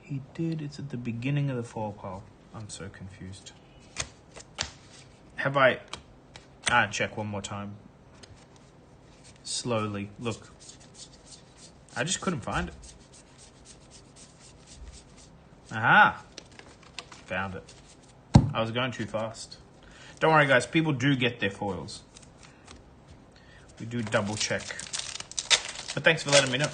S2: He did. It's at the beginning of the foil pile. I'm so confused. Have I... check one more time. Slowly. Look. I just couldn't find it. Aha! Found it. I was going too fast. Don't worry, guys. People do get their foils. We do double check. But thanks for letting me know.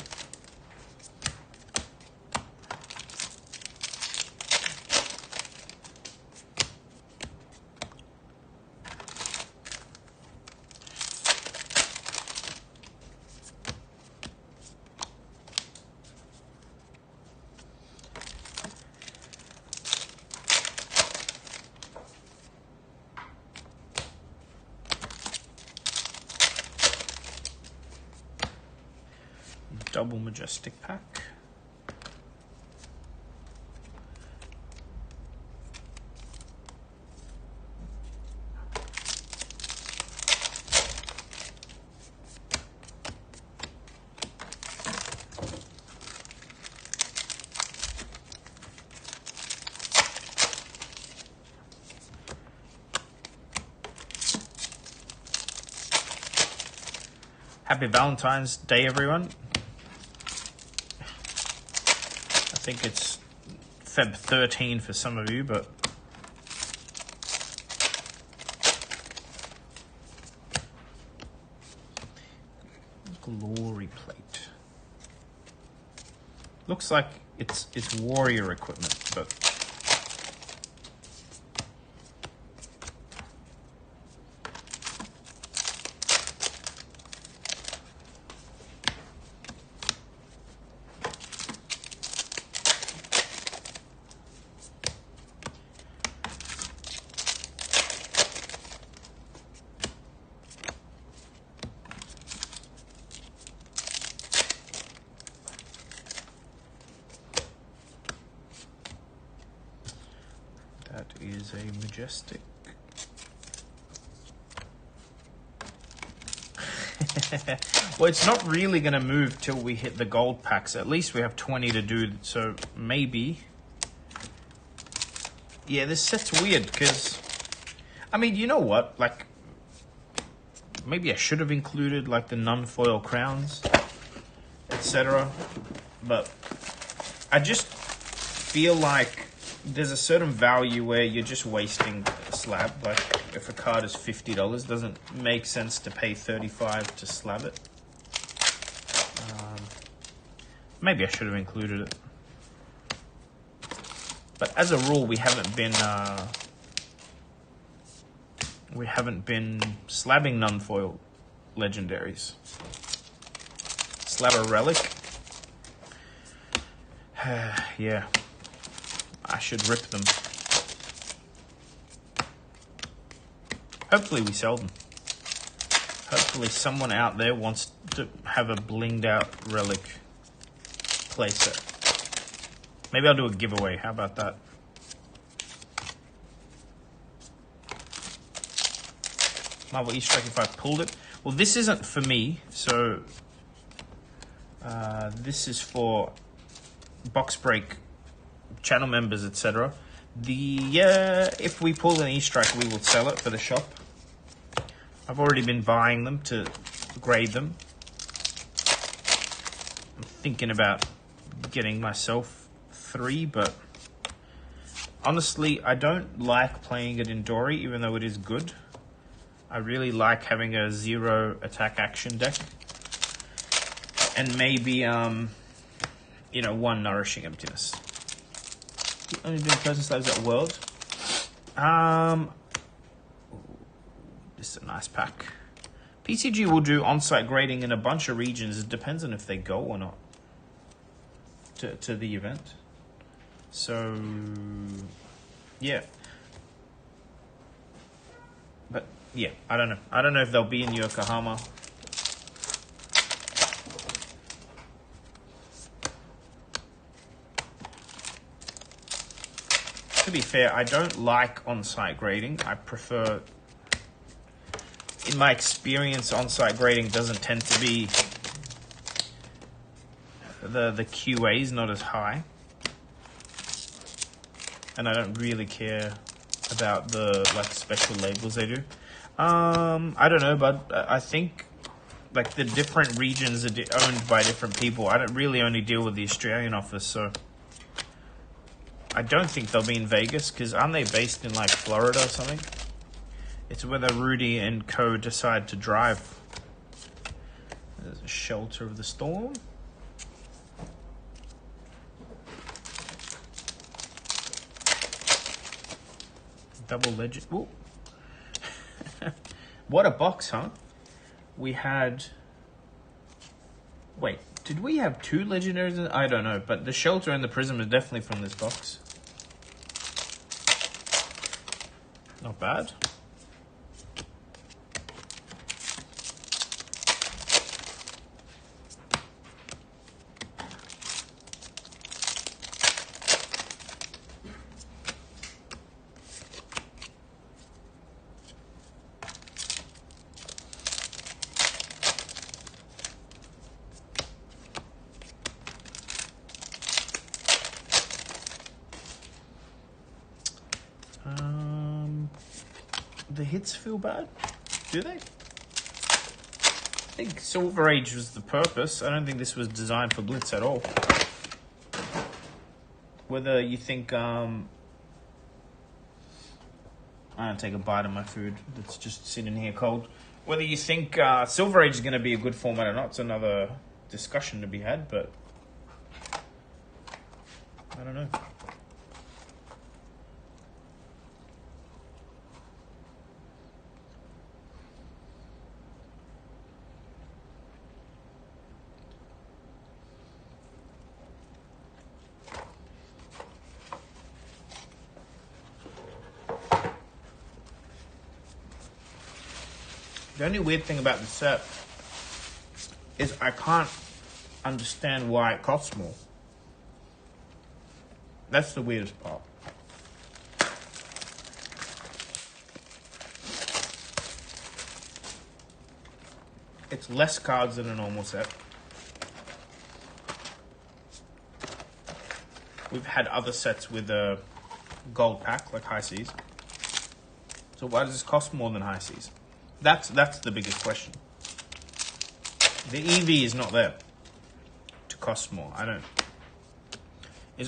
S2: double majestic pack. Happy Valentine's Day, everyone. I think it's Feb 13 for some of you, but glory plate. Looks like it's warrior equipment, but that is a majestic. Well, it's not really going to move till we hit the gold packs. At least we have 20 to do, so maybe. Yeah, this set's weird because, I mean, you know what? Like, maybe I should have included like the non-foil crowns, etc. But I just feel like there's a certain value where you're just wasting a slab. Like if a card is $50, doesn't make sense to pay $35 to slab it. Maybe I should have included it. But as a rule, we haven't been slabbing non-foil legendaries. Slab a relic. Yeah. I should rip them. Hopefully we sell them. Hopefully someone out there wants to have a blinged out relic playset. Maybe I'll do a giveaway. How about that? Marvel Easter egg if I pulled it. Well, this isn't for me, so this is for box break channel members, etc. If we pull an Easter egg, we will sell it for the shop. I've already been buying them to grade them. I'm thinking about getting myself 3, but honestly, I don't like playing it in Dory, even though it is good. I really like having a 0 attack action deck, and maybe you know, 1 nourishing emptiness. Only doing person slabs at World. This is a nice pack. PCG will do on-site grading in a bunch of regions. It depends on if they go or not to the event. So yeah, but yeah, I don't know. I don't know if they'll be in Yokohama. To be fair, I don't like on-site grading. I prefer, in my experience, on-site grading doesn't tend to be, the QA is not as high. And I don't really care about the like special labels they do. I don't know, but I think like the different regions are owned by different people. I don't really only deal with the Australian office, so I don't think they'll be in Vegas, because aren't they based in like Florida or something? It's whether Rudy and co decide to drive. There's a Shelter of the Storm. Double legend. Ooh. What a box, huh? We had... Wait, did we have 2 legendaries? I don't know, but the Shelter and the Prism is definitely from this box. Not bad. the hits feel bad? Do they? I think Silver Age was the purpose. I don't think this was designed for Blitz at all. Whether you think, I don't take a bite of my food that's just sitting here cold. Whether you think Silver Age is going to be a good format or not, it's another discussion to be had, but I don't know. The only weird thing about the set is I can't understand why it costs more. That's the weirdest part. It's less cards than a normal set. We've had other sets with a gold pack, like High Seas. So why does this cost more than High Seas? That's the biggest question. The EV is not there to cost more.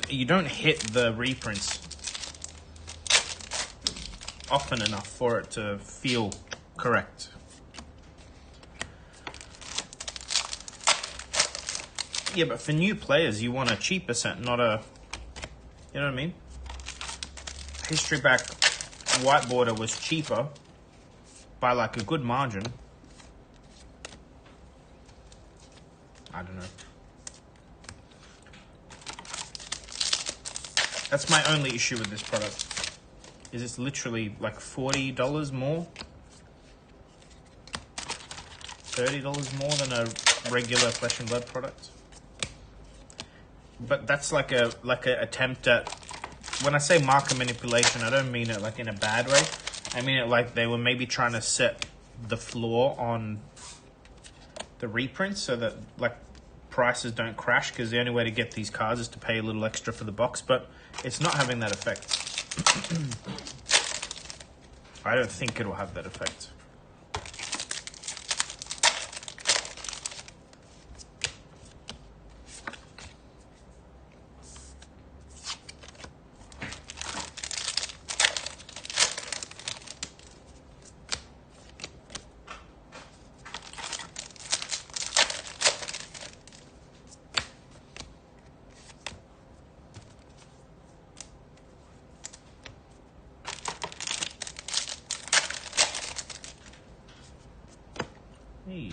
S2: You don't hit the reprints often enough for it to feel correct. Yeah, but for new players, you want a cheaper set, not a... You know what I mean? History back white border was cheaper by like a good margin. I don't know. That's my only issue with this product. Is it's literally like $40 more, $30 more than a regular Flesh and Blood product. But that's like a attempt at, when I say market manipulation, I don't mean it like in a bad way. I mean it like they were maybe trying to set the floor on the reprints so that like prices don't crash, because the only way to get these cards is to pay a little extra for the box, but it's not having that effect. I don't think it'll have that effect. Hey,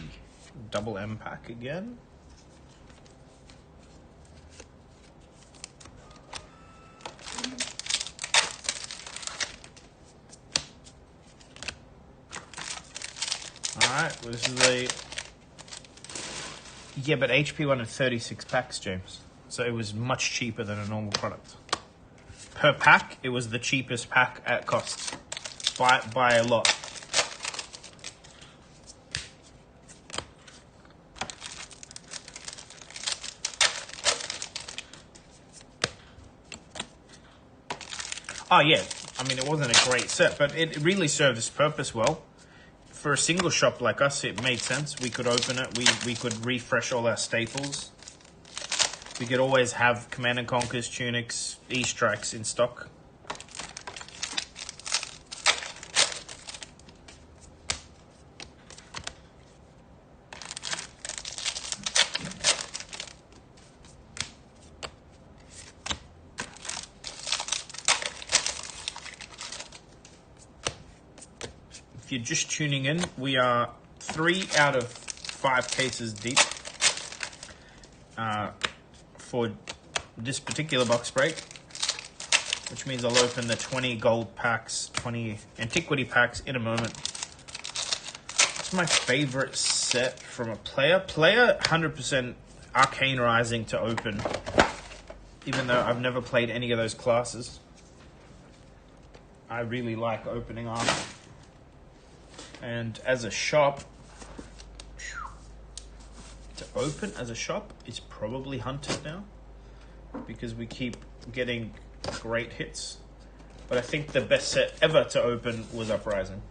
S2: double M pack again. Alright, well, this is a... Yeah, but HP wanted 36 packs, James. So it was much cheaper than a normal product. Per pack, it was the cheapest pack at cost. By a lot. Oh yeah, I mean it wasn't a great set, but it really served its purpose well. For a single shop like us, it made sense. We could open it, we could refresh all our staples. We could always have Command and Conquers, Tunics, E-Strikes in stock. If you're just tuning in, we are 3 out of 5 cases deep for this particular box break, which means I'll open the 20 gold packs, 20 antiquity packs in a moment. It's my favorite set from a player. 100% Arcane Rising to open, even though I've never played any of those classes. I really like opening armor. And as a shop, to open as a shop is probably Hunted now, because we keep getting great hits. But I think the best set ever to open was Uprising.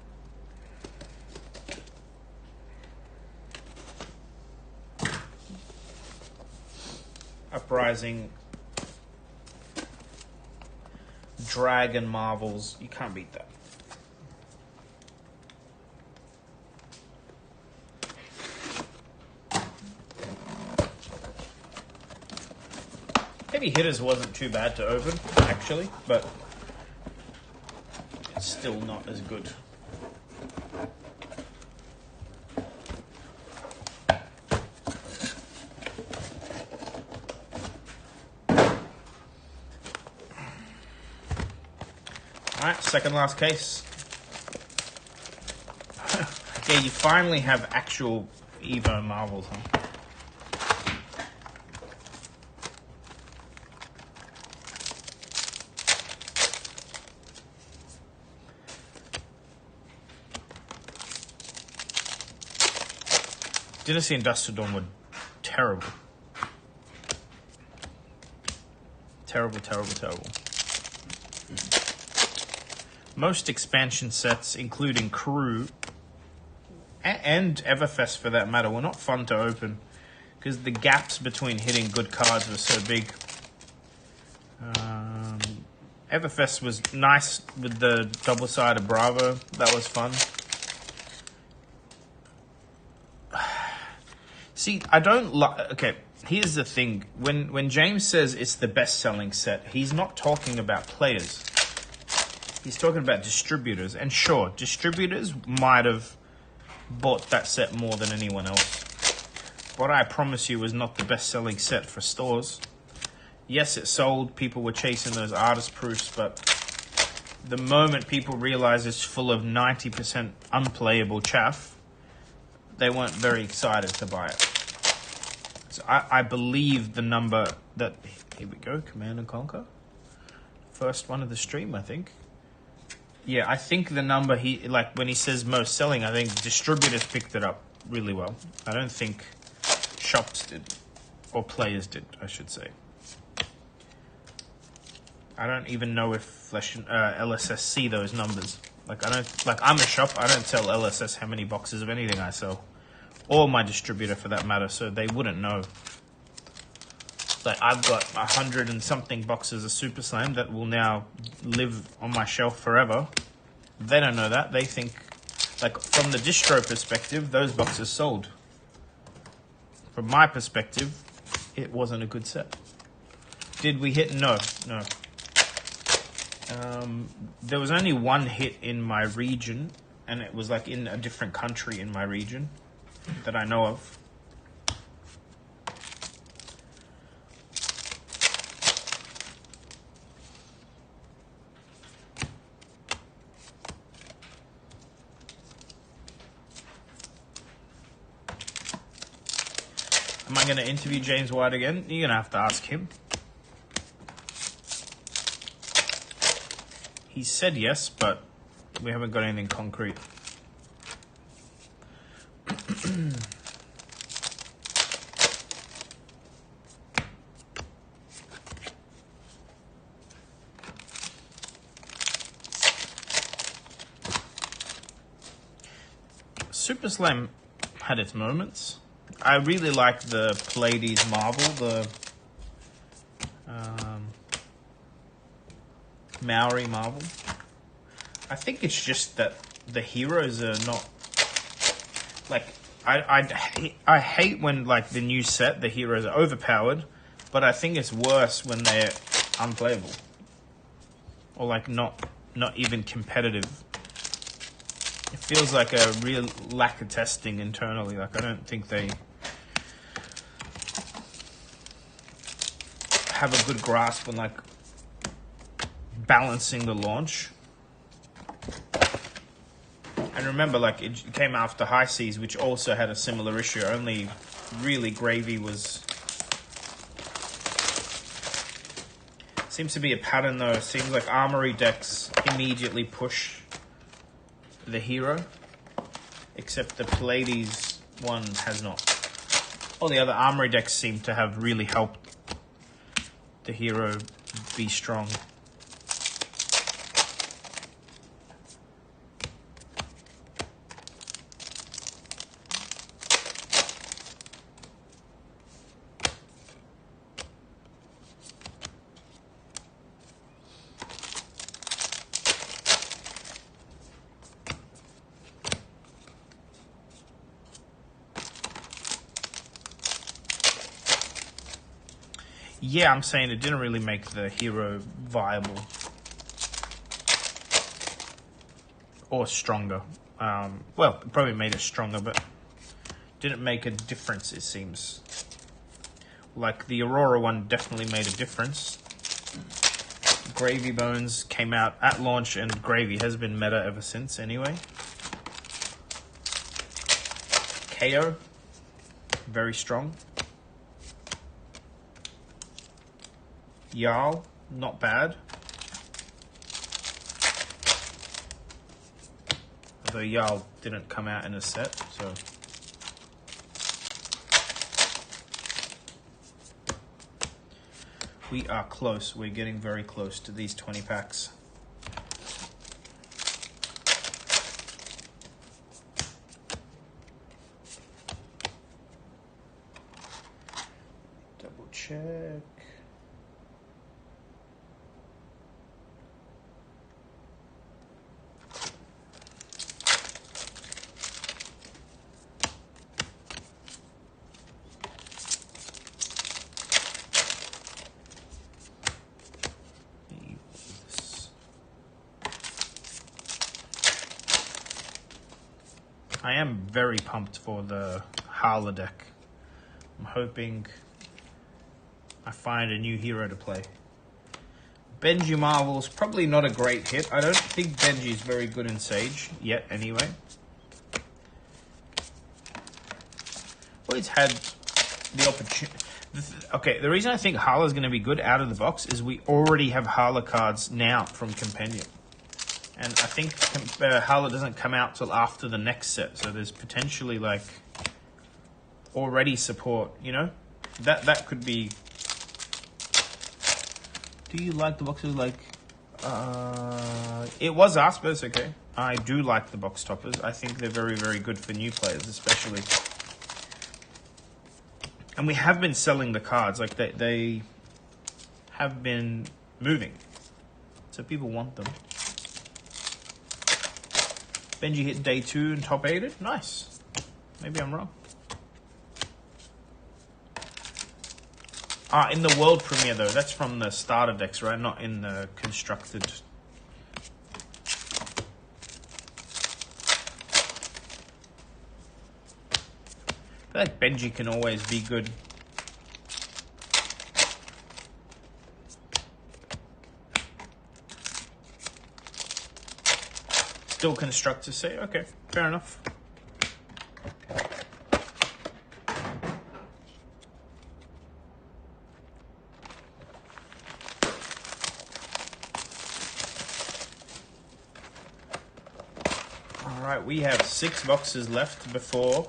S2: Uprising, Dragon Marvels. You can't beat that. Heavy Hitters wasn't too bad to open, actually, but it's still not as good. Alright, second last case. Okay, you finally have actual Evo Marvels, huh? Dynasty and Dust to Dawn were terrible. Terrible, terrible, terrible. Most expansion sets, including Crew and Everfest for that matter, were not fun to open because the gaps between hitting good cards were so big. Everfest was nice with the double-sided Bravo. That was fun. See, I don't like... Okay, here's the thing. When James says it's the best-selling set, he's not talking about players. He's talking about distributors. And sure, distributors might have bought that set more than anyone else. What I promise you was not the best-selling set for stores. Yes, it sold. People were chasing those artist proofs, but the moment people realize it's full of 90% unplayable chaff, they weren't very excited to buy it. So I believe the number that... Here we go, Command and Conquer. First one of the stream, I think. Yeah, I think the number when he says most selling, I think distributors picked it up really well. I don't think shops did, or players did, I should say. I don't even know if LSS see those numbers. I'm a shop. I don't tell LSS how many boxes of anything I sell, or my distributor for that matter, so they wouldn't know. Like, I've got 100 and something boxes of Super Slam that will now live on my shelf forever. They don't know that. They think, like, from the distro perspective, those boxes sold. From my perspective, it wasn't a good set. Did we hit? No. There was only one hit in my region, and it was like in a different country in my region that I know of. Am I going to interview James White again? You're going to have to ask him. He said yes, but we haven't got anything concrete. Super Slam had its moments. I really like the Pleiades Marvel, the Maori Marvel. I think it's just that the heroes are not like I hate when like the new set the heroes are overpowered, but I think it's worse when they're unplayable or like not even competitive. It feels like a real lack of testing internally. Like I don't think they have a good grasp on like balancing the launch. And remember, like it came after High Seas, which also had a similar issue. Only really Gravy was. Seems to be a pattern though. It seems like Armory decks immediately push the hero, except the Pleiades one has not. All the other Armory decks seem to have really helped the hero be strong. Yeah, I'm saying it didn't really make the hero viable. Or stronger. Well, it probably made it stronger, but didn't make a difference, it seems. Like, the Aurora one definitely made a difference. Gravy Bones came out at launch, and Gravy has been meta ever since, anyway. KO, very strong. Jarl, not bad. Although Jarl didn't come out in a set, so... We are close. We're getting very close to these 20 packs. Double check. I am very pumped for the Hala deck. I'm hoping I find a new hero to play. Benji Marvel's probably not a great hit. I don't think Benji is very good in Sage yet, anyway. Always had the opportunity. Okay, the reason I think Hala is going to be good out of the box is we already have Hala cards now from Compendium. And I think Hala doesn't come out till after the next set, so there's potentially like already support, you know? That could be. Do you like the boxes? Like, it was asked, but it's okay. I do like the box toppers. I think they're very, very good for new players, especially. And we have been selling the cards, like they have been moving, so people want them. Benji hit day 2 and top 8'd. Nice. Maybe I'm wrong. In the world premiere though, that's from the starter decks, right? Not in the constructed. I feel like Benji can always be good. Still construct to say, okay, fair enough. All right, we have 6 boxes left before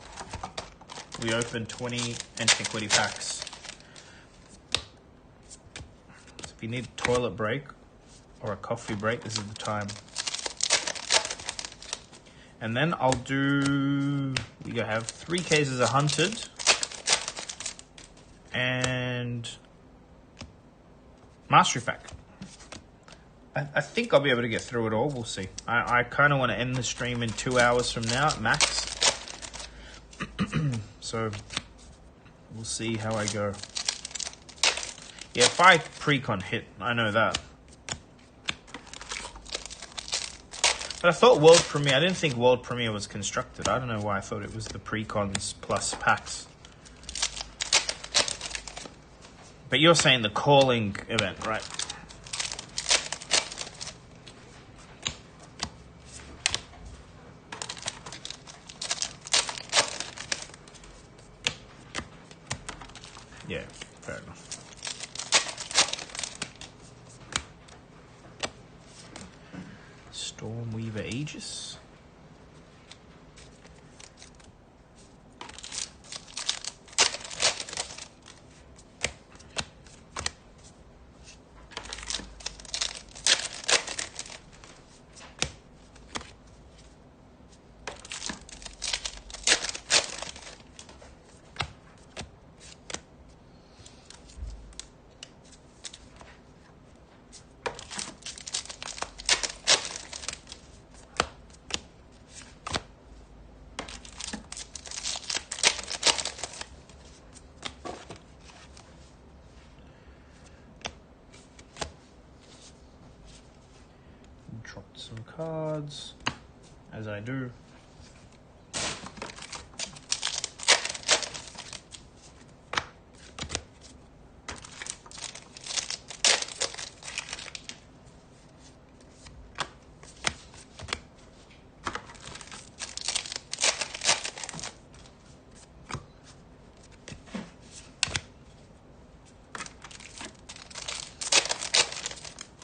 S2: we open 20 Antiquity packs. So if you need a toilet break or a coffee break, this is the time. And then I'll do, we have 3 cases of Hunted and Mastery Pack. I think I'll be able to get through it all, we'll see. I kind of want to end the stream in 2 hours from now at max. So, we'll see how I go. Yeah, 5 Precon hit, I know that. But I thought World Premiere, I didn't think World Premiere was constructed. I don't know why I thought it was the Precons plus packs. But you're saying the calling event, right? Yeah, fair enough. Stormweaver Aegis. cards, as I do.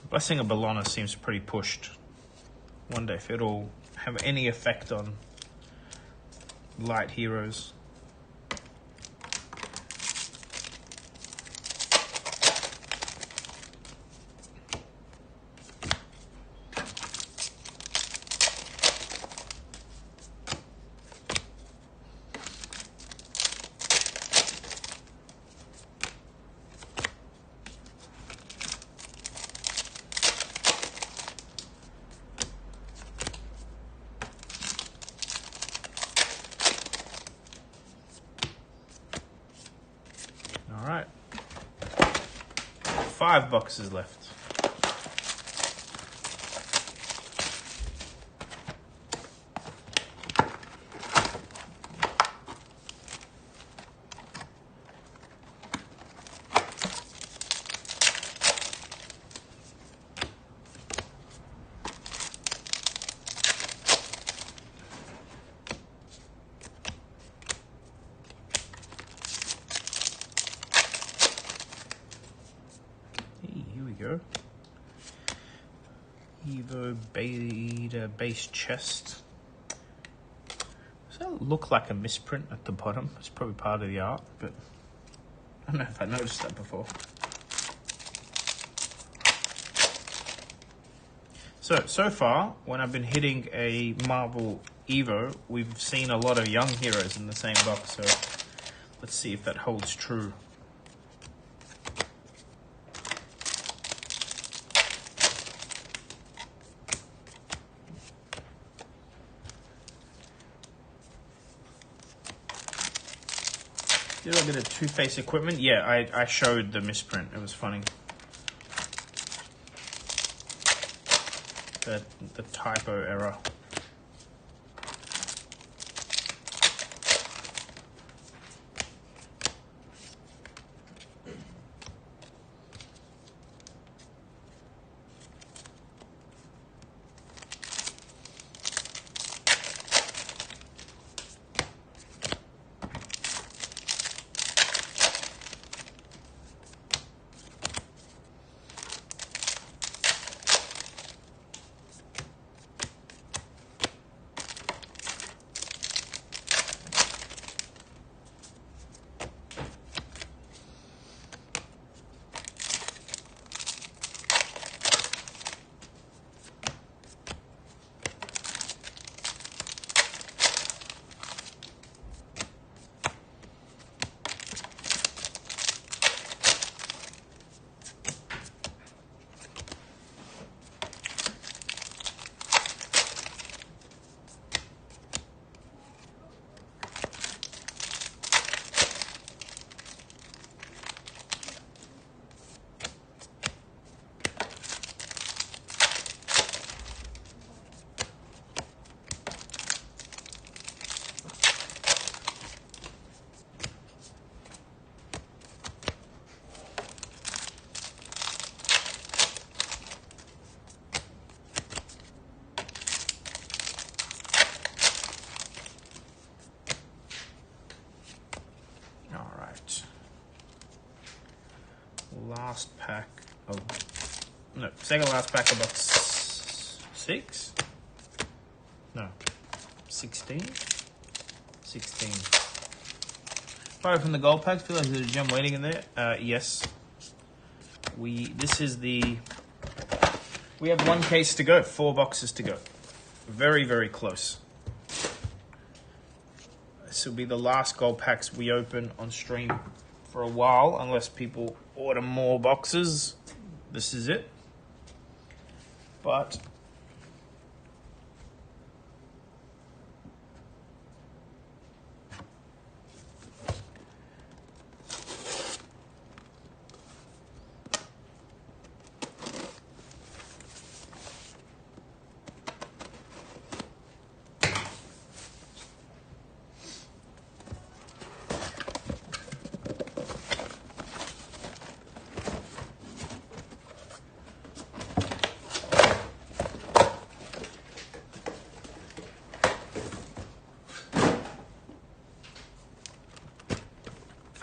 S2: Blessing of Bellona seems pretty pushed. Wonder if it'll have any effect on light heroes. All right, 5 boxes left. Go. Evo Beta Base Chest. Does that look like a misprint at the bottom? It's probably part of the art, but I don't know if I noticed that before. So far, when I've been hitting a Marvel Evo, we've seen a lot of young heroes in the same box, so let's see if that holds true. Did I get a Two-Face equipment? Yeah, I showed the misprint. It was funny. The typo error. Last pack of, no, second last pack of box 6? No, 16? 16. Fire from the gold packs, feel like there's a gem waiting in there. Yes. We have 1 case to go, 4 boxes to go. Very, very close. This will be the last gold packs we open on stream for a while, unless people order more boxes. This is it. But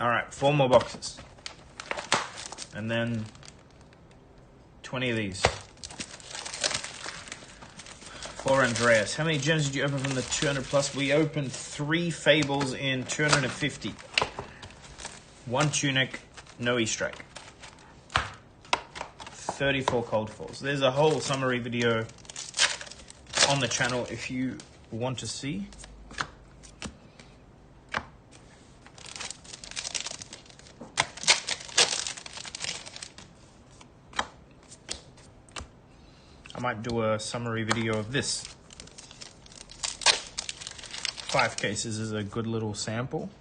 S2: All right, 4 more boxes. And then 20 of these. For Andreas. How many gems did you open from the 200 plus? We opened 3 fables in 250. 1 tunic, no E-strike. 34 cold falls. There's a whole summary video on the channel if you want to see. I might do a summary video of this. 5 cases is a good little sample.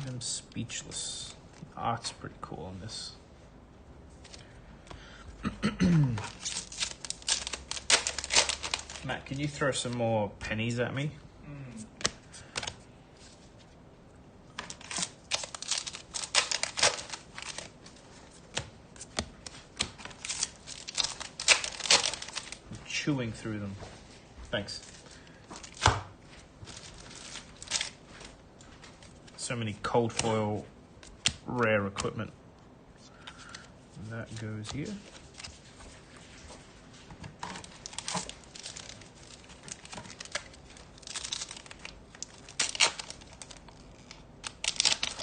S2: I'm speechless. The art's pretty cool on this. Matt, can you throw some more pennies at me? I'm chewing through them. Thanks. So many cold foil rare equipment. And that goes here.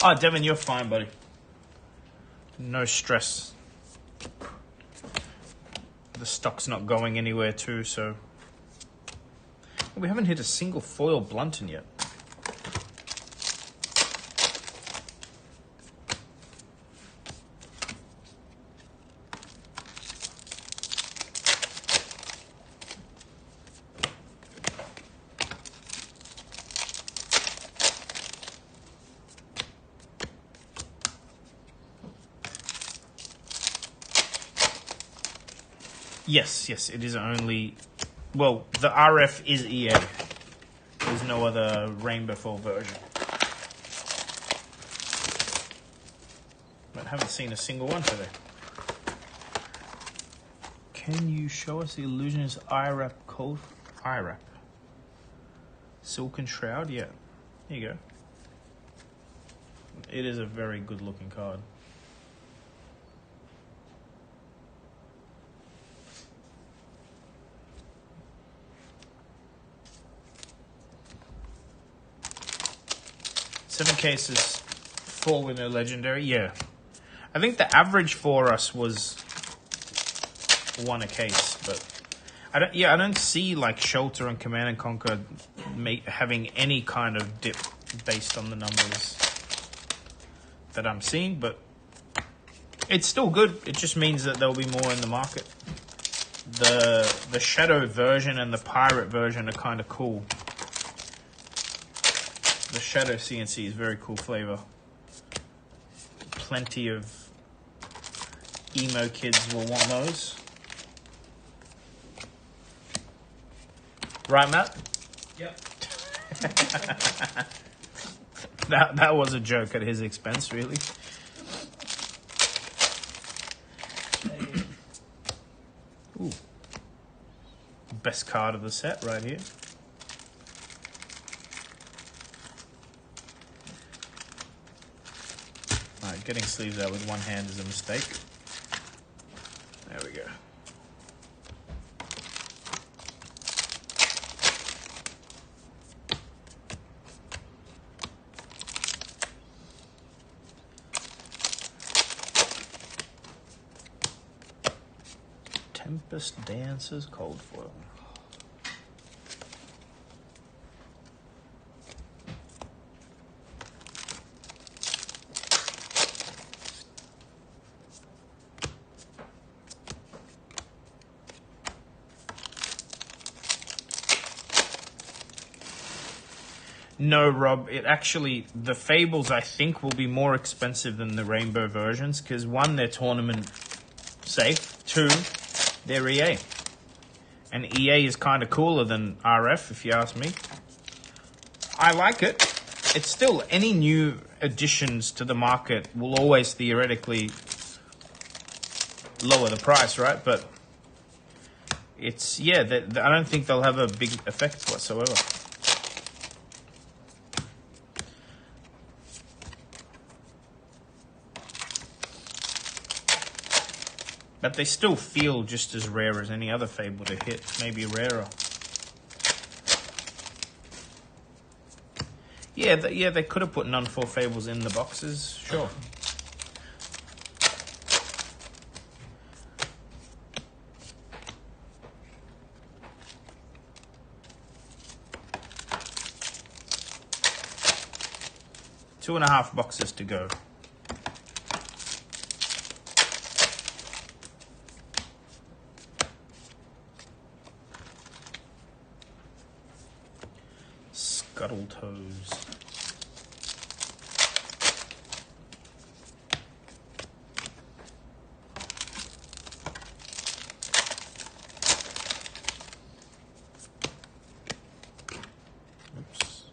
S2: Oh, Devin, you're fine, buddy. No stress. The stock's not going anywhere too, so. We haven't hit a single foil blunton yet. Yes, it is only... Well, the RF is EA. There's no other rainbow foil version. But I haven't seen a single one today. Can you show us the Illusionist IRAP cold... IRAP? Silken Shroud? Yeah. There you go. It is a very good looking card. Seven cases, 4 with no legendary. Yeah, I think the average for us was 1 a case, but I don't see like Shelter and Command and Conquer having any kind of dip based on the numbers that I'm seeing, but it's still good. It just means that there'll be more in the market. The shadow version and the pirate version are kind of cool. The shadow CNC is very cool flavor. Plenty of emo kids will want those. Right, Matt?
S1: Yep.
S2: That was a joke at his expense, really. Ooh. Best card of the set right here. Alright, getting sleeves out with one hand is a mistake. There we go. Tempest Dances Cold Foil. No, Rob, it actually, the Fables I think will be more expensive than the Rainbow versions because one, they're tournament safe, two, they're EA. And EA is kind of cooler than RF, if you ask me. I like it. It's still, any new additions to the market will always theoretically lower the price, right? But it's, yeah, I don't think they'll have a big effect whatsoever. But they still feel just as rare as any other Fable to hit, maybe rarer. Yeah, they could have put none 4 Fables in the boxes, sure. Two and a half boxes to go. Scuttle Toes. Oops.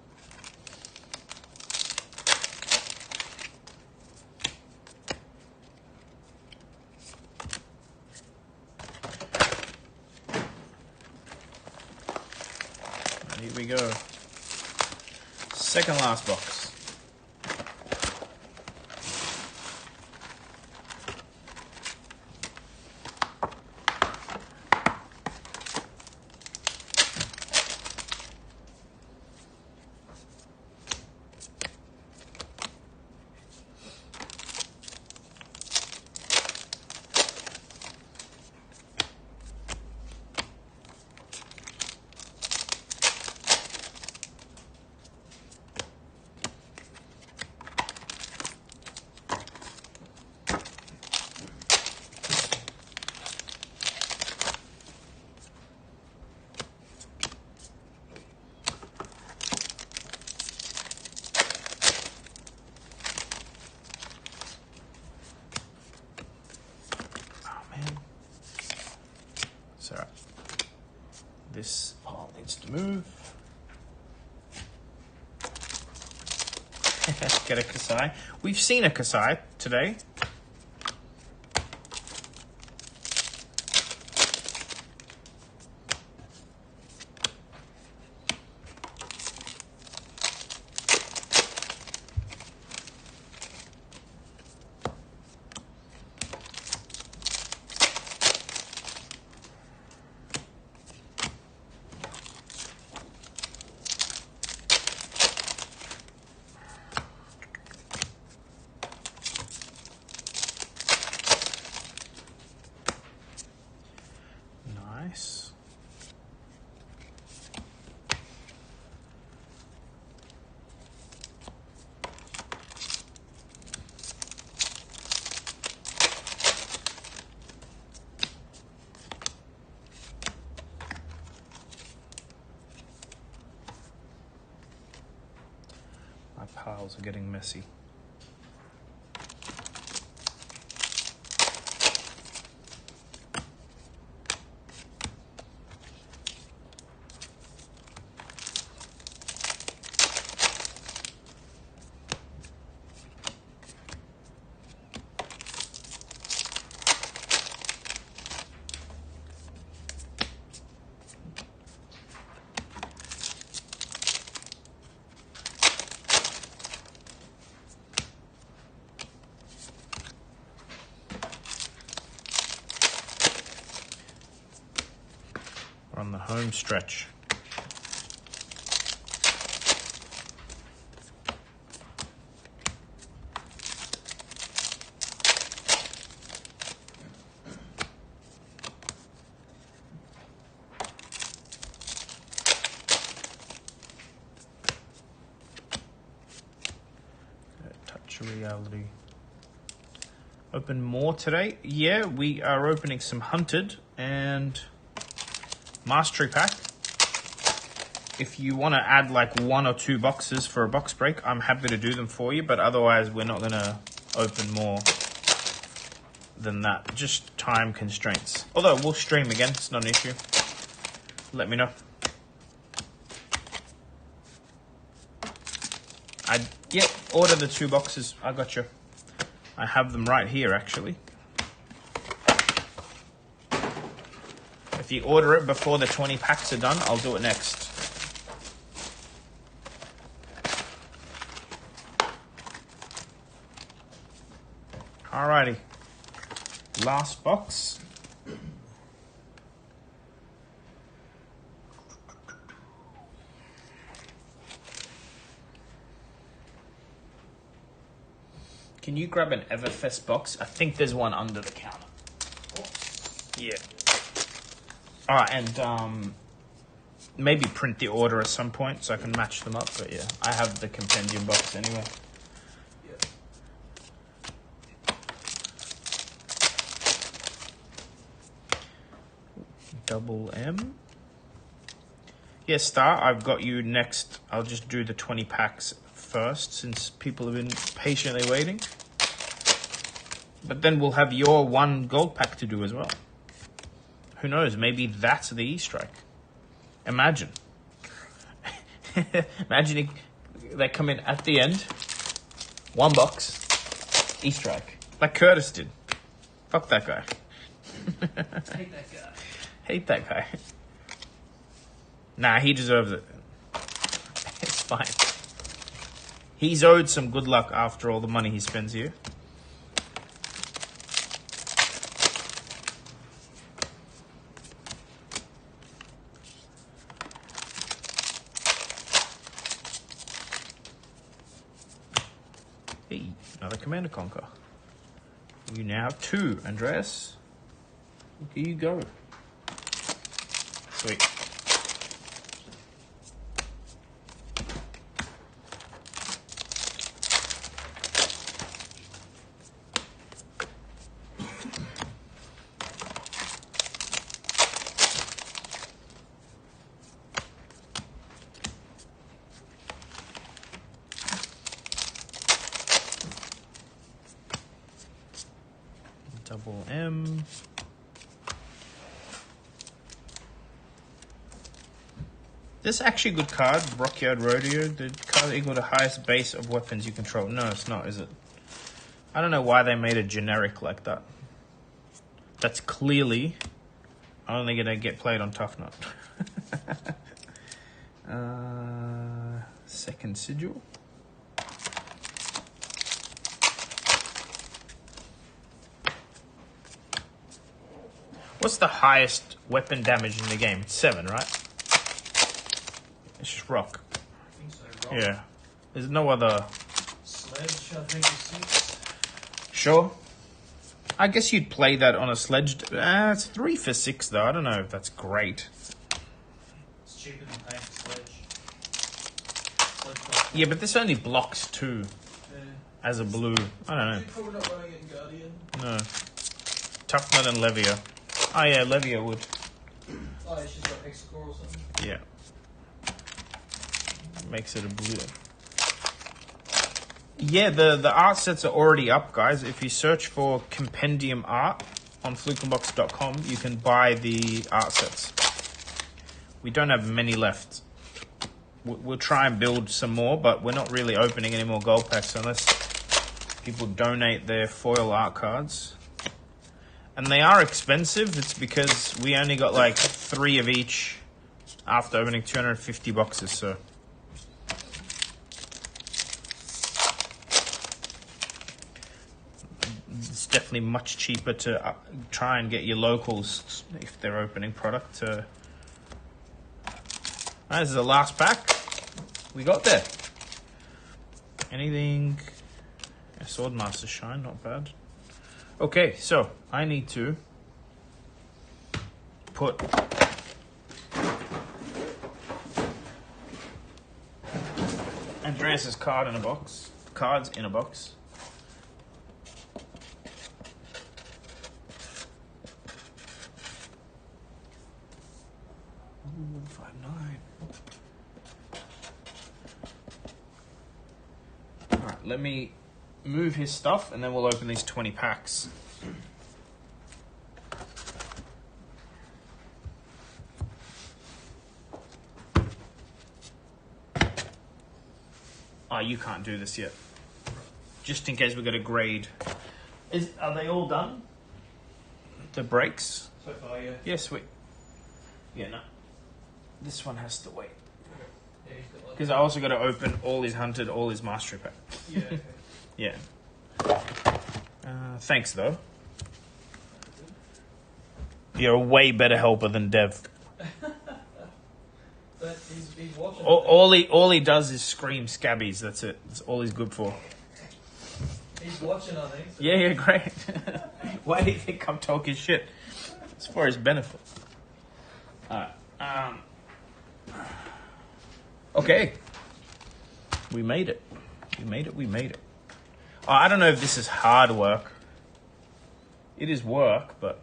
S2: Here we go. Second last box. Alright. This pile needs to move. Get a Kasai. We've seen a Kasai today. piles are getting messy. On the home stretch. Touch of reality. Open more today? Yeah, we are opening some Hunted and Mastery Pack. If you want to add like 1 or 2 boxes for a box break, I'm happy to do them for you, but otherwise we're not going to open more than that. Just time constraints. Although we'll stream again, it's not an issue. Let me know. Yeah, order the 2 boxes. I got you. I have them right here actually. If you order it before the 20 packs are done, I'll do it next. Alrighty. Last box. Can you grab an Everfest box? I think there's one under the counter. Yeah. Alright, and maybe print the order at some point so I can match them up. But yeah, I have the Compendium box anyway. Double M. Yeah, Star, I've got you next. I'll just do the 20 packs first since people have been patiently waiting. But then we'll have your 1 gold pack to do as well. Who knows? Maybe that's the E-Strike. Imagine. Imagine they come in at the end. 1 box. E-Strike. Like Curtis did. Fuck that guy.
S1: Hate that guy.
S2: Hate that guy. Nah, he deserves it. It's fine. He's owed some good luck after all the money he spends here. Hey, another Commander Conquer. You now have 2, Andreas. Look at you go. Sweet. Double M. This is actually a good card, Rockyard Rodeo. The card equal to highest base of weapons you control. No, it's not, is it? I don't know why they made it generic like that. That's clearly only going to get played on Tough Nut. Second Sigil. What's the highest weapon damage in the game? It's 7, right? It's just rock.
S1: I think so, rock.
S2: Yeah. There's no other...
S1: Sledge, I think, is 6.
S2: Sure. I guess you'd play that on a sledge. It's 3 for 6, though. I don't know if that's great.
S1: It's cheaper than paying for Sledge.
S2: Yeah, but this only blocks 2 as a blue. I don't know.
S1: You're probably not running it in Guardian.
S2: No. Tough Nut and Levia. Oh, yeah, Levia would.
S1: Oh, it's just got Hexacore or something.
S2: Yeah. Makes it a blue. Yeah, the art sets are already up, guys. If you search for Compendium Art on flukenbox.com, you can buy the art sets. We don't have many left. We'll try and build some more, but we're not really opening any more gold packs unless people donate their foil art cards. And they are expensive. It's because we only got like 3 of each after opening 250 boxes, so. It's definitely much cheaper to try and get your locals, if they're opening product, to... This is the last pack. We got there. Anything? A Swordmaster Shine, not bad. Okay, so I need to put Andreas's card in a box. Cards in a box. Ooh, 5/9. Alright, let me move his stuff and then we'll open these 20 packs. Oh, you can't do this yet. Just in case we've got a grade. Are they all done? The breaks?
S1: So far, yeah.
S2: Yeah, sweet. Yeah, no. This one has to wait.
S1: Yeah, he's got like...
S2: Because I also got to open all his hunted, all his mastery pack.
S1: Yeah, okay.
S2: Yeah. Thanks, though. You're a way better helper than Dev.
S1: But he's watching.
S2: All he does is scream scabbies. That's it. That's all he's good for.
S1: He's watching, I think. So.
S2: Yeah, great. Why do you think I'm talking shit? It's for his benefit. Alright. Okay. We made it. We made it. Oh, I don't know if this is hard work. It is work, but...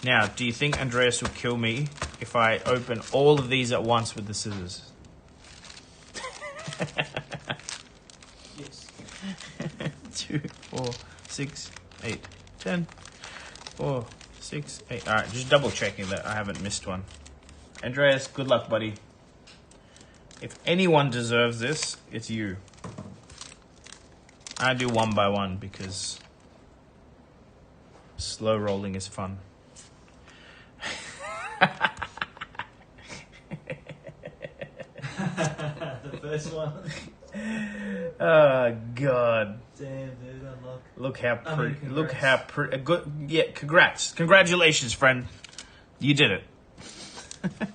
S2: Now, do you think Andreas will kill me if I open all of these at once with the scissors?
S1: Yes.
S2: 2, 4, 6, 8, 10. 4, 6, 8. Alright, just double checking that I haven't missed one. Andreas, good luck, buddy. If anyone deserves this, it's you. I do one by one because slow rolling is fun.
S1: The first one.
S2: Oh God!
S1: Damn, dude, unlock.
S2: Look how pretty.
S1: congrats.
S2: Look how pretty. Good. Yeah, congrats. Congratulations, friend. You did it. God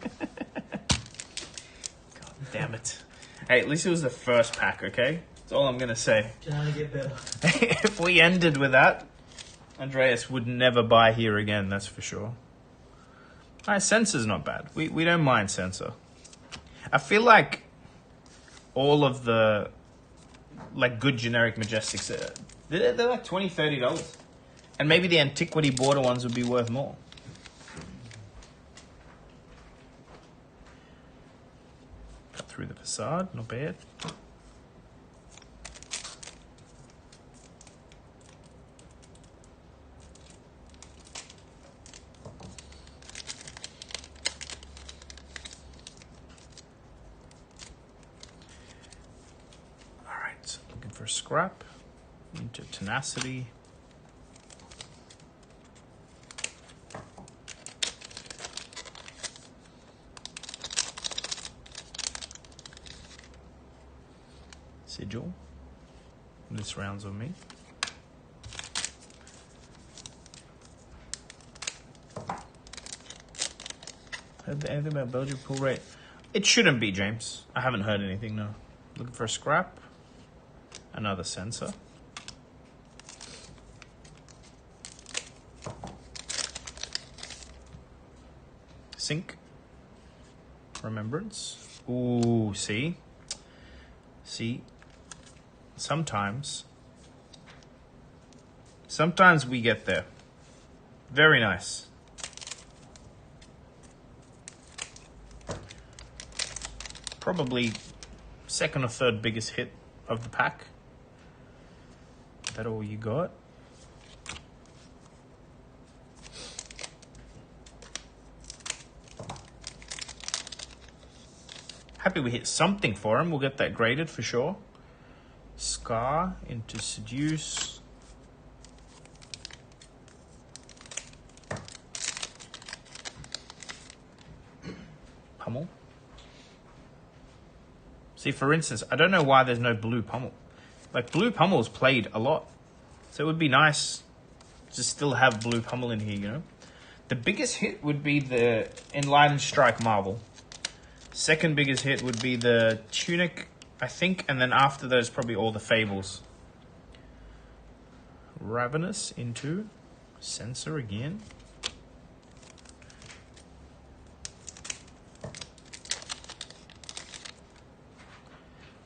S2: damn it. Hey, at least it was the first pack, okay? That's all I'm gonna say.
S1: Can only get better.
S2: If we ended with that, Andreas would never buy here again, that's for sure. Alright, Sensor's not bad. We don't mind Sensor. I feel like all of the like good generic Majestics, they're like $20, $30. And maybe the Antiquity Border ones would be worth more. Cut through the facade, not bad. Looking for scrap, into tenacity. Sigil. This round's on me. Heard anything about Belgium pull rate? It shouldn't be, James. I haven't heard anything, no. Looking for a scrap. Another sensor. Sync. Remembrance. Ooh, see? See? Sometimes we get there. Very nice. Probably second or third biggest hit of the pack. Is that all you got? Happy we hit something for him. We'll get that graded for sure. Scar into Seduce. Pummel. See, for instance, I don't know why there's no blue pummel. Like, blue pummel's played a lot. So it would be nice to still have blue pummel in here, you know. The biggest hit would be the Enlightened Strike Marvel. Second biggest hit would be the Tunic, I think, and then after those, probably all the Fables. Ravenous into Censor again.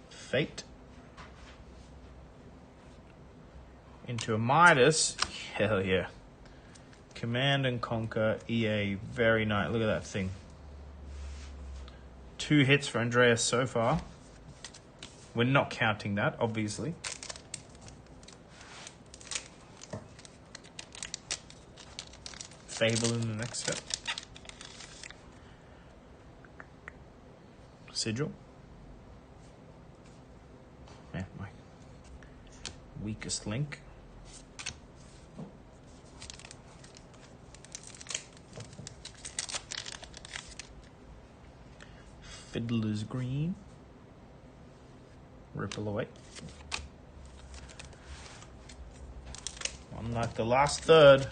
S2: Fate. Into a Midas. Hell yeah. Command and Conquer EA. Very nice. Look at that thing. 2 hits for Andreas so far. We're not counting that, obviously. Fable in the next step. Sigil. Yeah, my weakest link. Fiddler's Green. Ripple Away. Unlike the last third.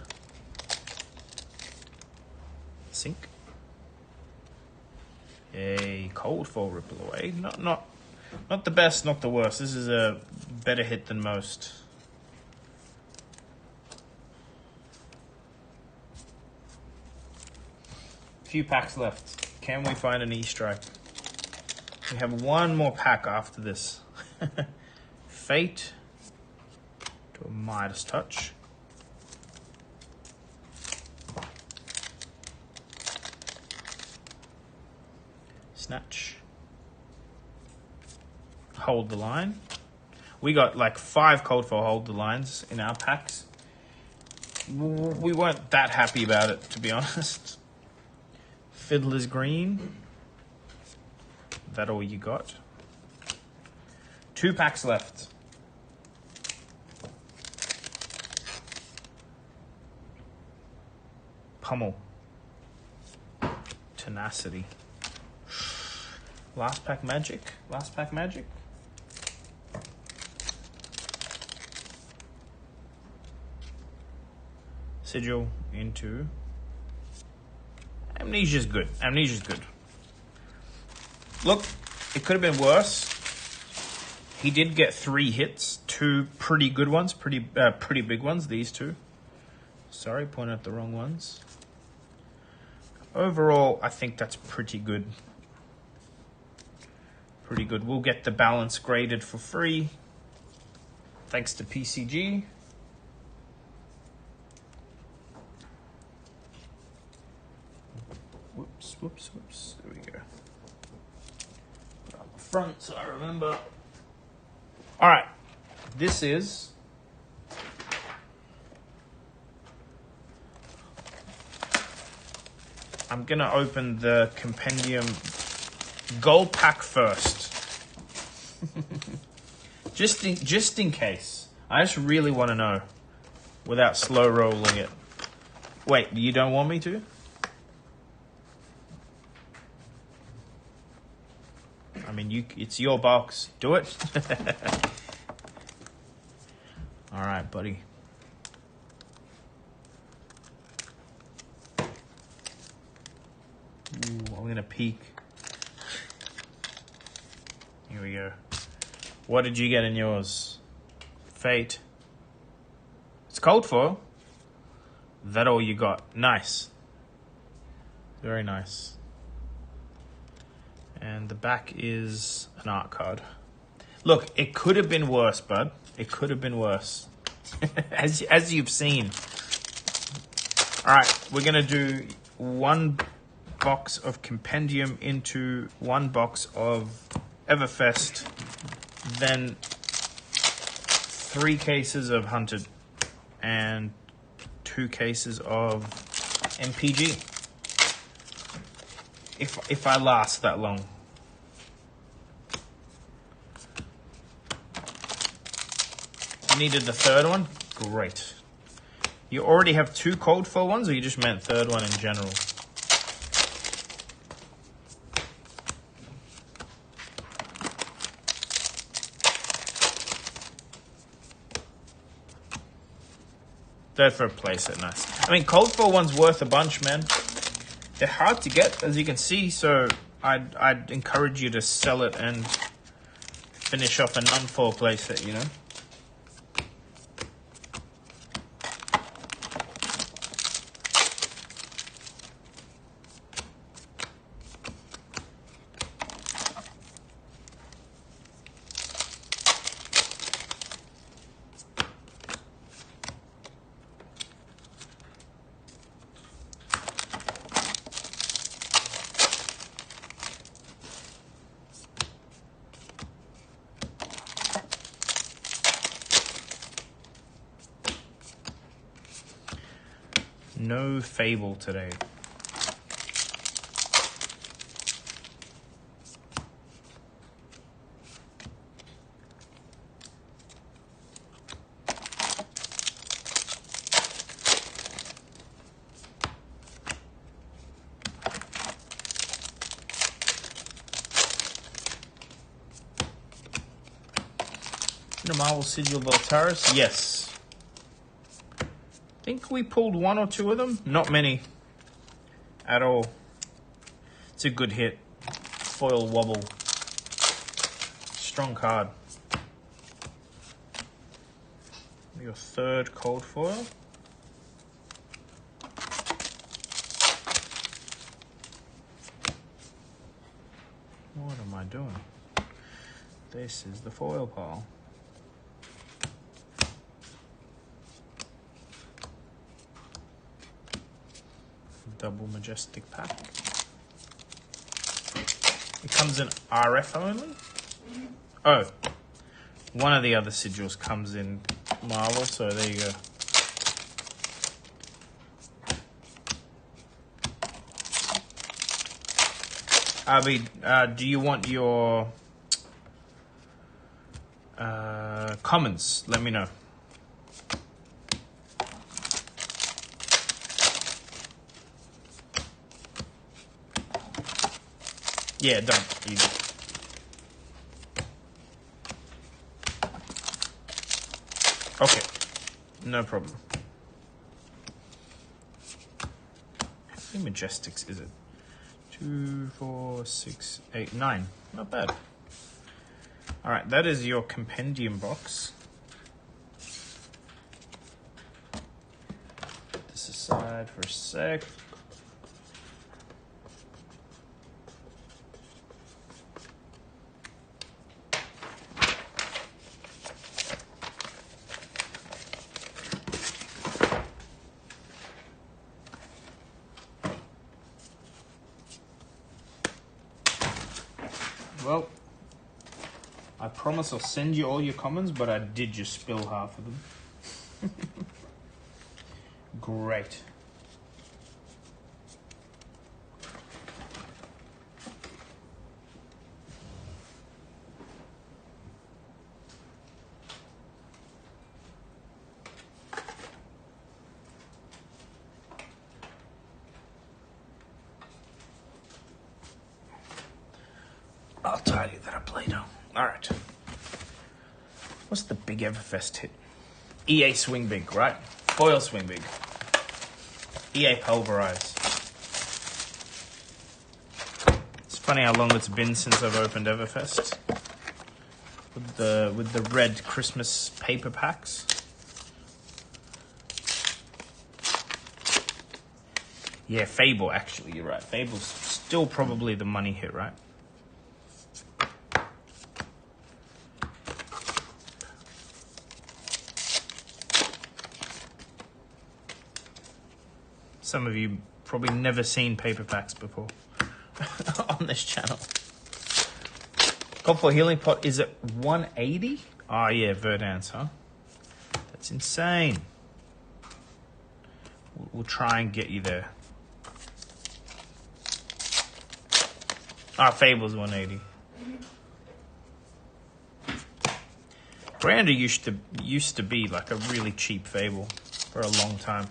S2: Sink. A Cold Fall Ripple Away. Not the best, not the worst. This is a better hit than most. Few packs left. Can we find an E-Strike? We have one more pack after this. Fate to a Midas Touch. Snatch. Hold the Line. We got like 5 Cold for Hold the Lines in our packs. We weren't that happy about it, to be honest. Fiddler's Green. That all you got? 2 packs left. Pummel. Tenacity. Last pack magic. Last pack magic. Sigil into Amnesia's good. Amnesia's good. Look, it could have been worse. He did get 3 hits, 2 pretty good ones, pretty big ones, these 2. Sorry, pointed at the wrong ones. Overall, I think that's pretty good. Pretty good. We'll get the balance graded for free. Thanks to PCG. Whoops, whoops, whoops. There we go. Put on the front so I remember. All right. This is I'm going to open the Compendium Gold Pack first. just in case. I just really want to know without slow rolling it. Wait, you don't want me to? I mean, it's your box. Do it. All right, buddy. Ooh, I'm going to peek. Here we go. What did you get in yours? Fate. It's cold foil. That all you got? Nice. Very nice. And the back is an art card. Look, it could have been worse, bud. It could have been worse. as you've seen. All right, we're going to do 1 box of Compendium into 1 box of Everfest, then 3 cases of Hunted, and 2 cases of MPG. If I last that long. You needed the third one? Great. You already have 2 cold foil ones, or you just meant third one in general? Third for a playset, nice. I mean, cold foil one's worth a bunch, man. They're hard to get, as you can see, so I'd encourage you to sell it and finish off a non-foil playset, you know? No Fable today. The Marvel Sigil Voltaris? Yes. I think we pulled 1 or 2 of them. Not many at all. It's a good hit. Foil wobble. Strong card. Your third cold foil. What am I doing? This is the foil pile. Double Majestic pack. It comes in RF only? Oh, one of the other sigils comes in Marvel, so there you go. Abby, do you want your comments? Let me know. Yeah, don't. Easy. Okay, no problem. How many Majestics is it? 2, 4, 6, 8, 9. Not bad. All right, that is your compendium box. Put this aside for a sec. Well, I promise I'll send you all your comments, but I did just spill half of them. Great. I'll tell you that I played on. Alright. What's the big Everfest hit? EA Swing Big, right? Foil Swing Big. EA Pulverize. It's funny how long it's been since I've opened Everfest. With the red Christmas paper packs. Yeah, Fable, actually, you're right. Fable's still probably the money hit, right? Some of you probably never seen paper packs before on this channel. Helpful healing pot is at 180. Oh yeah, Verdance, huh? That's insane. We'll try and get you there. Fables 180. Grander used to be like a really cheap Fable for a long time.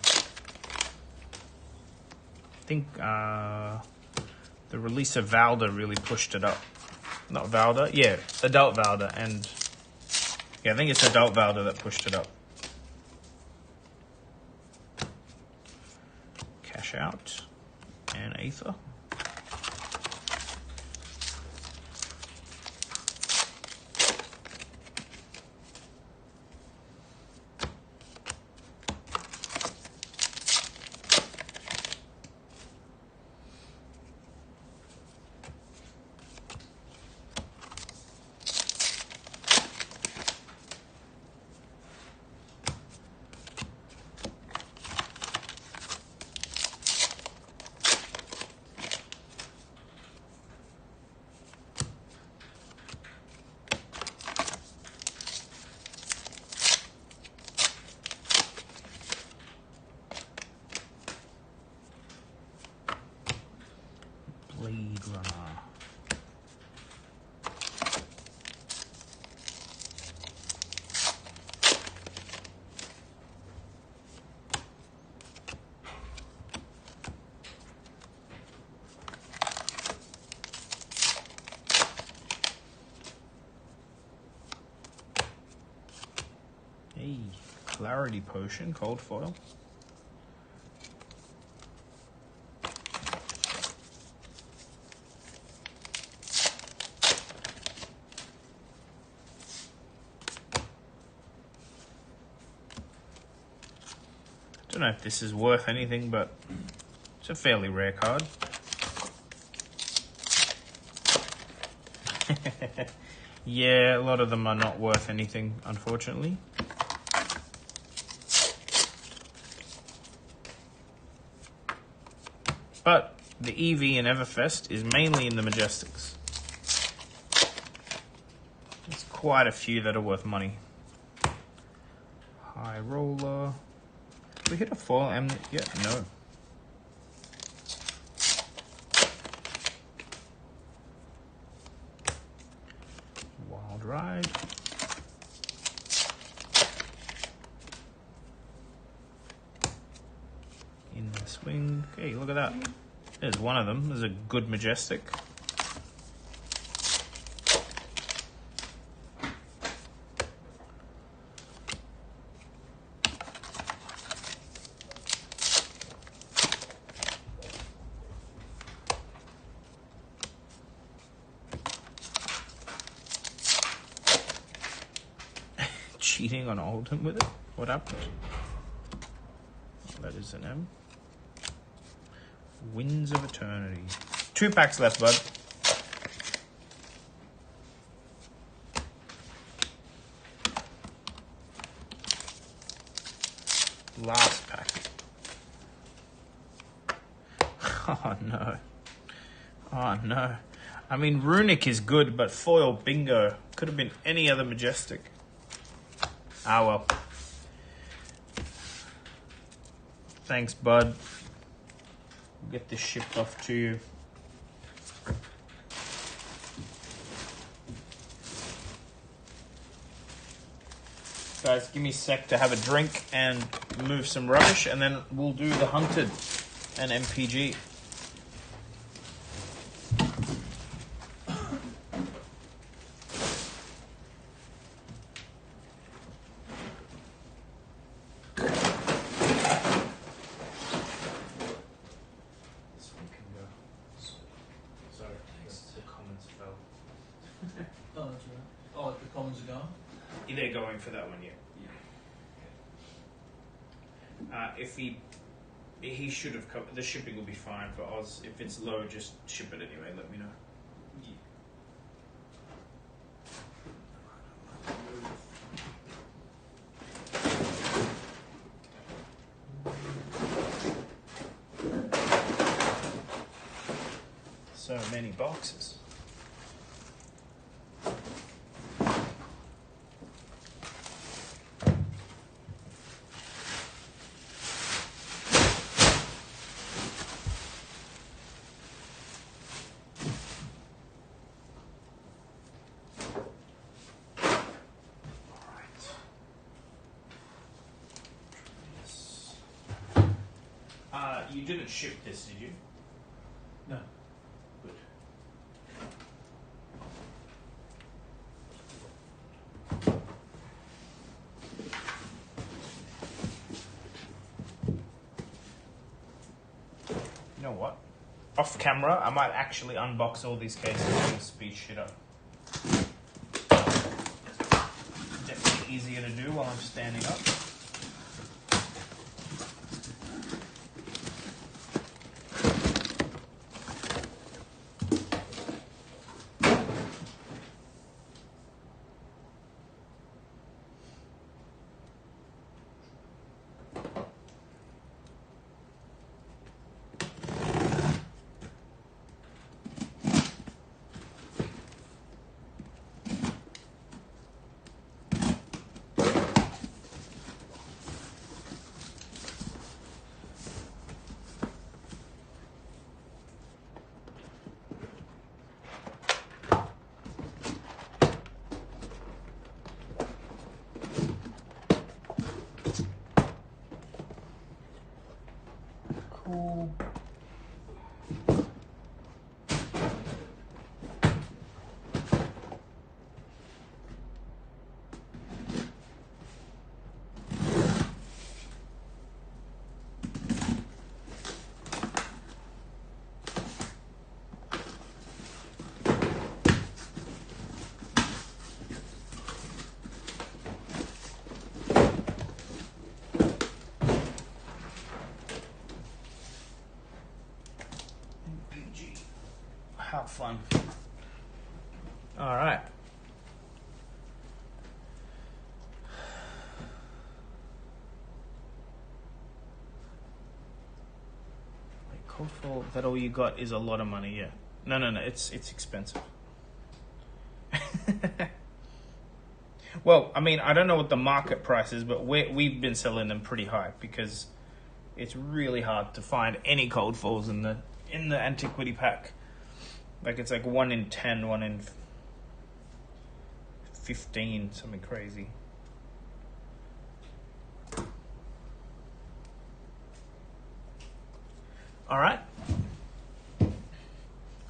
S2: I think the release of Valda really pushed it up. Not Valda, yeah, Adult Valda, and yeah, I think it's Adult Valda that pushed it up. Cash out and Aether. Blade Runner. Hey, Clarity Potion, cold foil. Don't know if this is worth anything, but it's a fairly rare card. Yeah, a lot of them are not worth anything, unfortunately. But the EV in Everfest is mainly in the Majestics. There's quite a few that are worth money. High Roller. We hit a foil M yet? No. Wild Ride. In the Swing. Okay, look at that. There's one of them. There's a good Majestic. Cheating on Oldham with it? What happened? Oh, that is an M. Winds of Eternity. 2 packs left, bud. Last pack. Oh no. Oh no. I mean, Runic is good, but foil bingo. Could have been any other Majestic. Ah well. Thanks, bud. We'll get this shipped off to you. Guys, give me a sec to have a drink and move some rubbish, and then we'll do the Hunted and MPG. They're going for that one, yeah. If he should have covered, the shipping will be fine for Oz. If it's low, just ship it anyway. Let me know. So many boxes. You didn't ship this, did you?
S1: No.
S2: Good. You know what? Off camera, I might actually unbox all these cases and speed shit up. Definitely easier to do while I'm standing up. Cool. PG. How fun. All right. Wait, code for that all you got is a lot of money, yeah. No, it's expensive. Well, I mean, I don't know what the market price is, but we've been selling them pretty high because it's really hard to find any cold falls in the antiquity pack. Like it's like 1 in 10, 1 in 15, something crazy. All right.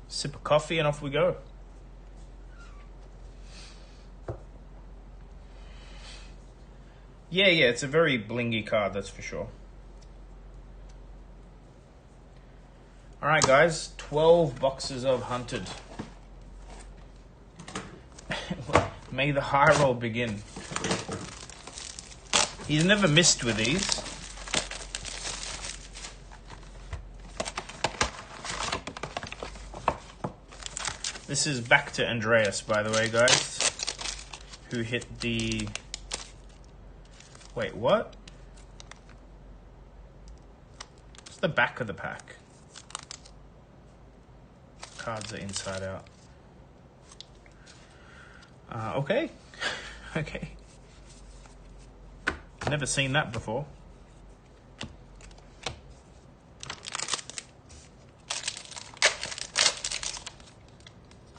S2: Sip of coffee and off we go. Yeah, it's a very blingy card, that's for sure. All right, guys, 12 boxes of Hunted. May the high roll begin. He's never missed with these. This is back to Andreas, by the way, guys, who hit the... Wait, what? It's the back of the pack. Cards are inside out. Okay. Okay. Never seen that before.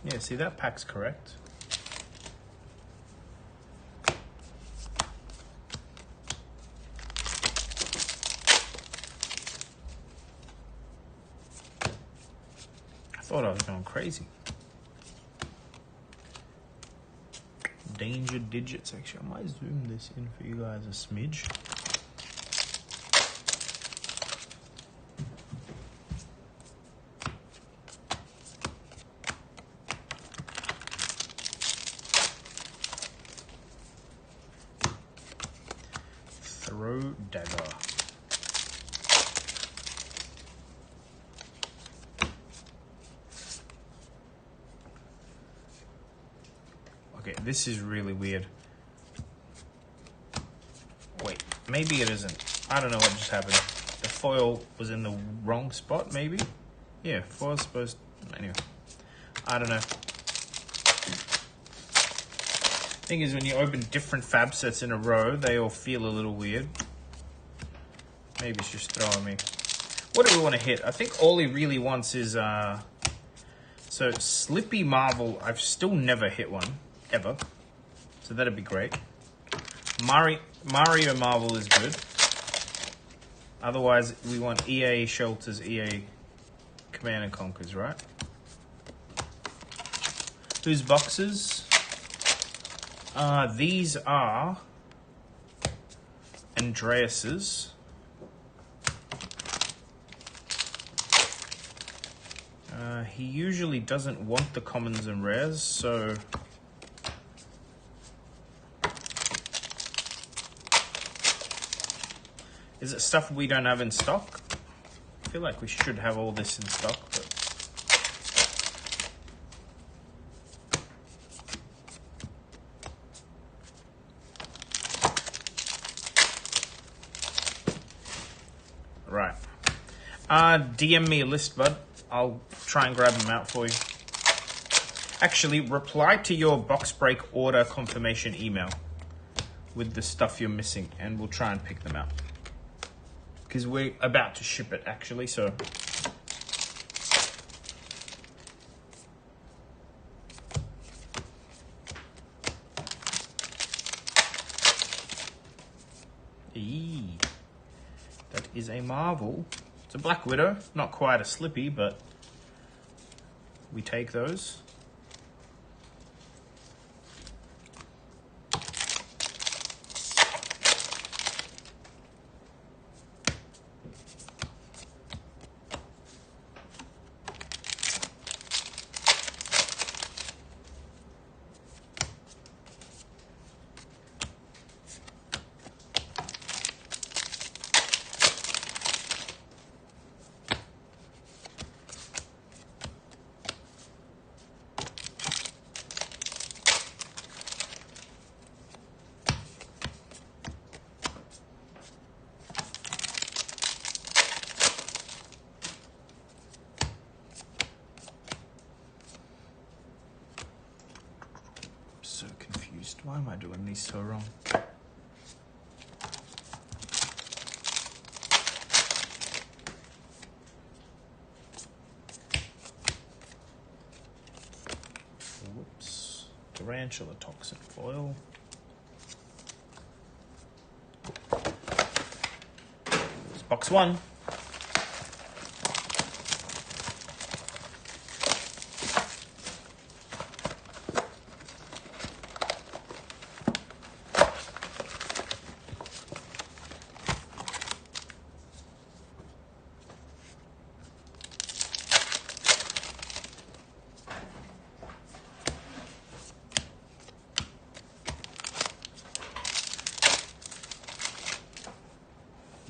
S2: Yeah, see, that pack's correct. I thought I was going crazy. Danger digits. Actually, I might zoom this in for you guys a smidge. Throw dagger. Okay, this is really weird. Wait, maybe it isn't. I don't know what just happened. The foil was in the wrong spot, maybe? Yeah, foil's supposed... Anyway, I don't know. Thing is, when you open different fab sets in a row, they all feel a little weird. Maybe it's just throwing me. What do we want to hit? I think all he really wants is... So, Slippy Marvel, I've still never hit one. Ever. So that'd be great. Mario Marvel is good. Otherwise, we want EA Shelters, EA Command and Conquers, right? Whose boxes? These are Andreas's. He usually doesn't want the commons and rares, so is it stuff we don't have in stock? I feel like we should have all this in stock, but right. DM me a list, bud. I'll try and grab them out for you. Actually, reply to your box break order confirmation email with the stuff you're missing, and we'll try and pick them out. Because we're about to ship it, actually, so. Eee. That is a Marvel. It's a Black Widow, not quite a Slippy, but we take those. So confused. Why am I doing these so wrong? Whoops. Tarantula toxin foil. It's box one.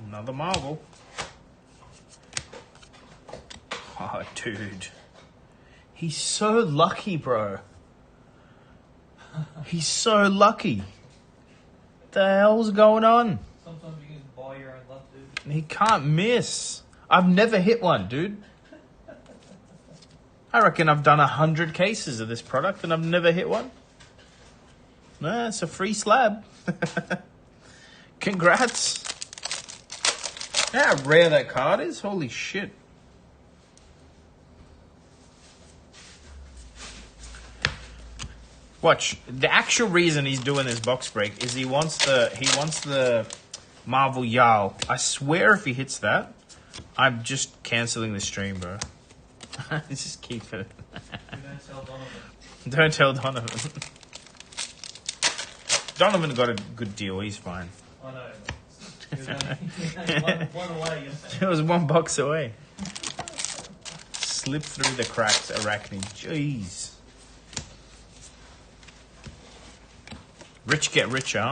S2: Another Marvel. Oh, dude. He's so lucky, bro. He's so lucky. What the hell's going on?
S1: Sometimes you can buy your own luck, dude.
S2: He can't miss. I've never hit one, dude. I reckon I've done 100 cases of this product and I've never hit one. Nah, it's a free slab. Congrats. Yeah, how rare that card is. Holy shit. Watch. The actual reason he's doing this box break is he wants the Marvel Jarl. I swear if he hits that, I'm just cancelling the stream, bro. Just keep it.
S1: Don't tell Donovan.
S2: Don't tell Donovan. Donovan got a good deal. He's fine.
S1: I know. He was only one away, you know.
S2: It was one box away. Slip through the cracks, Arachnid. Jeez. Rich get richer.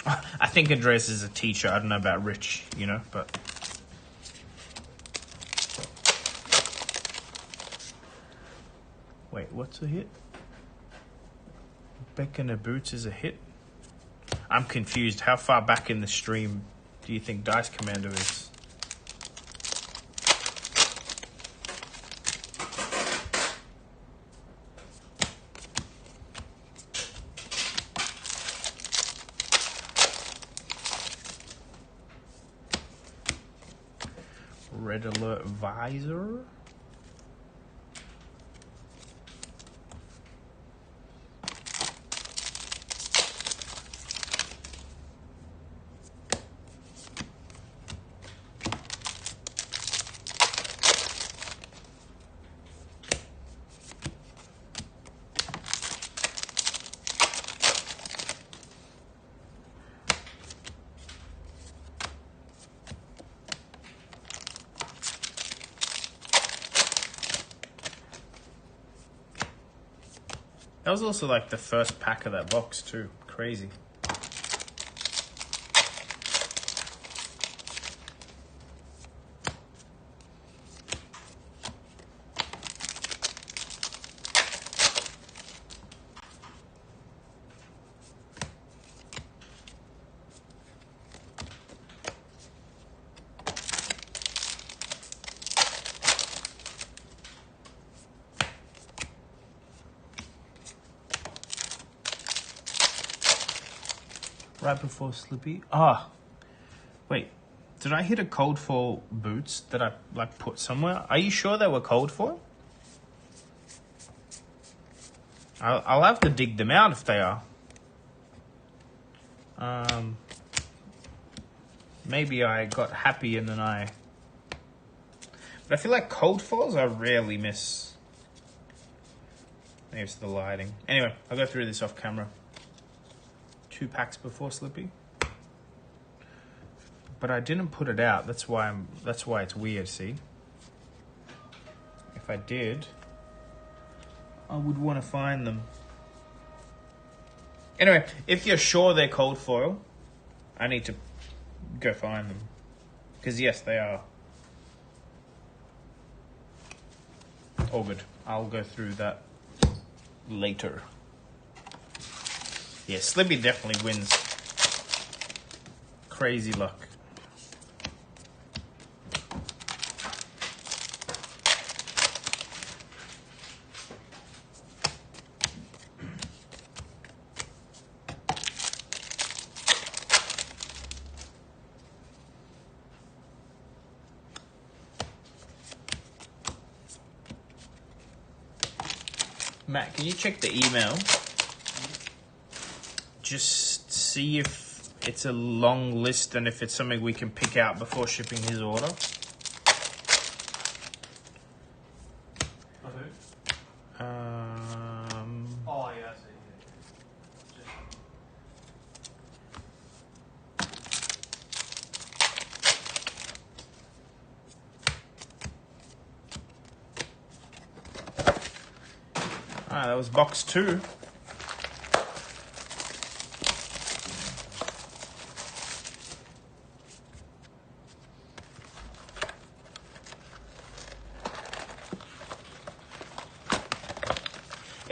S2: I think Andreas is a teacher. I don't know about Rich, you know, but. Wait, what's a hit? Beck in the Boots is a hit? I'm confused. How far back in the stream do you think Dice Commander is? Red Alert Visor? That was also like the first pack of that box too. Crazy. Right before Slippy. Ah, wait. Did I hit a cold foil boots that I like put somewhere? Are you sure they were cold foil? I'll have to dig them out if they are. Maybe I got happy and then I... But I feel like cold foils I rarely miss. Maybe it's the lighting. Anyway, I'll go through this off camera. 2 packs before Slippy. But I didn't put it out. That's why it's weird, see? If I did, I would want to find them. Anyway, if you're sure they're cold foil, I need to go find them. Because yes, they are. All good. I'll go through that later. Yeah, Slippy definitely wins. Crazy luck. Matt, can you check the email? Just see if it's a long list and if it's something we can pick out before shipping his order.
S1: Of who? Oh, yeah, I see.
S2: Ah, that was box 2.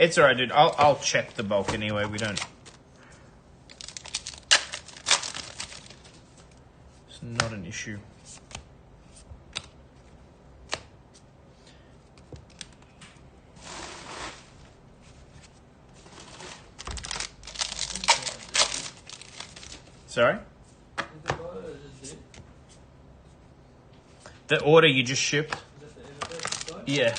S2: It's alright, dude. I'll check the bulk anyway. We don't. It's not an issue. Sorry? The order you just shipped? Yeah.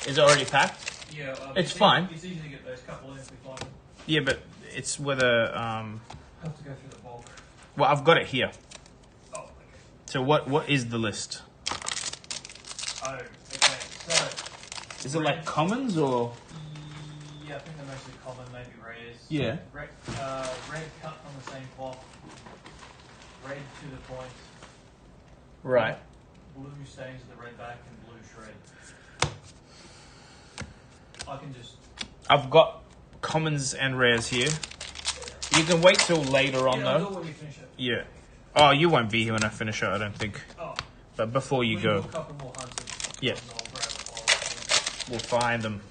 S2: Is it already packed?
S1: Yeah,
S2: it's fine.
S1: It's easy to get those couple in if we find them.
S2: Yeah, but it's whether
S1: Have to go through the bulk.
S2: well, I've got it here.
S1: Oh, okay.
S2: So what is the list?
S1: Oh, okay. So
S2: Is it like commons or?
S1: yeah, I think they're mostly common, maybe rares.
S2: Yeah.
S1: Red cut from the same cloth. Red to the point.
S2: Right.
S1: Blue stains at the red back and blue shred. I can just...
S2: I've got commons and rares here. You can wait till later on
S1: I'll do
S2: though.
S1: it when you finish it.
S2: Yeah. Oh, you won't be here when I finish it, I don't think.
S1: Oh.
S2: But before you
S1: When
S2: go,
S1: we look up and we'll hunt it.
S2: Yeah.
S1: And I'll grab it while
S2: we'll find them.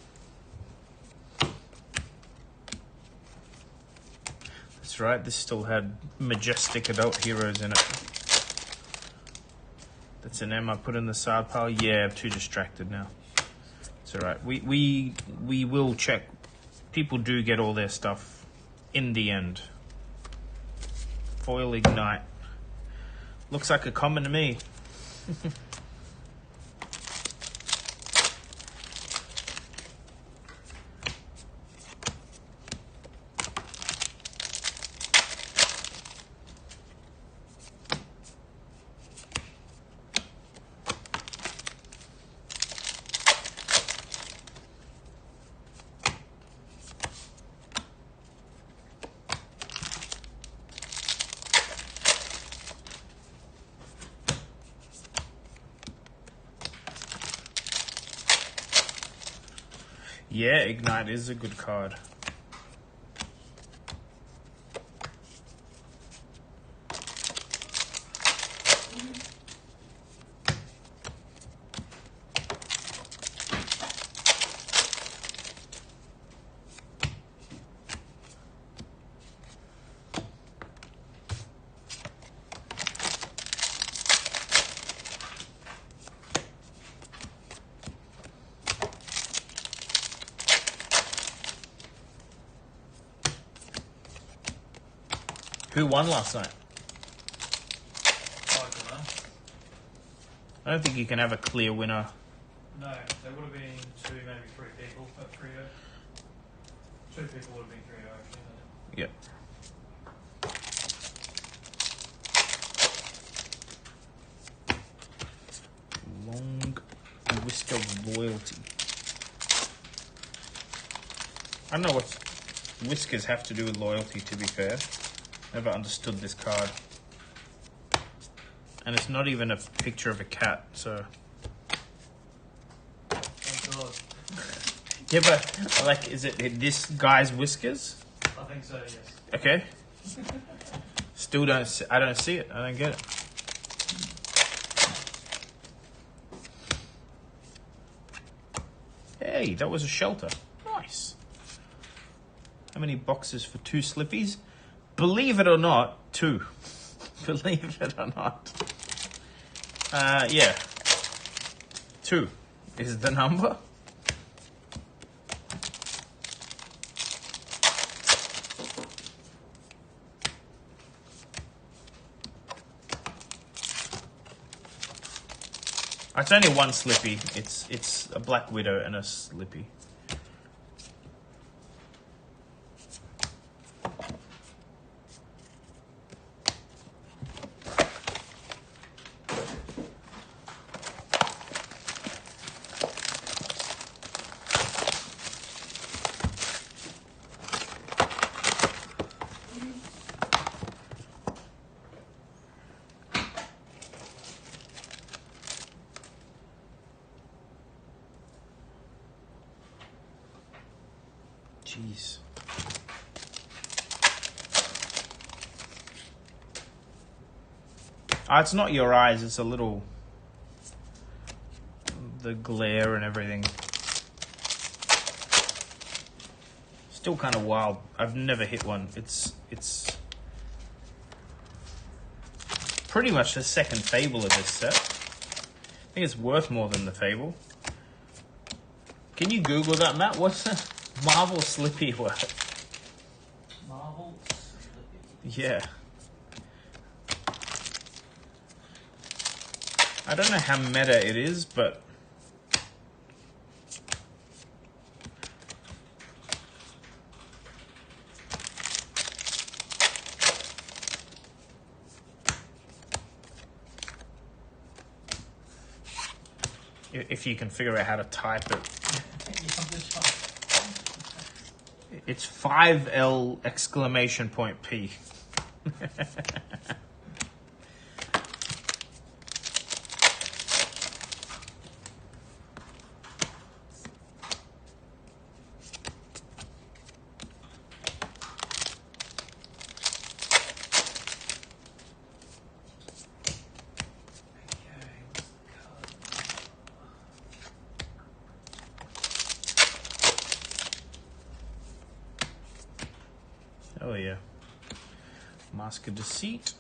S2: That's right, this still had majestic adult heroes in it. That's an M I put in the side pile. Yeah, I'm too distracted now. It's alright. We will check. People do get all their stuff in the end. Foil Ignite. Looks like a common to me. Yeah, Ignite is a good card. Who won last night?
S1: I don't know.
S2: I don't think you can have a clear winner.
S1: No, there would have been two, maybe three people at trio. Two people would have been trio actually.
S2: Yep. Long Whisk of Loyalty. I don't know what whiskers have to do with loyalty, to be fair. Never understood this card. And it's not even a picture of a cat, so...
S1: Thank God.
S2: Yeah, but, like, is it this guy's whiskers?
S1: I think so, yes.
S2: Okay. Still I don't see it. I don't get it. Hey, that was a shelter. Nice. How many boxes for 2 slippies? Believe it or not, 2. Believe it or not. Yeah. 2 is the number. It's only one slippy. It's a Black Widow and a slippy. Jeez. It's not your eyes, it's a little... the glare and everything. Still kind of wild. I've never hit one. It's pretty much the second Fable of this set. I think it's worth more than the Fable. Can you Google that, Matt? What's the Marvel Slippy word?
S1: Marvel Slippy.
S2: Yeah. I don't know how meta it is, but... if you can figure out how to type it. It's 5L exclamation point P. Oh yeah. Mask of Deceit.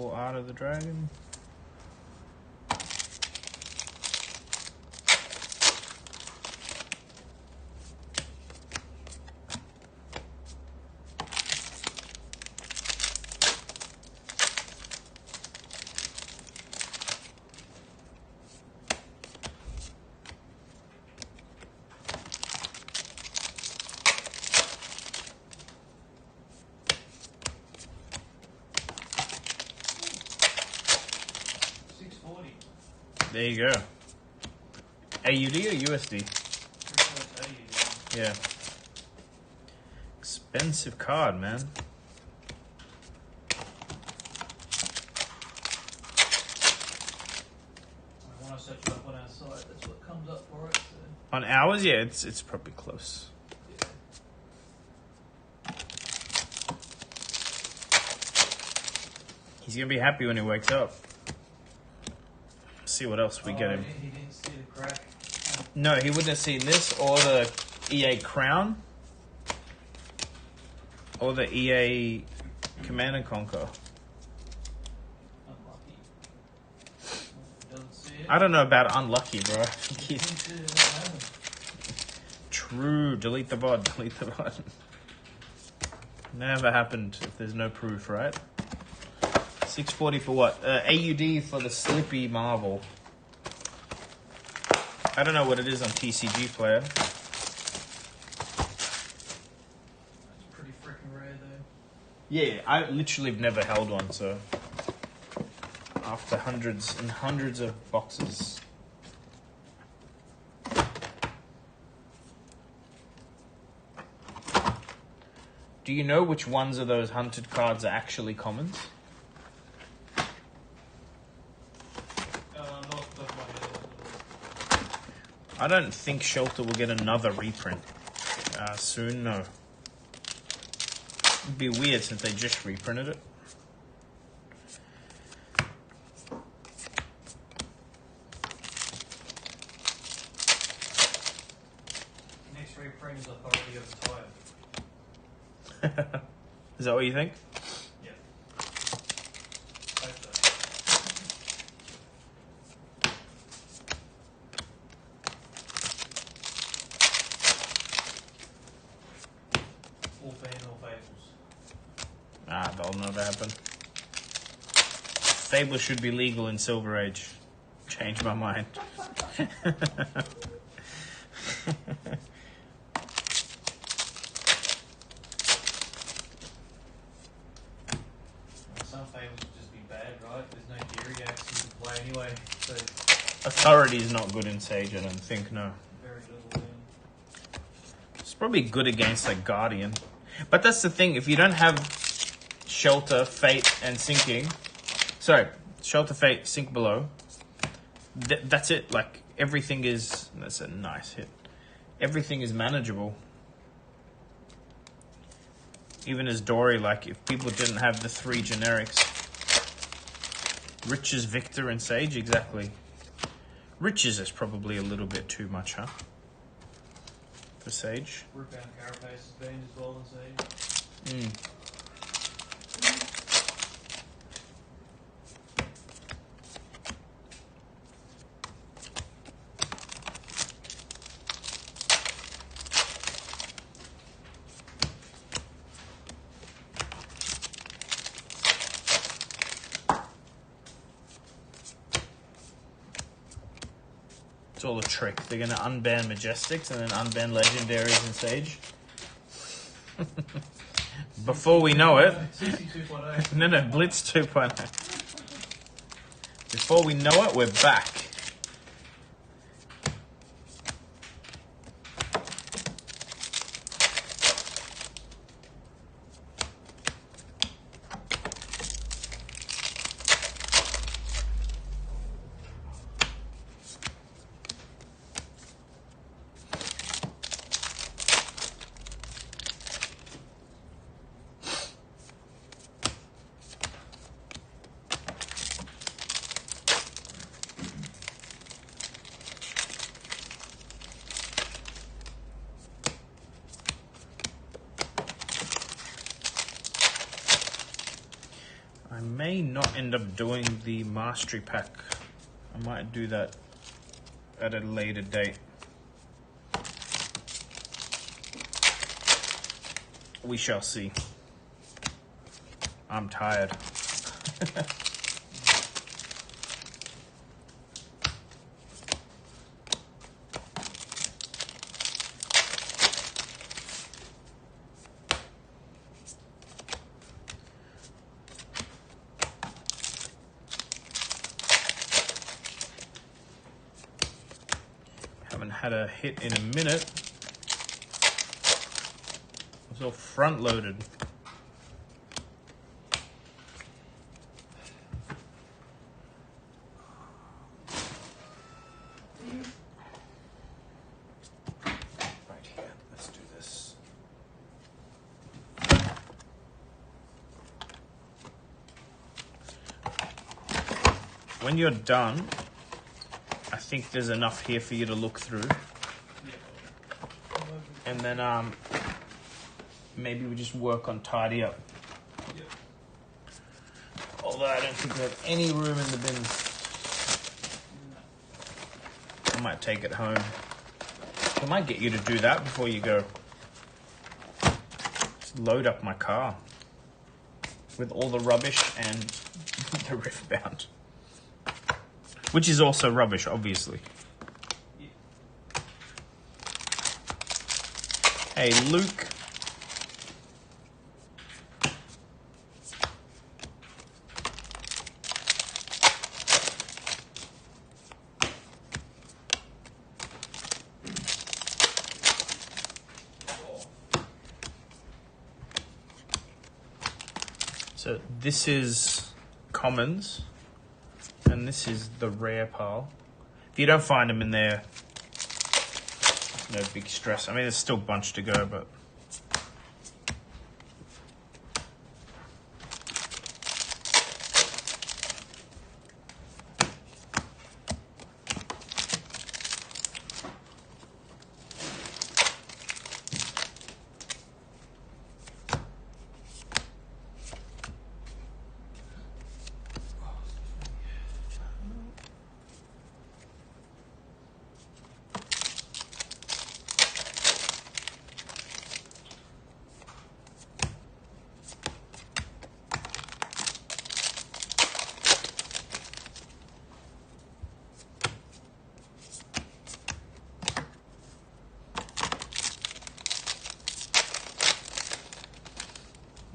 S2: Fall out of the dragon. There you go. AUD or USD? Yeah. Expensive card, man.
S1: When I search it up on our site, that's what comes up for it. So.
S2: On ours, yeah, it's probably close.
S1: Yeah.
S2: He's gonna be happy when he wakes up. See what else we get him.
S1: He didn't see the crack.
S2: No, he wouldn't have seen this or the EA Crown or the EA Command and Conquer.
S1: Unlucky. Doesn't see it.
S2: I don't know about unlucky, bro.
S1: Didn't see it, what happened?
S2: True. Delete the VOD. Delete the VOD. Never happened if there's no proof, right? 640 for what? AUD for the Slippy Marvel. I don't know what it is on TCG Player.
S1: That's pretty freaking rare, though.
S2: Yeah, I literally have never held one, so after hundreds and hundreds of boxes. Do you know which ones of those hunted cards are actually commons? I don't think Shelter will get another reprint soon, no. It'd be weird since they just reprinted it.
S1: Next reprint is Authority of the Tide.
S2: Is that what you think?
S1: Yeah. Hope so. All female fables.
S2: Ah, that'll never happen. Fables should be legal in Silver Age. Changed my mind.
S1: Some fables would just be bad, right? There's no Geary Axe you can play anyway. So
S2: Authority is not good in Sage, I don't think, no.
S1: very little then.
S2: It's probably good against like Guardian. But that's the thing, if you don't have Shelter, Fate, and Sinking... Sorry, Shelter, Fate, Sink Below. That's it, like, everything is... That's a nice hit. Everything is manageable. Even as Dory, like, if people didn't have the 3 generics. Riches, Victor, and Sage, exactly. Riches is probably a little bit too much, huh? For Sage.
S1: Rootbound Carapace has been as well in Sage.
S2: It's all a trick. They're going to unban Majestics and then unban Legendaries in Sage. Before we know it...
S1: 62.0.
S2: No, Blitz 2.0. Before we know it, we're back. may not end up doing the mastery pack. I might do that at a later date. We shall see. I'm tired. Haven't had a hit in a minute. It's all front loaded. Right here, let's do this. When you're done, I think there's enough here for you to look through. And then maybe we just work on tidy up. Although I don't think we have any room in the bins. I might take it home. I might get you to do that before you go. Just load up my car with all the rubbish and the rift bound. Which is also rubbish, obviously. Hey, Luke. So this is commons, and this is the rare pile. If you don't find them in there, no big stress. I mean, there's still a bunch to go, but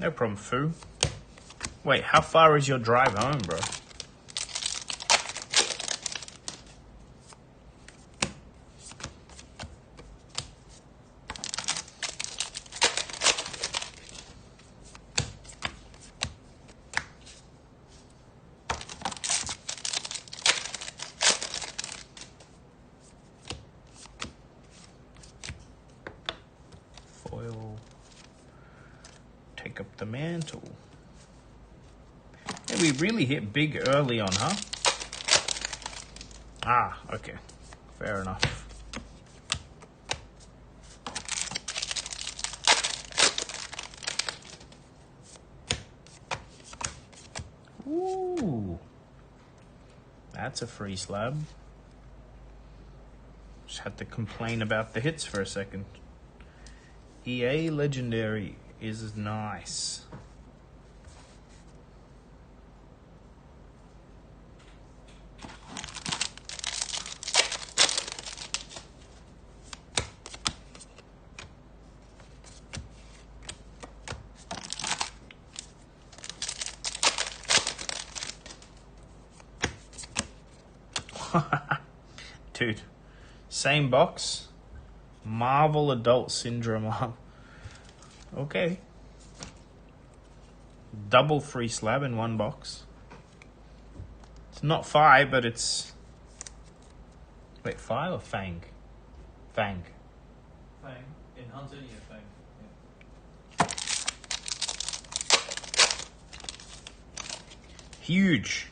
S2: no problem, Foo. Wait, how far is your drive home, bro? Foil. Take up the mantle. Yeah, we really hit big early on, huh? Ah, okay. Fair enough. Ooh. That's a free slab. Just had to complain about the hits for a second. EA Legendary is nice. Dude, same box. Marvel Adult Syndrome. Okay. Double free slab in one box. It's not Fi, but it's... Wait, Fi or Fang? Fang.
S1: Fang. In Hunter, yeah, Fang. Yeah.
S2: Huge.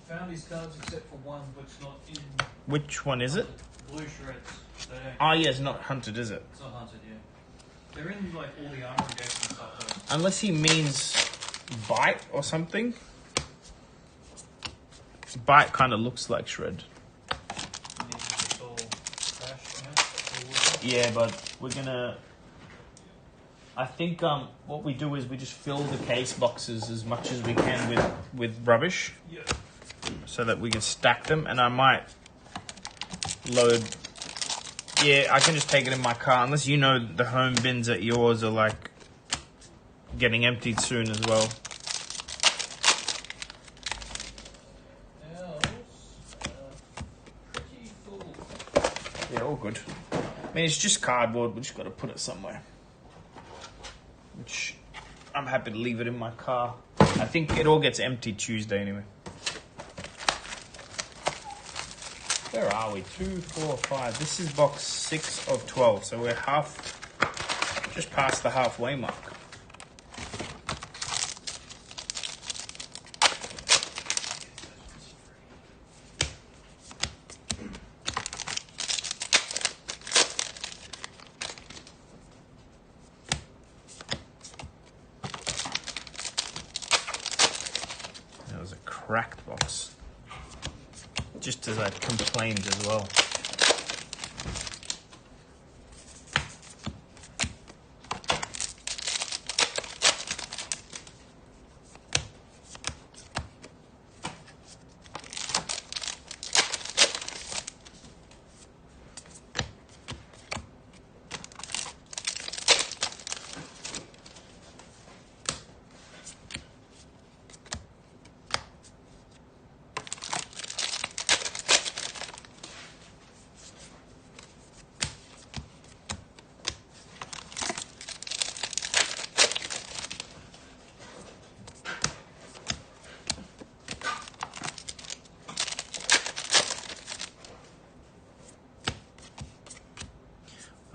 S1: found his cards except for one, which not in
S2: Which one is it?
S1: blue shreds. They don't.
S2: Oh yeah, it's not hunted, is it?
S1: It's not hunted yet. They're in like all the armor decks and stuff though.
S2: Unless he means bite or something. Bite kind of looks like shred.
S1: And these are just all crashed, right? That's all
S2: Yeah, but we're gonna. I think what we do is we just fill the case boxes as much as we can with rubbish,
S1: yeah.
S2: so that we can stack them. And I might load. Yeah, I can just take it in my car, unless you know the home bins at yours are like getting emptied soon as well.
S1: Pretty full.
S2: Yeah, all good. I mean, it's just cardboard. We just got to put it somewhere. Which I'm happy to leave it in my car. I think it all gets emptied Tuesday anyway. Where are we? 2, 4, 5. This is box 6 of 12. So we're just past the halfway mark. That was a cracked box. Just as I complained as well.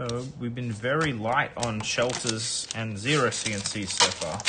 S2: So we've been very light on shelters and 0 CNCs so far.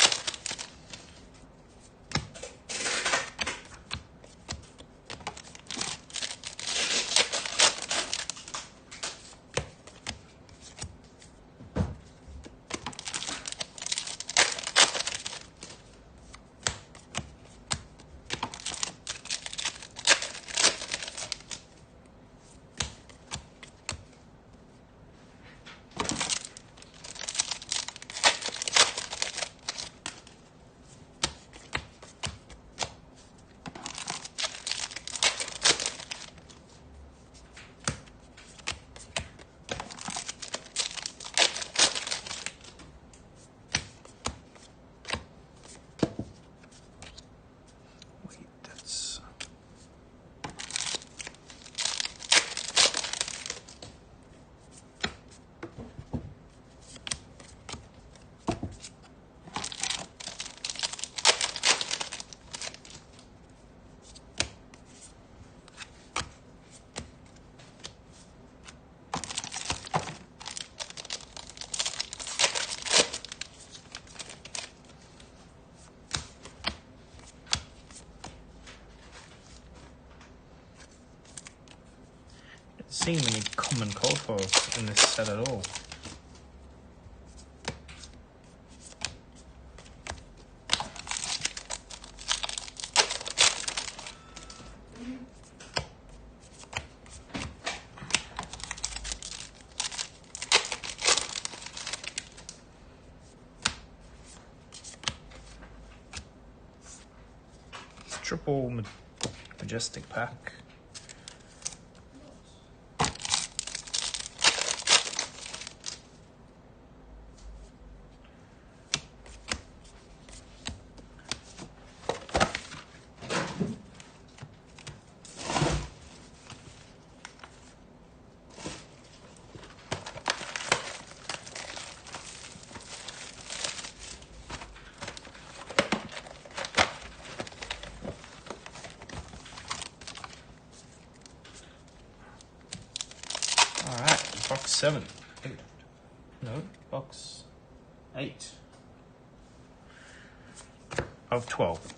S2: Seen many common cold foils in this set at all. Triple majestic pack. Box 7. No, box 8 of 12.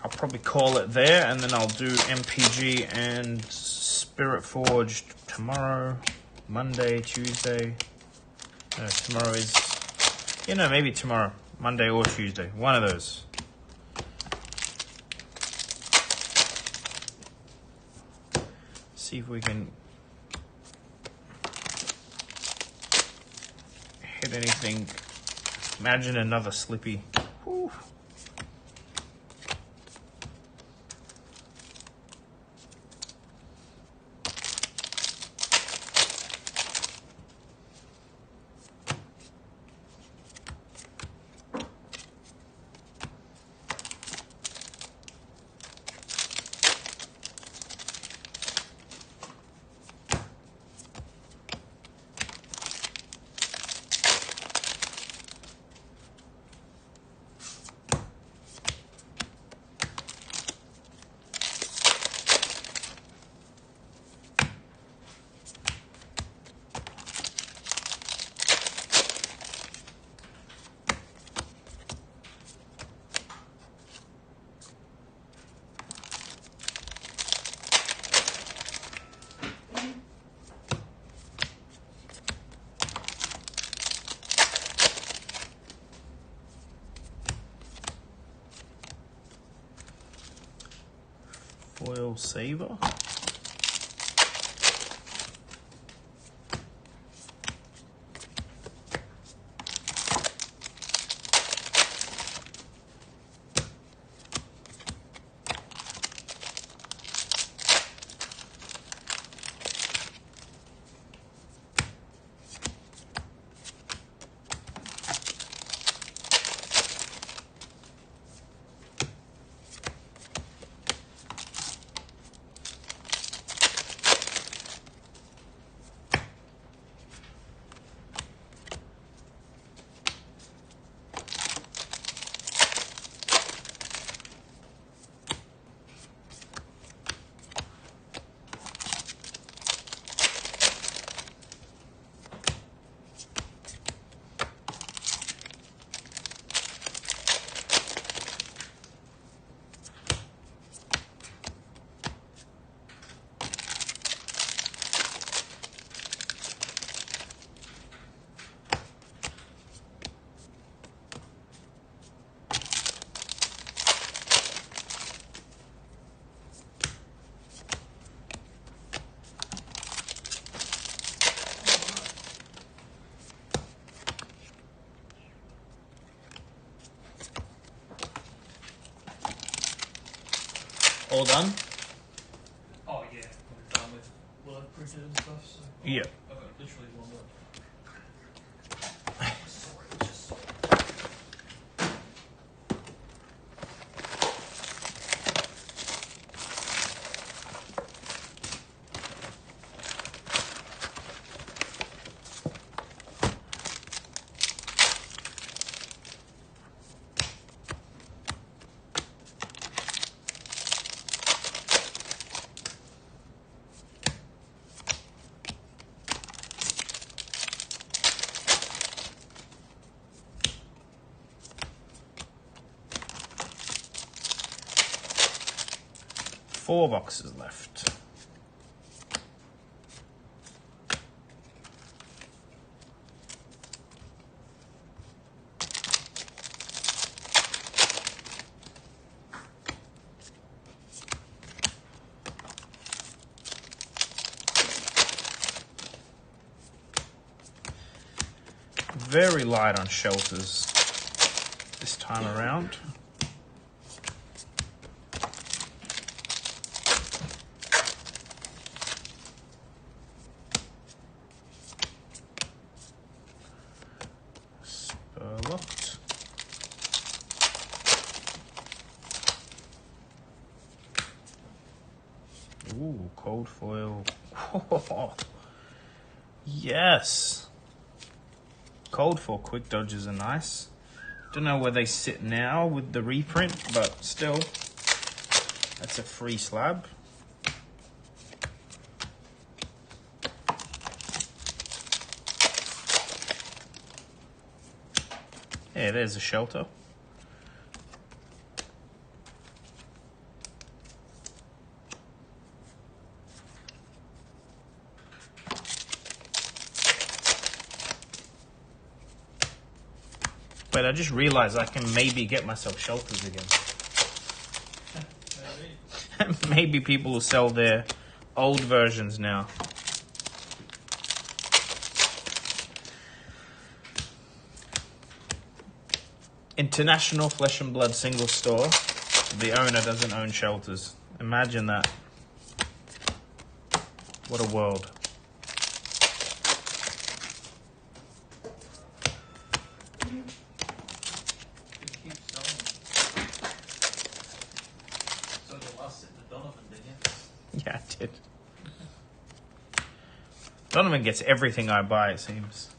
S2: I'll probably call it there, and then I'll do MPG and Spirit Forged tomorrow, Monday, Tuesday. No, tomorrow is, maybe tomorrow, Monday or Tuesday, one of those. See if we can hit anything. Imagine another Slippy. Whew. Foil Saver. All done?
S1: Oh yeah, we're done with what I've printed and stuff, so.
S2: Yeah.
S1: I've got literally one left. Sorry, just.
S2: 4 boxes left. Very light on shelters this time around. Locked. Ooh, cold foil. Yes. Cold foil quick dodges are nice. Don't know where they sit now with the reprint, but still, that's a free slab. Yeah, there's a shelter. I just realized I can maybe get myself shelters again. Maybe people will sell their old versions now. International Flesh and Blood single store. The owner doesn't own shelters. Imagine that. What a world. Yeah, I did. Donovan gets everything I buy, it seems.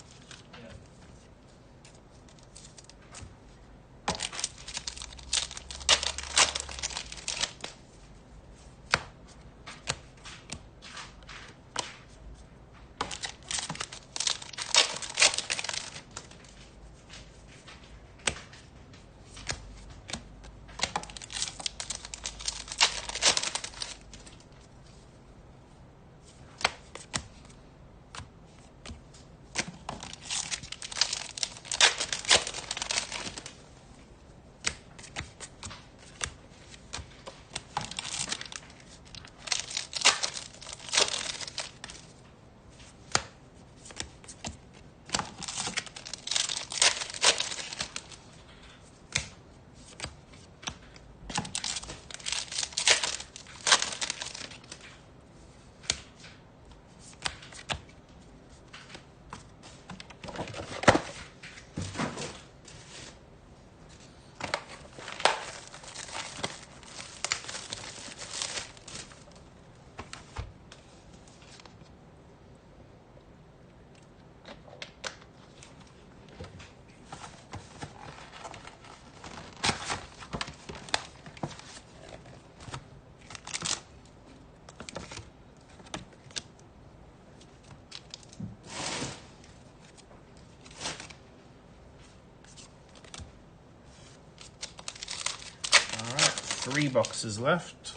S2: Alright, 3 boxes left.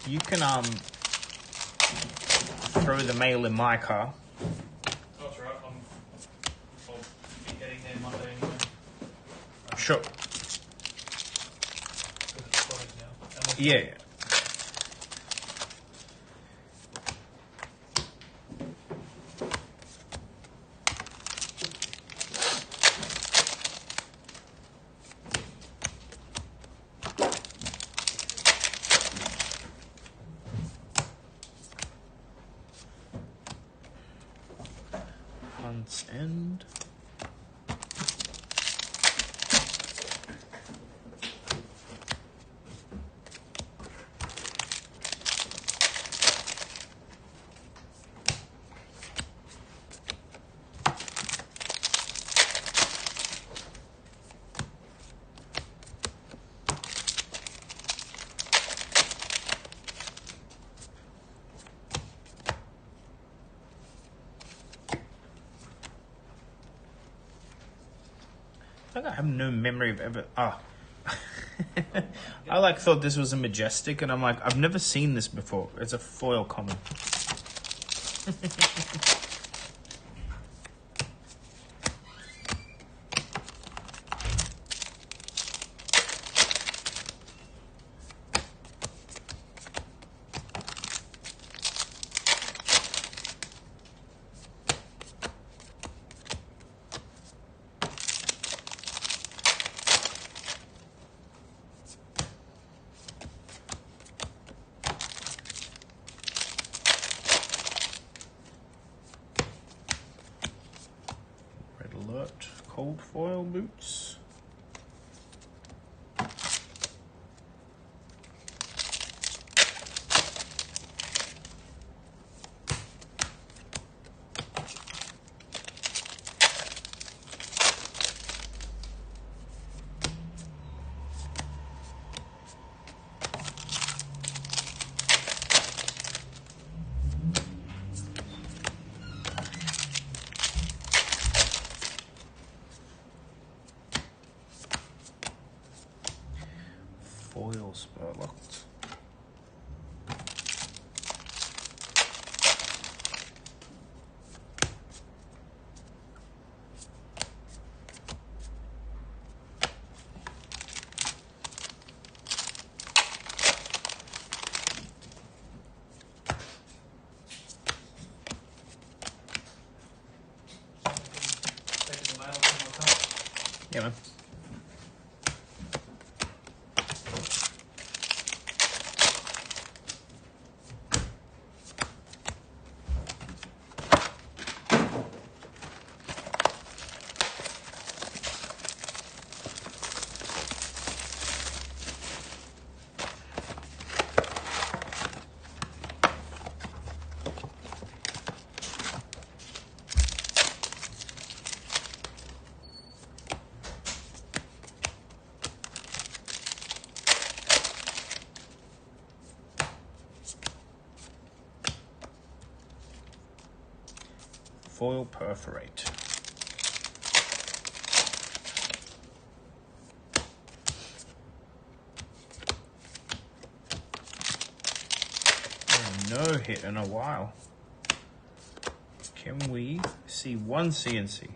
S2: You can throw the mail in my car.
S1: That's right. I'll be getting there Monday anyway.
S2: Sure.
S1: Because it's closed now.
S2: Yeah. Month's end. I have no memory of ever. I thought this was a Majestic, and I'm like, I've never seen this before. It's a foil common. Alert, cold foil boots. you, man. Foil perforate. No hit in a while. Can we see one CNC?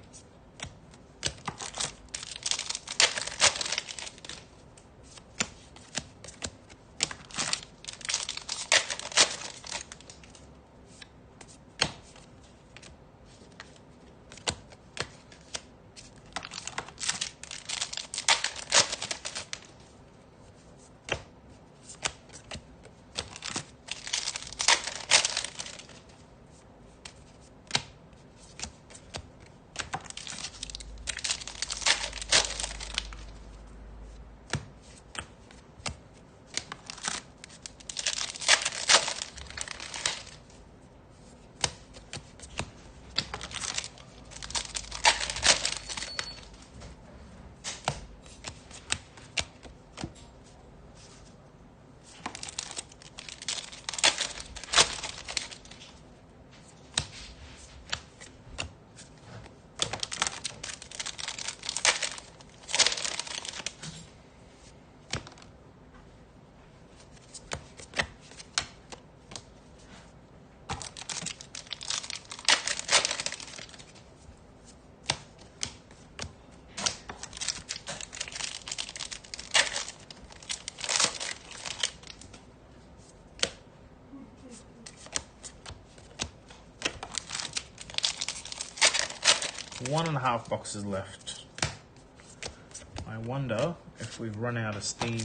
S2: One and a half boxes left. I wonder if we've run out of steam.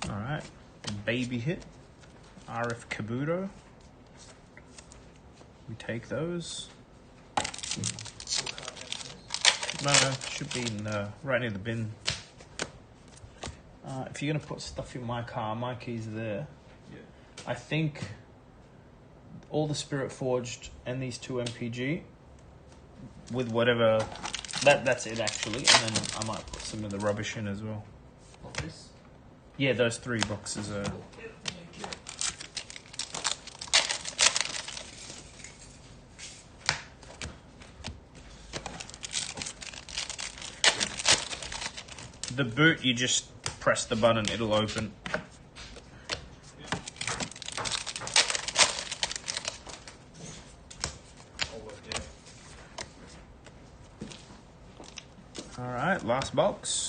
S2: All right, baby hit, RF Kabuto. We take those. No, should be in right near the bin. If you're gonna put stuff in my car, my keys are there.
S1: Yeah.
S2: I think all the Spirit Forged and these two MPG with whatever. That's it actually, and then I might put some of the rubbish in as well.
S1: What, this?
S2: Yeah, those 3 boxes are. The boot, you just press the button, it'll open. All right, last box.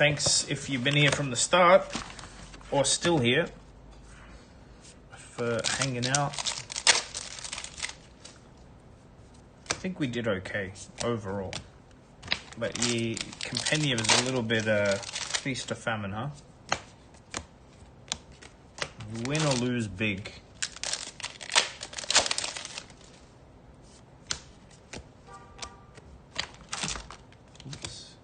S2: Thanks if you've been here from the start or still here for hanging out. I think we did okay overall. But yeah, Compendium is a little bit feast or famine, huh? Win or lose big. Oops.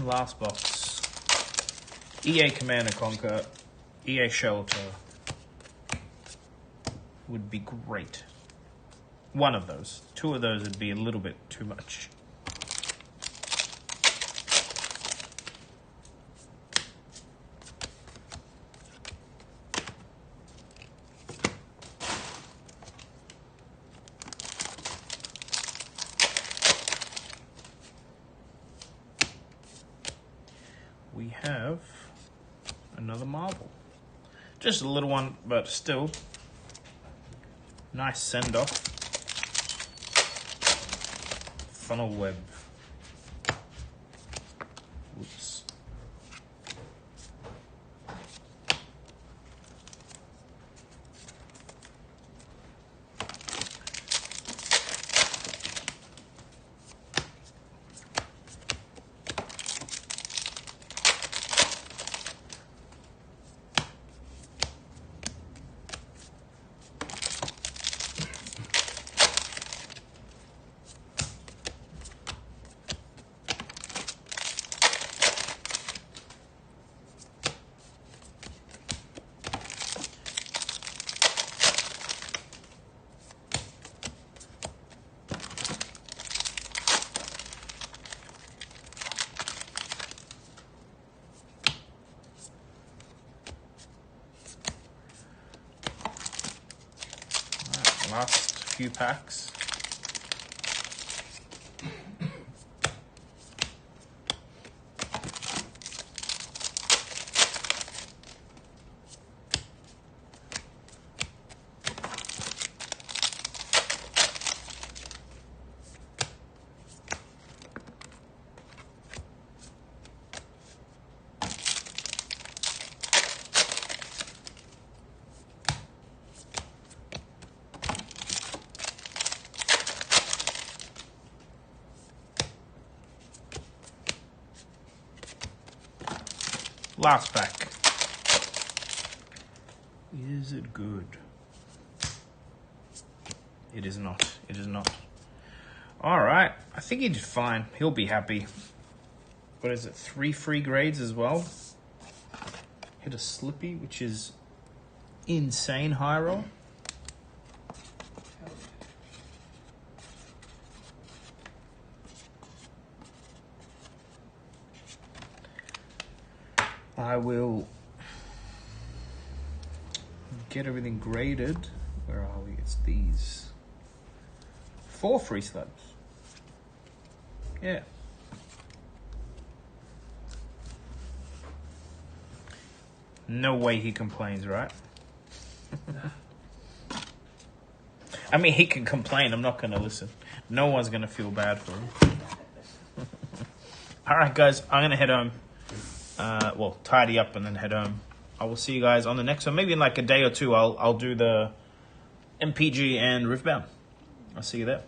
S2: last box. EA Command & Conquer, EA Shelter would be great. One of those. Two of those would be a little bit too much. We have another marble. Just a little one, but still. Nice send-off. Funnel web. Whoops. Last few packs. Last pack. Is it good? It is not. It is not. Alright. I think he did fine. He'll be happy. What is it? 3 free grades as well. Hit a Slippy, which is insane high roll. I will get everything graded. Where are we? It's these. 4 free slabs. Yeah. No way he complains, right? I mean, he can complain. I'm not going to listen. No one's going to feel bad for him. All right, guys. I'm going to head home. Well, tidy up and then head home. I will see you guys on the next one. Maybe in like a day or two, I'll do the MPG and Riftbound. I'll see you there.